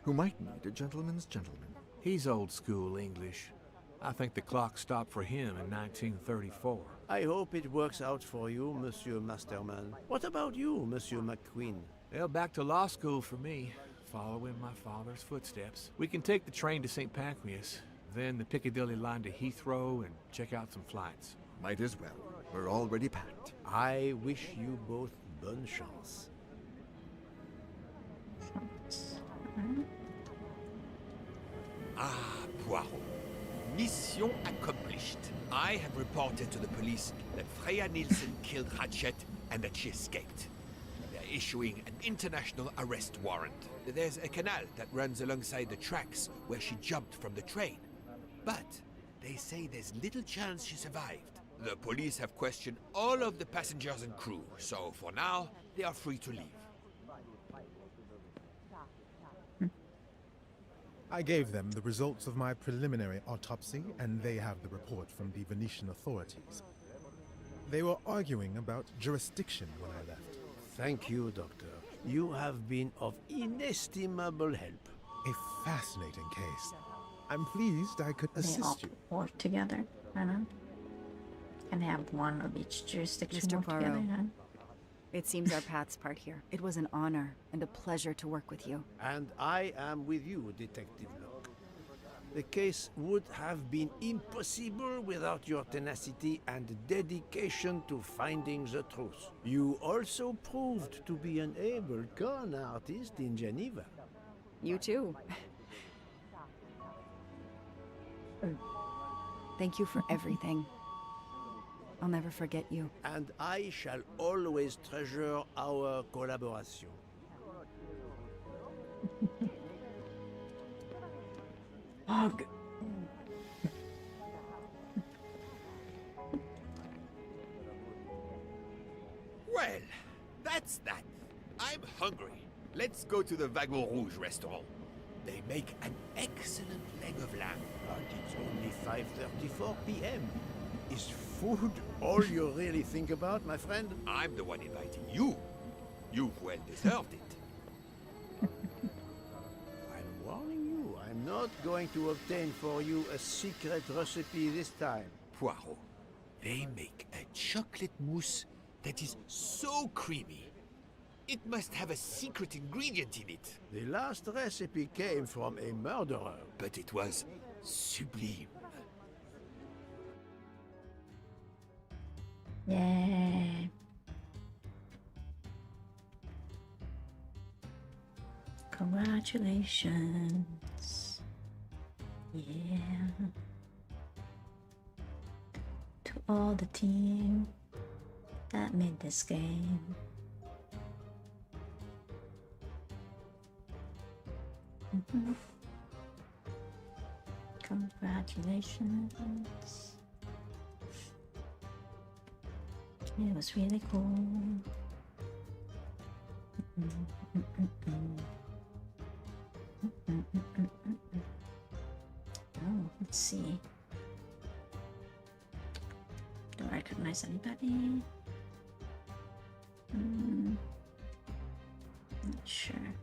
who might need a gentleman's gentleman. He's old school English. I think the clock stopped for him in 1934. I hope it works out for you, Monsieur Masterman. What about you, Monsieur McQueen? Well, back to law school for me, following my father's footsteps. We can take the train to St. Pancras, then the Piccadilly line to Heathrow and check out some flights. Might as well. We're already packed. I wish you both bonne chance. Ah, Poirot. Mission accomplished. I have reported to the police that Freya Nielsen killed Ratchet and that she escaped. They're issuing an international arrest warrant. There's a canal that runs alongside the tracks where she jumped from the train. But they say there's little chance she survived. The police have questioned all of the passengers and crew, so for now, they are free to leave. I gave them the results of my preliminary autopsy, and they have the report from the Venetian authorities. They were arguing about jurisdiction when I left. Thank you, Doctor. You have been of inestimable help. A fascinating case. I'm pleased I could assist you. They all work together, I know. Can have one of each jurisdiction Mr. work together, Poirot. huh? It seems our paths part here. It was an honor and a pleasure to work with you. And I am with you, Detective Locke. The case would have been impossible without your tenacity and dedication to finding the truth. You also proved to be an able con artist in Geneva. You too. Thank you for everything. I'll never forget you. And I shall always treasure our collaboration. Ugh. Well, that's that. I'm hungry. Let's go to the Wagon Rouge restaurant. They make an excellent leg of lamb. But it's only 5:34 p.m. Is food all you really think about, my friend? I'm the one inviting you. You've well deserved it. I'm warning you, I'm not going to obtain for you a secret recipe this time. Poirot, they make a chocolate mousse that is so creamy. It must have a secret ingredient in it. The last recipe came from a murderer. But it was sublime. Yeah. Congratulations. Yeah. To all the team that made this game. Congratulations. It was really cool. Oh, let's see. Do I recognize anybody? Not sure.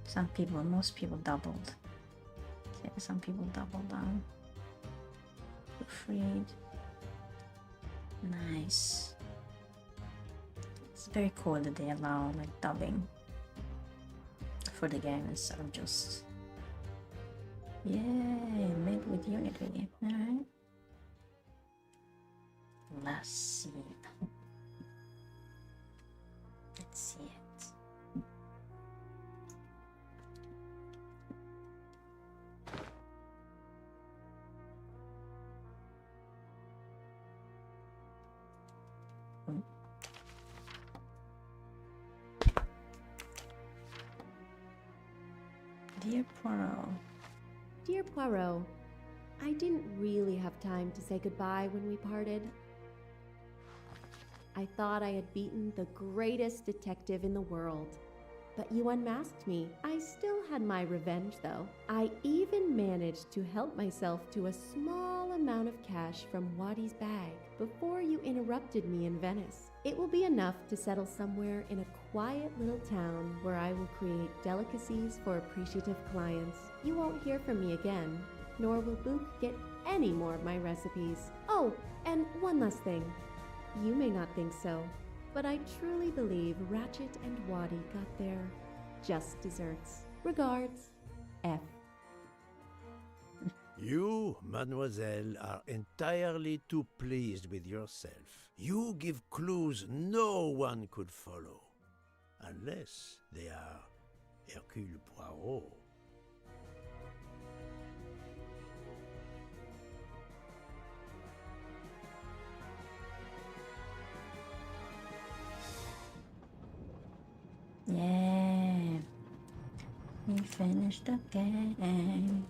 Some people, most people doubled. Okay, some people doubled down. Freed. Nice. It's very cool that they allow like dubbing for the game instead of just yay, made with Unity. Alright. Let's see. Let's see it. Dear Poirot. Dear Poirot, I didn't really have time to say goodbye when we parted. I thought I had beaten the greatest detective in the world, but you unmasked me. I still had my revenge, though. I even managed to help myself to a small amount of cash from Wadi's bag before you interrupted me in Venice. It will be enough to settle somewhere in a quiet little town where I will create delicacies for appreciative clients. You won't hear from me again, nor will Book get any more of my recipes. Oh, and one last thing. You may not think so, but I truly believe Ratchet and Wadi got their just desserts. Regards, F. You, mademoiselle, are entirely too pleased with yourself. You give clues no one could follow, unless they are Hercule Poirot. Yeah, we finished the game.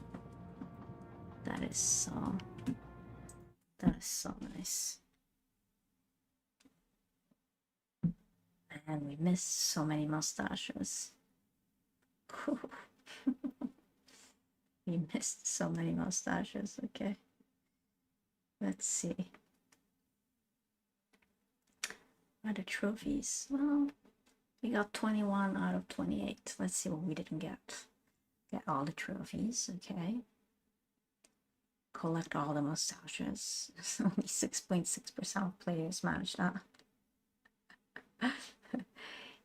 That is so nice. And we missed so many mustaches. We missed so many mustaches. Okay, let's see. What are the trophies? Well, we got 21 out of 28. Let's see what we didn't get. Get all the trophies, okay. Collect all the mustaches. Only 6.6% of players managed that.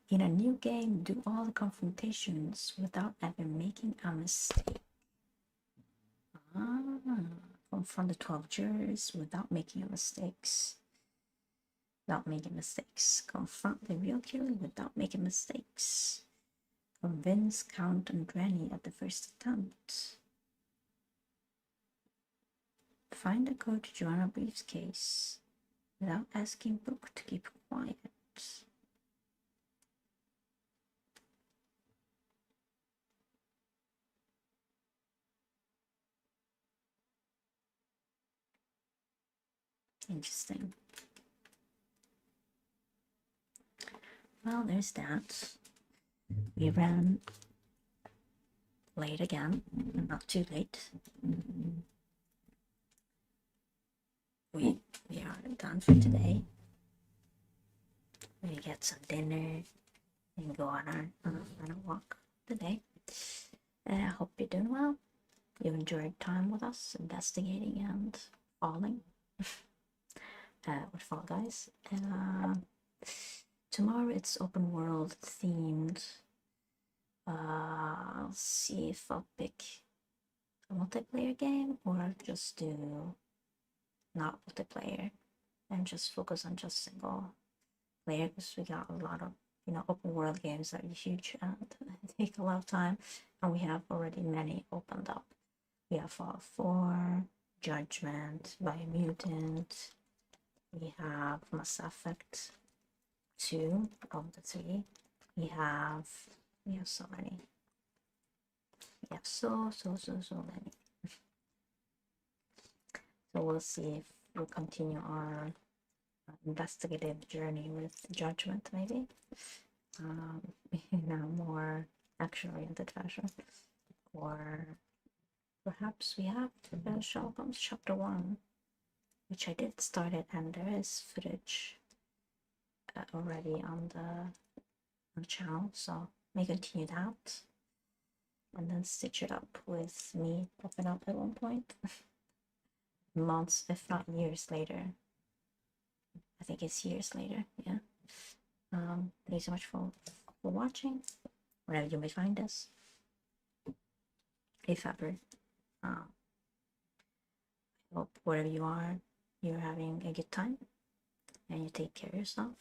In a new game, do all the confrontations without ever making a mistake. Confront the 12 jurors without making mistakes. Without making mistakes. Confront the real killer without making mistakes. Convince Count and Granny at the first attempt. Find a code to join a briefcase without asking Book to keep quiet. Interesting. Well, there's that. We ran late again, but not too late. We are done for today. We get some dinner and go on a walk today. I hope you're doing well. You enjoyed time with us, investigating and falling with Fall Guys. Tomorrow it's open world themed. I'll see if I'll pick a multiplayer game or just do not multiplayer and just focus on just single player, because we got a lot of open world games that are huge and take a lot of time, and we have already many opened up. We have Fallout 4, Judgment, Biomutant, we have Mass Effect 2 of the 3, we have so many. We have so many. So we'll see if we'll continue our investigative journey with Judgment, maybe in a more action-oriented fashion, or perhaps we have Sherlock Holmes Chapter 1, which I did start it, and there is footage already on the channel, so may continue that, and then stitch it up with me popping up at one point. Months, if not years later. I think it's years later, yeah. Thank you so much for watching, wherever you may find us. If ever. I hope wherever you are, you're having a good time, and you take care of yourself.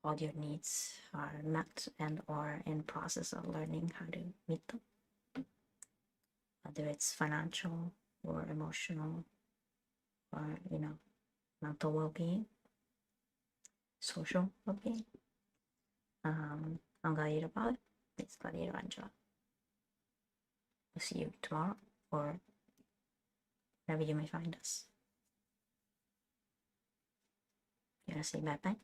All your needs are met and or in process of learning how to meet them. Whether it's financial or emotional or, mental well-being, social well-being. I'm glad you're about it. It's glad you're enjoy. We'll see you tomorrow or wherever you may find us. You wanna say bye-bye?